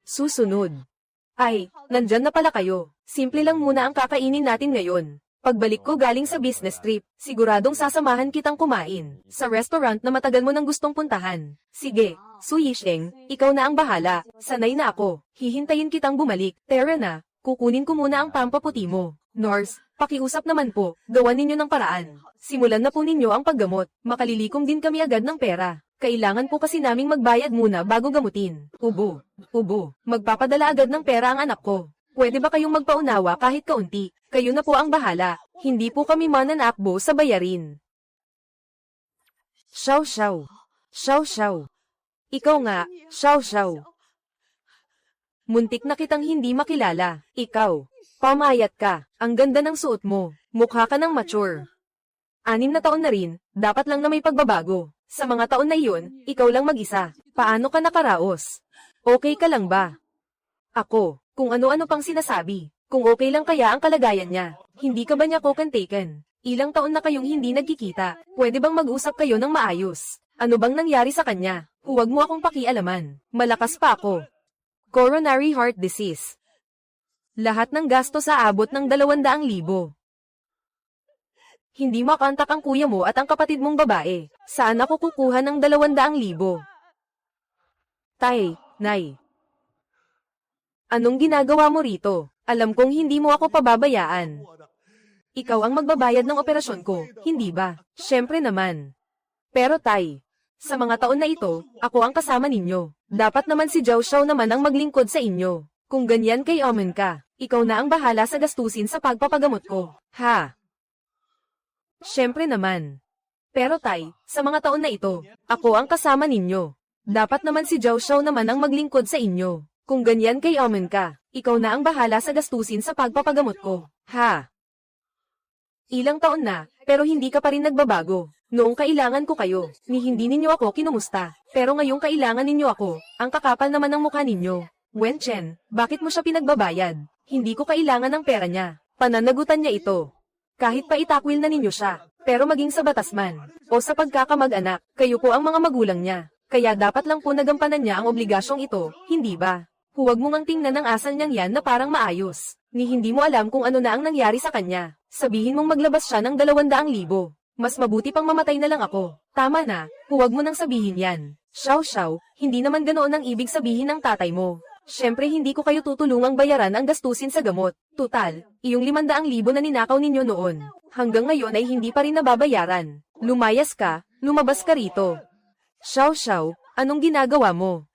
Susunod. Ay, nandyan na pala kayo. Simple lang muna ang kakainin natin ngayon. Pagbalik ko galing sa business trip, siguradong sasamahan kitang kumain sa restaurant na matagal mo nang gustong puntahan. Sige, Su Yisheng, ikaw na ang bahala. Sanay na ako. Hihintayin kitang bumalik. Tara na, kukunin ko muna ang pampaputi mo. Nurse, pakiusap naman po, gawan ninyo ng paraan. Simulan na po ninyo ang paggamot. Makalilikom din kami agad ng pera. Kailangan po kasi naming magbayad muna bago gamutin. Ubo. Magpapadala agad ng pera ang anak ko. Pwede ba kayong magpaunawa kahit kaunti? Kayo na po ang bahala. Hindi po kami mananakbo sa bayarin. Xiao Xiao. Ikaw nga, Xiao Xiao. Muntik na kitang hindi makilala. Ikaw. Pamayat ka. Ang ganda ng suot mo. Mukha ka ng mature. 6 na taon na rin, dapat lang na may pagbabago. Sa mga taon na iyon, ikaw lang mag-isa. Paano ka nakaraos? Okay ka lang ba? Ako, kung ano-ano pang sinasabi. Kung okay lang kaya ang kalagayan niya. Hindi ka ba niya taken? Ilang taon na kayong hindi nagkikita. Pwede bang mag-usap kayo ng maayos? Ano bang nangyari sa kanya? Huwag mo akong pakialaman. Malakas pa ako. Coronary heart disease. Lahat ng gasto sa abot ng 200,000. Hindi makontak ang kuya mo at ang kapatid mong babae. Saan ako kukuha ng 200,000? Tay, Nay. Anong ginagawa mo rito? Alam kong hindi mo ako pababayaan. Ikaw ang magbabayad ng operasyon ko, hindi ba? Siyempre naman. Pero Tay, sa mga taon na ito, ako ang kasama ninyo. Dapat naman si Zhao Xiao naman ang maglingkod sa inyo. Kung ganyan kay Omen ka, ikaw na ang bahala sa gastusin sa pagpapagamot ko. Ha? Siyempre naman. Pero Tay, sa mga taon na ito, ako ang kasama ninyo. Dapat naman si Zhao Xiao naman ang maglingkod sa inyo. Kung ganyan kay Omen ka, ikaw na ang bahala sa gastusin sa pagpapagamot ko. Ha? Ilang taon na, pero hindi ka pa rin nagbabago. Noong kailangan ko kayo, ni hindi ninyo ako kinumusta. Pero ngayong kailangan ninyo ako, ang kakapal naman ng mukha ninyo. Wen Chen, bakit mo siya pinagbabayad? Hindi ko kailangan ng pera niya. Pananagutan niya ito. Kahit pa itakwil na ninyo siya, pero maging sa batas man, o sa pagkakamag-anak, kayo po ang mga magulang niya. Kaya dapat lang po nagampanan niya ang obligasyong ito, hindi ba? Huwag mo ngang tingnan ang asal niyang yan na parang maayos. Ni hindi mo alam kung ano na ang nangyari sa kanya. Sabihin mong maglabas siya ng 200,000. Mas mabuti pang mamatay na lang ako. Tama na, huwag mo nang sabihin yan. Xiao Xiao, hindi naman ganoon ang ibig sabihin ng tatay mo. Siyempre hindi ko kayo tutulungang bayaran ang gastusin sa gamot. Tutal, iyong 500,000 na ninakaw ninyo noon. Hanggang ngayon ay hindi pa rin nababayaran. Lumayas ka, lumabas ka rito. Xiao Xiao, anong ginagawa mo?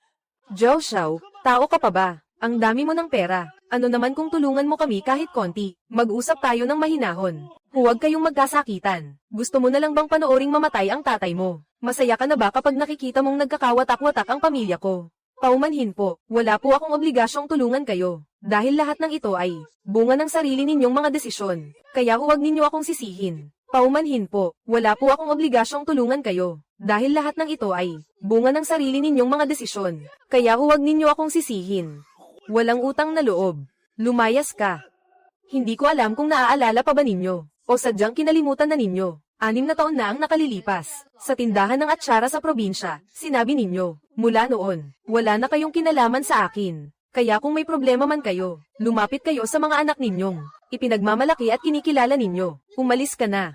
Zhao Xiao, tao ka pa ba? Ang dami mo ng pera. Ano naman kung tulungan mo kami kahit konti? Mag-usap tayo ng mahinahon. Huwag kayong magkasakitan. Gusto mo na lang bang panooring mamatay ang tatay mo? Masaya ka na ba kapag nakikita mong nagkakawatak-watak ang pamilya ko? Paumanhin po, wala po akong obligasyong tulungan kayo. Dahil lahat ng ito ay bunga ng sarili ninyong mga desisyon. Kaya huwag ninyo akong sisihin. Paumanhin po, wala po akong obligasyong tulungan kayo. Dahil lahat ng ito ay bunga ng sarili ninyong mga desisyon. Kaya huwag ninyo akong sisihin. Walang utang na loob. Lumayas ka. Hindi ko alam kung naaalala pa ba ninyo, o sadyang kinalimutan na ninyo. 6 na taon na ang nakalilipas. Sa tindahan ng atsara sa probinsya, sinabi ninyo, mula noon, wala na kayong kinalaman sa akin. Kaya kung may problema man kayo, lumapit kayo sa mga anak ninyong ipinagmamalaki at kinikilala ninyo. Umalis ka na.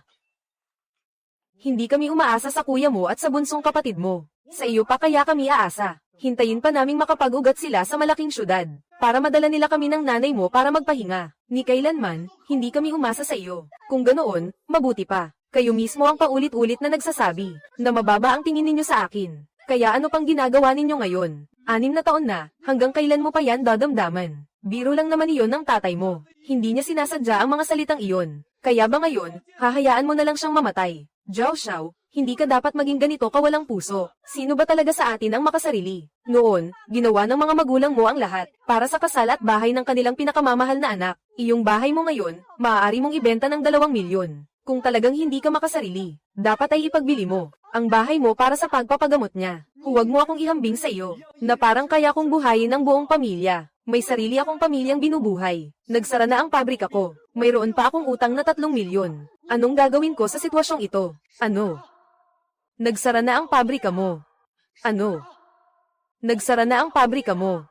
Hindi kami umaasa sa kuya mo at sa bunsong kapatid mo. Sa iyo pa kaya kami aasa. Hintayin pa naming makapag-ugat sila sa malaking syudad, para madala nila kami ng nanay mo para magpahinga. Ni kailanman, hindi kami umasa sa iyo. Kung ganoon, mabuti pa. Kayo mismo ang paulit-ulit na nagsasabi, na mababa ang tingin ninyo sa akin. Kaya ano pang ginagawa ninyo ngayon? 6 na taon na, hanggang kailan mo pa yan dadamdaman? Biro lang naman iyon ng tatay mo. Hindi niya sinasadya ang mga salitang iyon. Kaya ba ngayon, hahayaan mo na lang siyang mamatay? Zhao Xiao, hindi ka dapat maging ganito kawalang puso. Sino ba talaga sa atin ang makasarili? Noon, ginawa ng mga magulang mo ang lahat, para sa kasal at bahay ng kanilang pinakamamahal na anak. Iyong bahay mo ngayon, maaari mong ibenta ng 2 milyon. Kung talagang hindi ka makasarili, dapat ay ipagbili mo ang bahay mo para sa pagpapagamot niya. Huwag mo akong ihambing sa iyo, na parang kaya kong buhayin ang buong pamilya. May sarili akong pamilyang binubuhay. Nagsara na ang pabrika ko. Mayroon pa akong utang na 3 milyon. Anong gagawin ko sa sitwasyong ito? Ano? Nagsara na ang pabrika mo. Ano? Nagsara na ang pabrika mo.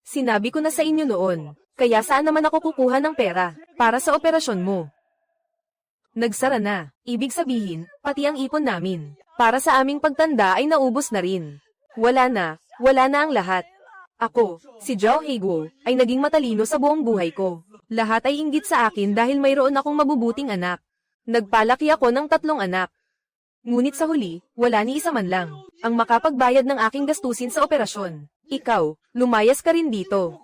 Sinabi ko na sa inyo noon, kaya saan naman ako kukuha ng pera para sa operasyon mo? Nagsara na. Ibig sabihin, pati ang ipon namin para sa aming pagtanda ay naubos na rin. Wala na ang lahat. Ako, si Zhao Heiguo, ay naging matalino sa buong buhay ko. Lahat ay inggit sa akin dahil mayroon akong mabubuting anak. Nagpalaki ako ng 3 anak. Ngunit sa huli, wala ni isa man lang ang makapagbayad ng aking gastusin sa operasyon. Ikaw, lumayas ka rin dito.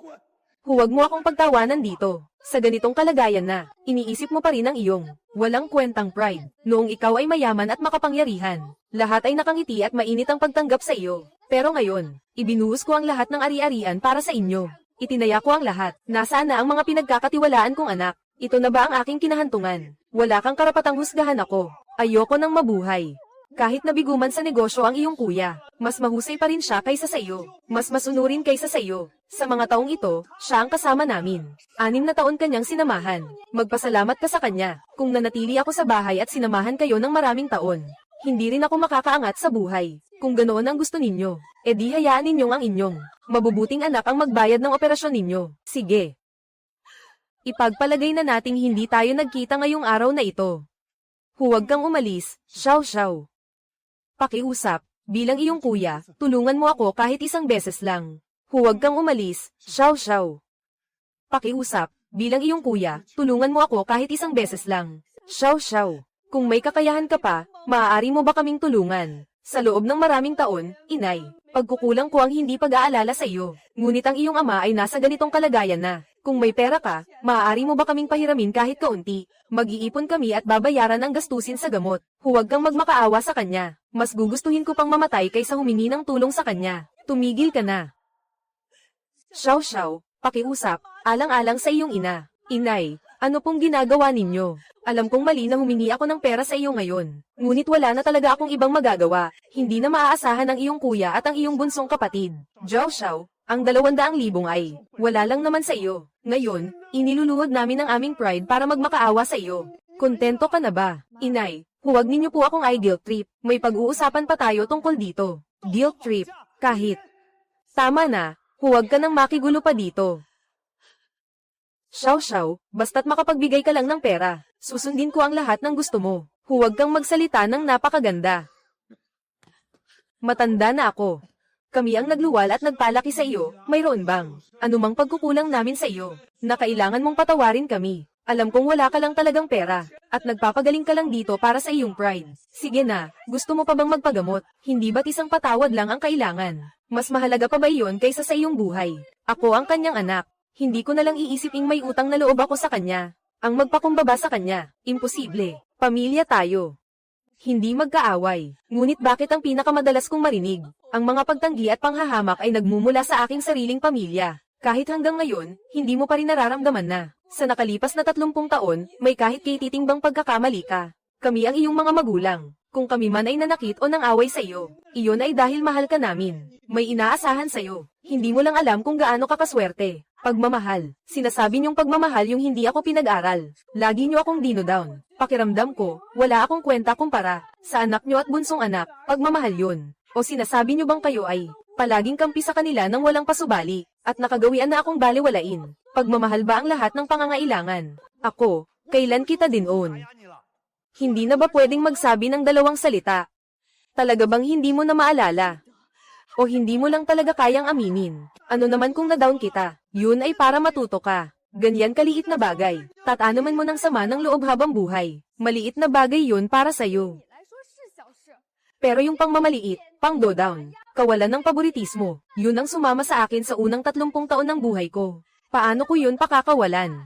Huwag mo akong pagtawanan dito. Sa ganitong kalagayan na, iniisip mo pa rin ang iyong walang kwentang pride. Noong ikaw ay mayaman at makapangyarihan, lahat ay nakangiti at mainit ang pagtanggap sa iyo. Pero ngayon, ibinuhos ko ang lahat ng ari-arian para sa inyo. Itinaya ko ang lahat. Nasaan na ang mga pinagkakatiwalaan kong anak? Ito na ba ang aking kinahantungan? Wala kang karapatang husgahan ako. Ayoko nang mabuhay. Kahit nabiguman sa negosyo ang iyong kuya, mas mahusay pa rin siya kaysa sa iyo. Mas masunurin kaysa sa iyo. Sa mga taong ito, siya ang kasama namin. 6 na taon kanyang sinamahan. Magpasalamat ka sa kanya, kung nanatili ako sa bahay at sinamahan kayo ng maraming taon. Hindi rin ako makakaangat sa buhay. Kung ganoon ang gusto ninyo, edi hayaan ninyong ang inyong mabubuting anak ang magbayad ng operasyon ninyo. Sige. Ipagpalagay na nating hindi tayo nagkita ngayong araw na ito. Huwag kang umalis, Xiao Xiao. Pakiusap, bilang iyong kuya, tulungan mo ako kahit isang beses lang. Huwag kang umalis, Xiao Xiao. Pakiusap, bilang iyong kuya, tulungan mo ako kahit isang beses lang. Xiao Xiao, kung may kakayahan ka pa, maaari mo ba kaming tulungan? Sa loob ng maraming taon, inay, pagkukulang ko ang hindi pag-aalala sa iyo. Ngunit ang iyong ama ay nasa ganitong kalagayan na. Kung may pera ka, maaari mo ba kaming pahiramin kahit kaunti? Mag-iipon kami at babayaran ang gastusin sa gamot. Huwag kang magmakaawa sa kanya. Mas gugustuhin ko pang mamatay kaysa humingi ng tulong sa kanya. Tumigil ka na. Xiao Xiao, pakiusap, alang-alang sa iyong ina. Inay, ano pong ginagawa ninyo? Alam kong mali na humingi ako ng pera sa iyo ngayon. Ngunit wala na talaga akong ibang magagawa. Hindi na maaasahan ang iyong kuya at ang iyong bunsong kapatid. Xiao Xiao, ang 200,000 ay, wala lang naman sa iyo. Ngayon, iniluluhod namin ang aming pride para magmakaawa sa iyo. Kontento ka na ba? Inay, huwag ninyo po akong guilt trip. May pag-uusapan pa tayo tungkol dito. Guilt trip, kahit. Tama na, huwag ka nang makigulo pa dito. Xiao Xiao, basta't makapagbigay ka lang ng pera, susundin ko ang lahat ng gusto mo. Huwag kang magsalita ng napakaganda. Matanda na ako. Kami ang nagluwal at nagpalaki sa iyo, mayroon bang anumang pagkukulang namin sa iyo, na kailangan mong patawarin kami? Alam kong wala ka lang talagang pera, at nagpapagaling ka lang dito para sa iyong pride. Sige na, gusto mo pa bang magpagamot? Hindi ba't isang patawad lang ang kailangan? Mas mahalaga pa ba iyon kaysa sa iyong buhay? Ako ang kanyang anak. Hindi ko na lang iisiping may utang na loob ako sa kanya. Ang magpakumbaba sa kanya, imposible. Pamilya tayo. Hindi magkaaway. Ngunit bakit ang pinakamadalas kong marinig? Ang mga pagtanggi at panghahamak ay nagmumula sa aking sariling pamilya. Kahit hanggang ngayon, hindi mo pa rin nararamdaman na, sa nakalipas na 30 taon, may kahit kititimbang pagkakamali ka. Kami ang iyong mga magulang. Kung kami man ay nanakit o nang away sa iyo, iyon ay dahil mahal ka namin. May inaasahan sa iyo. Hindi mo lang alam kung gaano ka kaswerte. Pagmamahal. Sinasabi niyong pagmamahal yung hindi ako pinag-aral. Lagi niyo akong dino-down. Pakiramdam ko, wala akong kwenta kumpara. Sa anak niyo at bunsong anak, pagmamahal yun. O sinasabi niyo bang kayo ay palaging kampi sa kanila nang walang pasubali, at nakagawian na akong baliwalain? Pagmamahal ba ang lahat ng pangangailangan? Ako, kailan kita din-own? Hindi na ba pwedeng magsabi ng 2 salita? Talaga bang hindi mo na maalala? O hindi mo lang talaga kayang aminin? Ano naman kung na-down kita? Yun ay para matuto ka. Ganyan kaliit na bagay. Tatanaman mo ng sama ng loob habang buhay. Maliit na bagay yun para sa'yo. Pero yung pangmamaliit, pang-do down, kawalan ng paboritismo, yun ang sumama sa akin sa unang 30 taon ng buhay ko. Paano ko yun pakakawalan?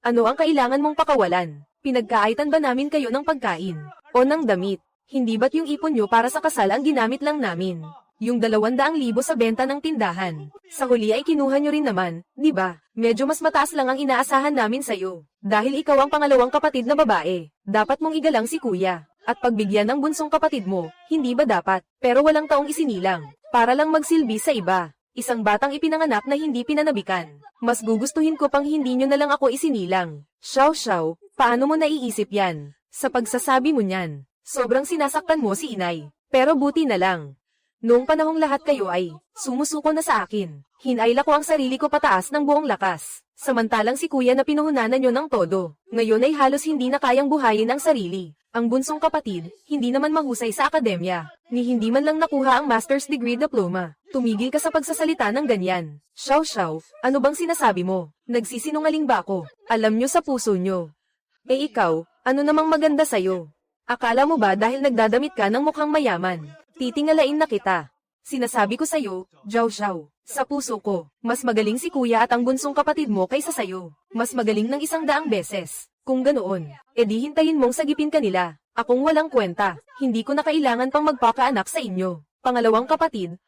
Ano ang kailangan mong pakawalan? Pinagkaaitan ba namin kayo ng pagkain? O ng damit? Hindi ba't yung ipon nyo para sa kasal ang ginamit lang namin? Yung 200,000 sa benta ng tindahan. Sa huli ay kinuha nyo rin naman, di ba? Medyo mas mataas lang ang inaasahan namin sa'yo. Dahil ikaw ang pangalawang kapatid na babae, dapat mong igalang si kuya. At pagbigyan ng bunsong kapatid mo, hindi ba dapat? Pero walang taong isinilang, para lang magsilbi sa iba. Isang batang ipinanganak na hindi pinanabikan. Mas gugustuhin ko pang hindi nyo na lang ako isinilang. Xiao Xiao, paano mo naiisip yan? Sa pagsasabi mo niyan, sobrang sinasaktan mo si inay. Pero buti na lang. Noong panahong lahat kayo ay sumusuko na sa akin, hinayla ko ang sarili ko pataas ng buong lakas. Samantalang si kuya na pinuhunanan nyo ng todo, ngayon ay halos hindi na kayang buhayin ang sarili. Ang bunsong kapatid, hindi naman mahusay sa akademya, ni hindi man lang nakuha ang master's degree diploma. Tumigil ka sa pagsasalita ng ganyan. Xiao Xiao, ano bang sinasabi mo? Nagsisinungaling ba ako? Alam nyo sa puso nyo. Eh ikaw, ano namang maganda sa'yo? Akala mo ba dahil nagdadamit ka ng mukhang mayaman? Titingalain na kita. Sinasabi ko sa'yo, Xiao Xiao, sa puso ko, mas magaling si kuya at ang bunsong kapatid mo kaysa sa'yo. Mas magaling ng 100 beses. Kung ganoon, edi hintayin mong sagipin ka nila. Akong walang kwenta, hindi ko na kailangan pang magpapaanak sa inyo. Pangalawang kapatid.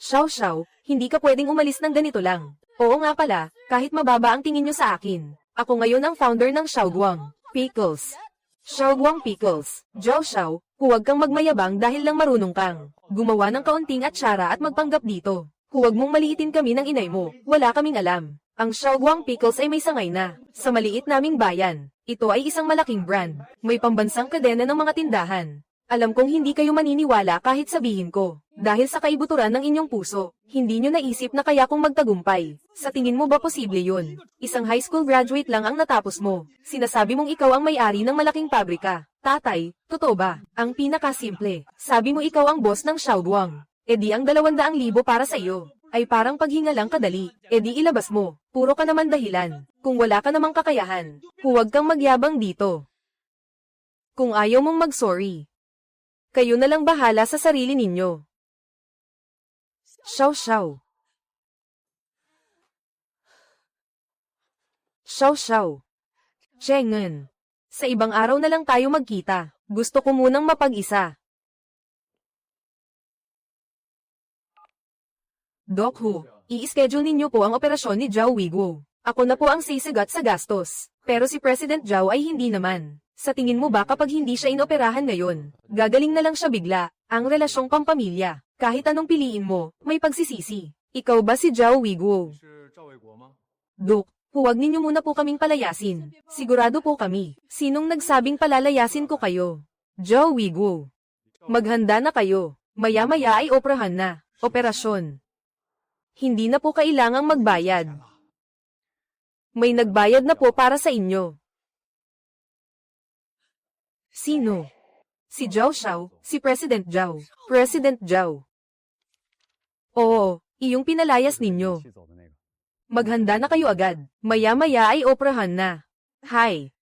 Xiao Xiao, hindi ka pwedeng umalis ng ganito lang. Oo nga pala, kahit mababa ang tingin nyo sa akin. Ako ngayon ang founder ng Xiaoguang Pickles. Xiaoguang Pickles. Xiao Xiao, huwag kang magmayabang dahil lang marunong kang gumawa ng kaunting atsara at magpanggap dito. Huwag mong maliitin kami ng inay mo, wala kaming alam. Ang Xiaoguang Pickles ay may sangay na, sa maliit naming bayan. Ito ay isang malaking brand, may pambansang kadena ng mga tindahan. Alam kong hindi kayo maniniwala kahit sabihin ko. Dahil sa kaibuturan ng inyong puso, hindi nyo naisip na kaya kong magtagumpay. Sa tingin mo ba posible yun? Isang high school graduate lang ang natapos mo. Sinasabi mong ikaw ang may-ari ng malaking pabrika. Tatay, totoo ba? Ang pinakasimple. Sabi mo ikaw ang boss ng Xiaoguang. E di ang 200,000 para sa iyo ay parang paghinga lang kadali. E di ilabas mo. Puro ka naman dahilan. Kung wala ka namang kakayahan, huwag kang magyabang dito. Kung ayaw mong mag-sorry, kayo na lang bahala sa sarili ninyo. Xiao Xiao. Xiao Xiao. Chengen. Sa ibang araw na lang tayo magkita. Gusto ko munang mapag-isa. Doc Hu, i-schedule ninyo po ang operasyon ni Zhao Weiguo. Ako na po ang sisigat sa gastos. Pero si President Zhao ay hindi naman. Sa tingin mo ba kapag hindi siya inoperahan ngayon, gagaling na lang siya bigla? Ang relasyong pampamilya, kahit anong piliin mo, may pagsisisi. Ikaw ba si Zhao Weiguo? Doc, huwag ninyo muna po kaming palayasin. Sigurado po kami. Sinong nagsabing palalayasin ko kayo? Zhao Weiguo. Maghanda na kayo. Maya-maya ay operahan na. Operasyon. Hindi na po kailangang magbayad. May nagbayad na po para sa inyo. Sino? Si Zhao Xiao, si President Zhao. President Zhao. Oo, iyong pinalayas ninyo. Maghanda na kayo agad. Maya-maya ay operahan na. Hi.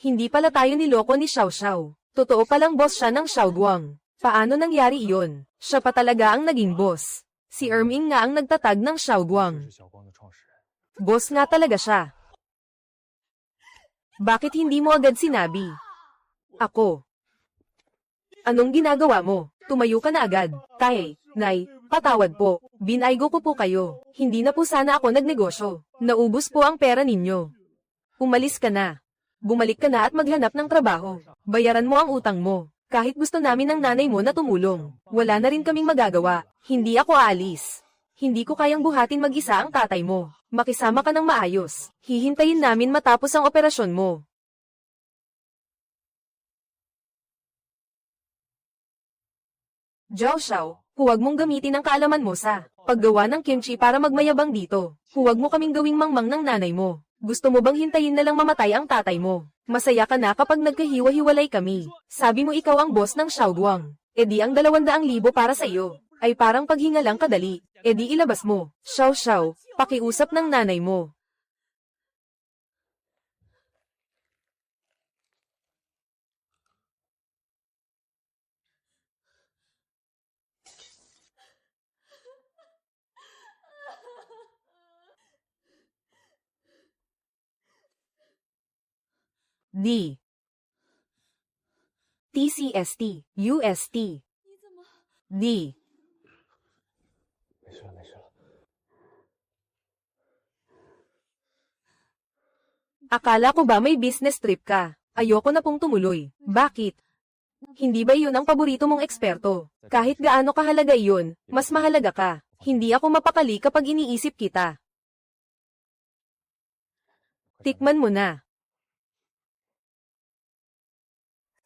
Hindi pala tayo niloko ni Xiao Xiao. Totoo palang boss siya ng Xiaoguang. Paano nangyari iyon? Siya pa talaga ang naging boss. Si Erming nga ang nagtatag ng Xiaoguang. Boss nga talaga siya. Bakit hindi mo agad sinabi? Ako. Anong ginagawa mo? Tumayo ka na agad. Tay, Nay, patawad po. Binaygo ko po kayo. Hindi na po sana ako nagnegosyo. Naubos po ang pera ninyo. Umalis ka na. Bumalik ka na at maghanap ng trabaho. Bayaran mo ang utang mo. Kahit gusto namin ng nanay mo na tumulong, wala na rin kaming magagawa. Hindi ako aalis. Hindi ko kayang buhatin mag-isa ang tatay mo. Makisama ka ng maayos. Hihintayin namin matapos ang operasyon mo. Zhao Xiao, huwag mong gamitin ang kaalaman mo sa paggawa ng kimchi para magmayabang dito. Huwag mo kaming gawing mangmang ng nanay mo. Gusto mo bang hintayin na lang mamatay ang tatay mo? Masaya ka na kapag nagkahiwa-hiwalay kami. Sabi mo ikaw ang boss ng Xiaoguang. E di ang 200,000 para sa iyo ay parang paghinga lang kadali. E di ilabas mo. Xiao Xiao, pakiusap ng nanay mo. D. TCST, UST. D. Akala ko ba may business trip ka? Ayoko na pong tumuloy. Bakit? Hindi ba iyon ang paborito mong eksperto? Kahit gaano kahalaga iyon, mas mahalaga ka. Hindi ako mapakali kapag iniisip kita. Tikman mo na.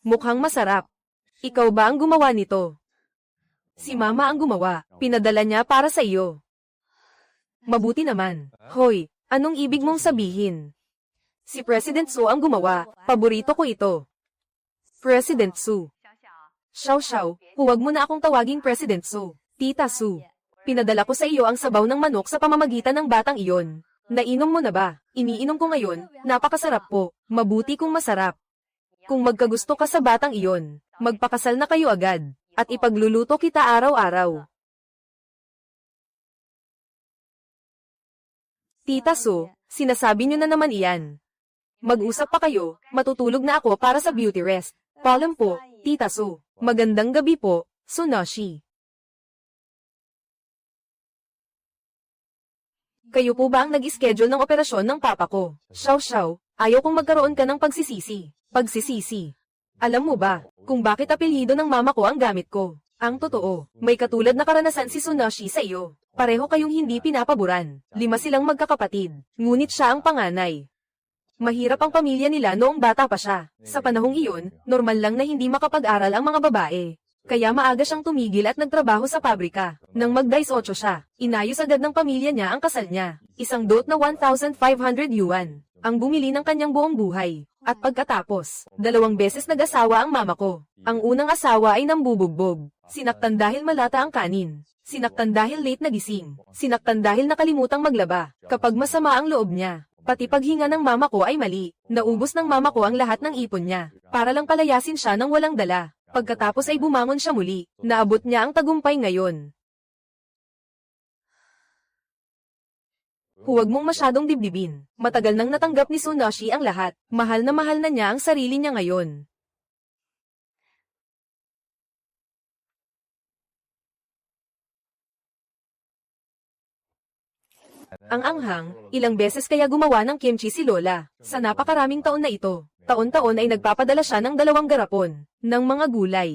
Mukhang masarap. Ikaw ba ang gumawa nito? Si Mama ang gumawa. Pinadala niya para sa iyo. Mabuti naman. Hoy, anong ibig mong sabihin? Si President Su ang gumawa. Paborito ko ito. President Su. Xiao Xiao, huwag mo na akong tawaging President Su. Tita Su. Pinadala ko sa iyo ang sabaw ng manok sa pamamagitan ng batang iyon. Nainom mo na ba? Iniinom ko ngayon. Napakasarap po. Mabuti kung masarap. Kung magkagusto ka sa batang iyon, magpakasal na kayo agad, at ipagluluto kita araw-araw. Tita Su, sinasabi niyo na naman iyan. Mag-usap pa kayo, matutulog na ako para sa beauty rest. Paalam po, Tita Su. Magandang gabi po, Sunashi. Kayo po ba ang nag-schedule ng operasyon ng papa ko? Xiao Xiao, ayaw kong magkaroon ka ng pagsisisi. Pagsisisi. Alam mo ba, kung bakit apelyido ng mama ko ang gamit ko? Ang totoo, may katulad na karanasan si Sunashi sa iyo. Pareho kayong hindi pinapaboran. 5 silang magkakapatid, ngunit siya ang panganay. Mahirap ang pamilya nila noong bata pa siya. Sa panahong iyon, normal lang na hindi makapag-aral ang mga babae. Kaya maaga siyang tumigil at nagtrabaho sa pabrika. Nang mag-18 siya, inayos agad ng pamilya niya ang kasal niya. Isang dot na 1,500 yuan. Ang bumili ng kanyang buong buhay. At pagkatapos, 2 beses nag-asawa ang mama ko. Ang unang asawa ay nambubugbog. Sinaktan dahil malata ang kanin. Sinaktan dahil late nagising. Sinaktan dahil nakalimutang maglaba. Kapag masama ang loob niya. Pati paghinga ng mama ko ay mali. Naubos ng mama ko ang lahat ng ipon niya. Para lang palayasin siya ng walang dala. Pagkatapos ay bumangon siya muli. Naabot niya ang tagumpay ngayon. Huwag mong masyadong dibdibin. Matagal nang natanggap ni Tsunashi ang lahat. Mahal na niya ang sarili niya ngayon. Ang anghang, ilang beses kaya gumawa ng kimchi si Lola. Sa napakaraming taon na ito, taon-taon ay nagpapadala siya ng 2 garapon ng mga gulay.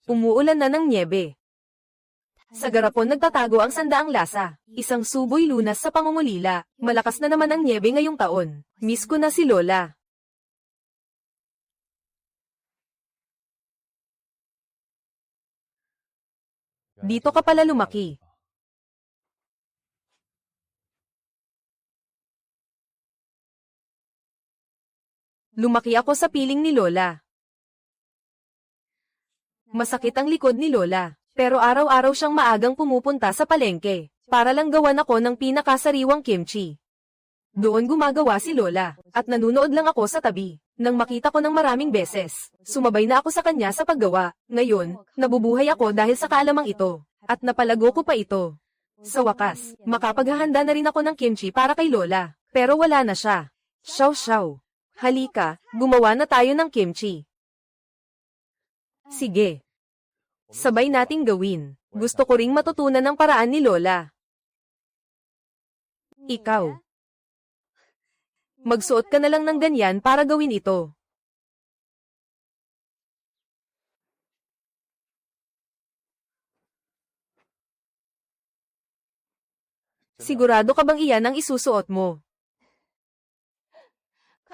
Umuulan na ng nyebe. Sa garapon nagtatago ang sandaang lasa. Isang suboy lunas sa pangungulila. Malakas na naman ang nyebe ngayong taon. Miss ko na si Lola. Dito ka pala lumaki. Lumaki ako sa piling ni Lola. Masakit ang likod ni Lola, pero araw-araw siyang maagang pumupunta sa palengke, para lang gawan ako ng pinakasariwang kimchi. Doon gumagawa si Lola, at nanunood lang ako sa tabi. Nang makita ko ng maraming beses, sumabay na ako sa kanya sa paggawa. Ngayon, nabubuhay ako dahil sa kaalamang ito, at napalago ko pa ito. Sa wakas, makapaghahanda na rin ako ng kimchi para kay Lola, pero wala na siya. Xiao. Halika, gumawa na tayo ng kimchi. Sige. Sabay nating gawin. Gusto ko ring matutunan ng paraan ni Lola. Ikaw. Magsuot ka na lang ng ganyan para gawin ito. Sigurado ka bang iyan ang isusuot mo?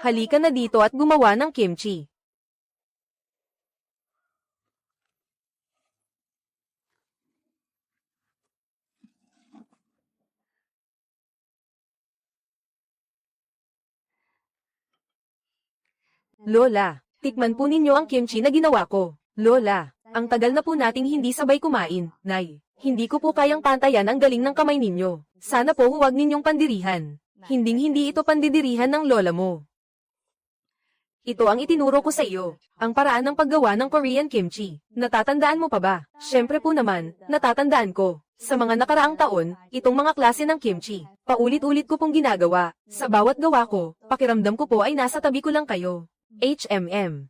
Halika na dito at gumawa ng kimchi. Lola, tikman po ninyo ang kimchi na ginawa ko. Lola, ang tagal na po nating hindi sabay kumain, Nay. Hindi ko po kayang pantayan ang galing ng kamay ninyo. Sana po huwag ninyong pandirihan. Hinding-hindi ito pandidirihan ng lola mo. Ito ang itinuro ko sa iyo, ang paraan ng paggawa ng Korean kimchi. Natatandaan mo pa ba? Syempre po naman, natatandaan ko. Sa mga nakaraang taon, itong mga klase ng kimchi, paulit-ulit ko pong ginagawa. Sa bawat gawa ko, pakiramdam ko po ay nasa tabi ko lang kayo. HMM.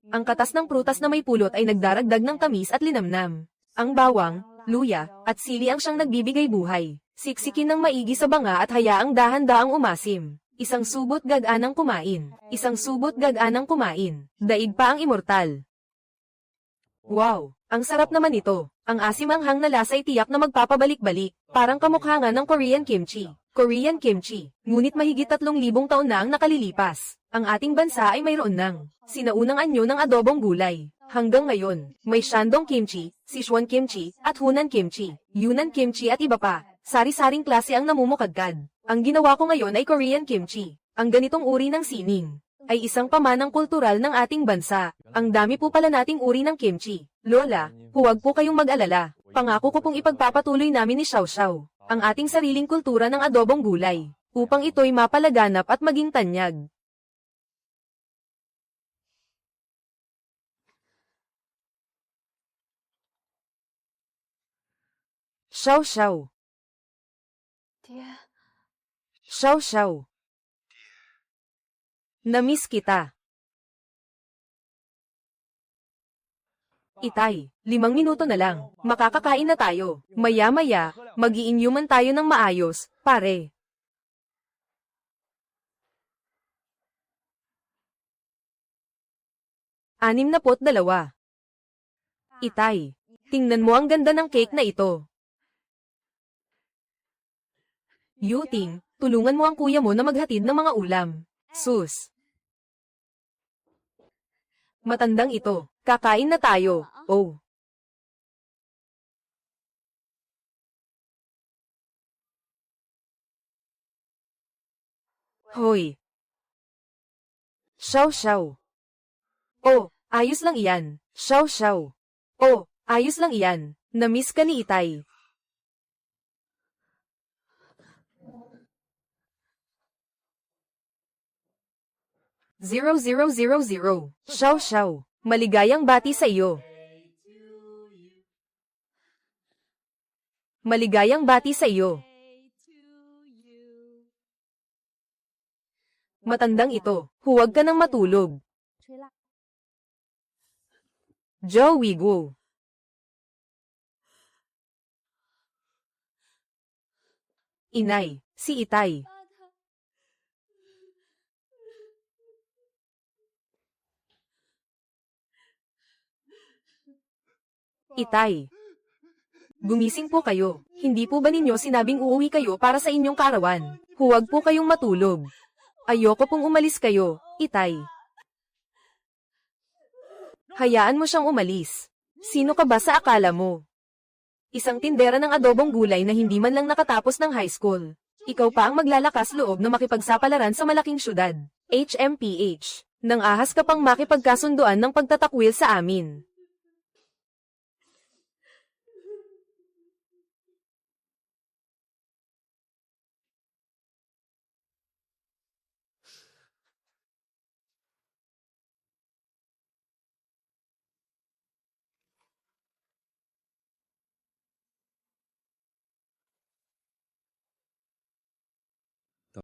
Ang katas ng prutas na may pulot ay nagdaragdag ng tamis at linamnam. Ang bawang, luya, at sili ang siyang nagbibigay buhay. Siksikin ng maigi sa banga at hayaang dahan-daang umasim. Isang subot gaganang kumain. Isang subot gaganang kumain. Daig pa ang immortal. Wow! Ang sarap naman ito. Ang asim-anghang na lasa ay tiyak na magpapabalik-balik. Parang kamukha nga ng Korean kimchi. Korean kimchi. Ngunit mahigit 3,000 taon na ang nakalilipas. Ang ating bansa ay mayroon ng sinaunang anyo ng adobong gulay. Hanggang ngayon, may Shandong kimchi, Sichuan kimchi, at Hunan kimchi, Yunnan kimchi at iba pa. Sari-saring klase ang namumukadkad. Ang ginawa ko ngayon ay Korean kimchi. Ang ganitong uri ng sining ay isang pamanang kultural ng ating bansa. Ang dami po pala nating uri ng kimchi. Lola, huwag po kayong mag-alala. Pangako ko pong ipagpapatuloy namin ni Xiao ang ating sariling kultura ng adobong gulay, upang ito'y mapalaganap at maging tanyag. Xiao. Xiao. Namiss kita. Itay, 5 minuto na lang. Makakakain na tayo. Maya-maya, mag-iinyuman tayo ng maayos, pare. Anim na 2. Itay, Tingnan mo ang ganda ng cake na ito. Yuting, tulungan mo ang kuya mo na maghatid ng mga ulam. Sus. Matandang ito. Kakain na tayo. Oh. Hoy. Xiao Xiao. Oh, ayos lang iyan. Xiao Xiao. Oh, ayos lang iyan. Na-miss ka ni Itay. 0000. Xiao Xiao. Maligayang bati sa iyo. Maligayang bati sa iyo. Matandang ito, huwag ka nang matulog. Zhou Weiguo. Inay, si Itay. Itay. Gumising po kayo. Hindi po ba ninyo sinabing uuwi kayo para sa inyong kaarawan? Huwag po kayong matulog. Ayoko pong umalis kayo, Itay. Hayaan mo siyang umalis. Sino ka ba sa akala mo? Isang tindera ng adobong gulay na hindi man lang nakatapos ng high school. Ikaw pa ang maglalakas loob na makipagsapalaran sa malaking syudad. HMPH. Nang ahas ka pang makipagkasunduan ng pagtatakwil sa amin.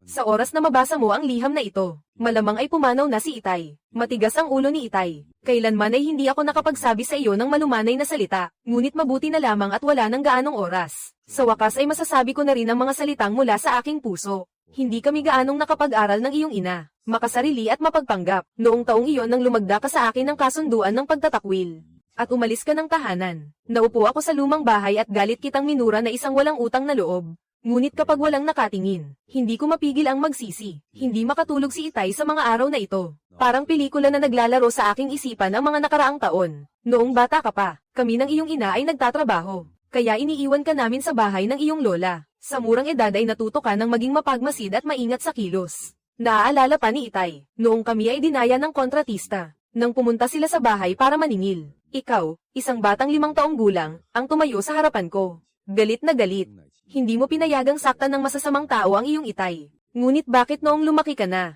Sa oras na mabasa mo ang liham na ito, malamang ay pumanaw na si Itay. Matigas ang ulo ni Itay. Kailanman ay hindi ako nakapagsabi sa iyo ng malumanay na salita, ngunit mabuti na lamang at wala ng gaanong oras. Sa wakas ay masasabi ko na rin ang mga salitang mula sa aking puso. Hindi kami gaanong nakapag-aral ng iyong ina, makasarili at mapagpanggap. Noong taong iyon nang lumagda ka sa akin ng kasunduan ng pagtatakwil. At umalis ka ng tahanan. Naupo ako sa lumang bahay at galit kitang minura na isang walang utang na loob. Ngunit kapag walang nakatingin, hindi ko mapigil ang magsisi. Hindi makatulog si Itay sa mga araw na ito. Parang pelikula na naglalaro sa aking isipan ang mga nakaraang taon. Noong bata ka pa, kami ng iyong ina ay nagtatrabaho. Kaya iniiwan ka namin sa bahay ng iyong lola. Sa murang edad ay natuto ka ng maging mapagmasid at maingat sa kilos. Naaalala pa ni Itay, noong kami ay dinaya ng kontratista. Nang pumunta sila sa bahay para maningil. Ikaw, isang batang 5 taong gulang, ang tumayo sa harapan ko. Galit na galit. Hindi mo pinayagang saktan ng masasamang tao ang iyong Itay. Ngunit bakit noong lumaki ka na?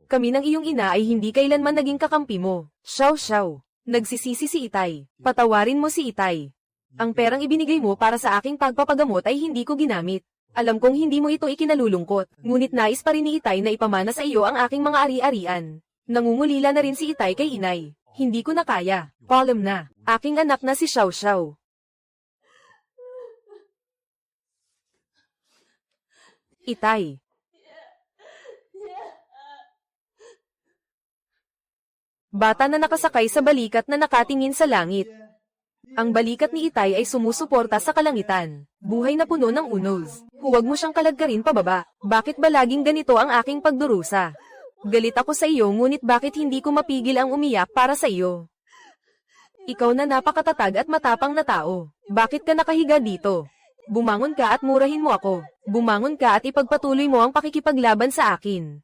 Kami ng iyong ina ay hindi kailanman naging kakampi mo. Xiao Xiao. Nagsisisi si Itay. Patawarin mo si Itay. Ang perang ibinigay mo para sa aking pagpapagamot ay hindi ko ginamit. Alam kong hindi mo ito ikinalulungkot. Ngunit nais pa rin ni Itay na ipamana sa iyo ang aking mga ari-arian. Nangungulila na rin si Itay kay inay. Hindi ko na kaya. Palm na. Aking anak na si Xiao Xiao. Itay. Bata na nakasakay sa balikat na nakatingin sa langit. Ang balikat ni Itay ay sumusuporta sa kalangitan. Buhay na puno ng unos. Huwag mo siyang kalagkarin pababa. Bakit ba laging ganito ang aking pagdurusa? Galit ako sa iyo ngunit bakit hindi ko mapigil ang umiyak para sa iyo? Ikaw na napakatatag at matapang na tao. Bakit ka nakahiga dito? Bumangon ka at murahin mo ako. Bumangon ka at ipagpatuloy mo ang pakikipaglaban sa akin.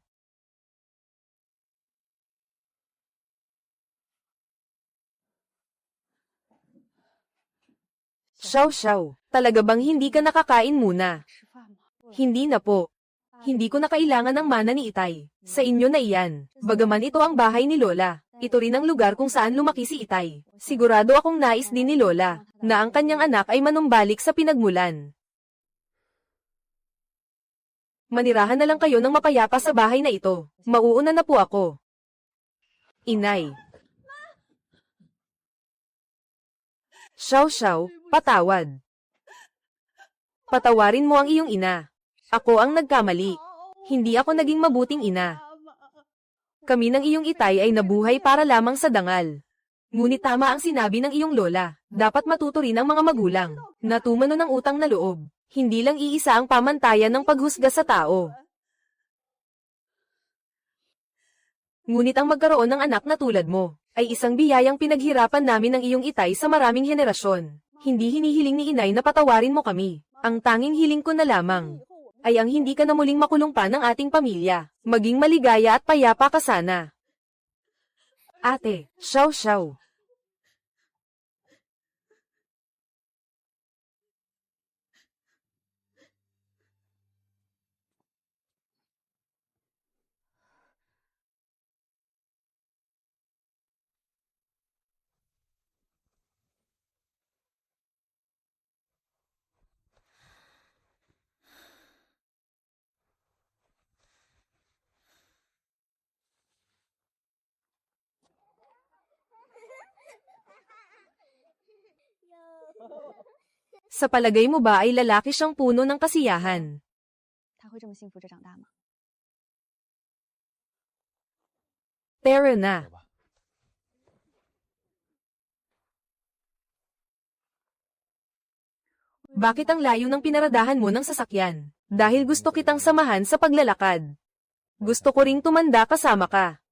Xiao Xiao, talaga bang hindi ka nakakain muna? Hindi na po. Hindi ko na kailangan ng mana ni Itay. Sa inyo na iyan. Bagaman ito ang bahay ni Lola, ito rin ang lugar kung saan lumaki si Itay. Sigurado akong nais din ni Lola, na ang kanyang anak ay manumbalik sa pinagmulan. Manirahan na lang kayo ng mapayapa sa bahay na ito. Mauuna na po ako. Inay. Xiao Xiao, patawad. Patawarin mo ang iyong ina. Ako ang nagkamali. Hindi ako naging mabuting ina. Kami ng iyong Itay ay nabuhay para lamang sa dangal. Ngunit tama ang sinabi ng iyong lola. Dapat matuto rin ang mga magulang na tumano ng utang na loob. Hindi lang iisa ang pamantayan ng paghusga sa tao. Ngunit ang magkaroon ng anak na tulad mo, ay isang biyayang pinaghirapan namin ng iyong itay sa maraming henerasyon. Hindi hinihiling ni inay na patawarin mo kami. Ang tanging hiling ko na lamang, ay ang hindi ka na muling makulong pa ng ating pamilya. Maging maligaya at payapa ka sana. Ate, Xiao Xiao. Sa palagay mo ba ay lalaki siyang puno ng kasiyahan? 他会这么幸福着长大吗？ Tara na. 走吧。 Bakit ang layo ng pinaradahan mo ng sasakyan? Dahil gusto kitang samahan sa paglalakad. Gusto ko ring tumanda kasama ka.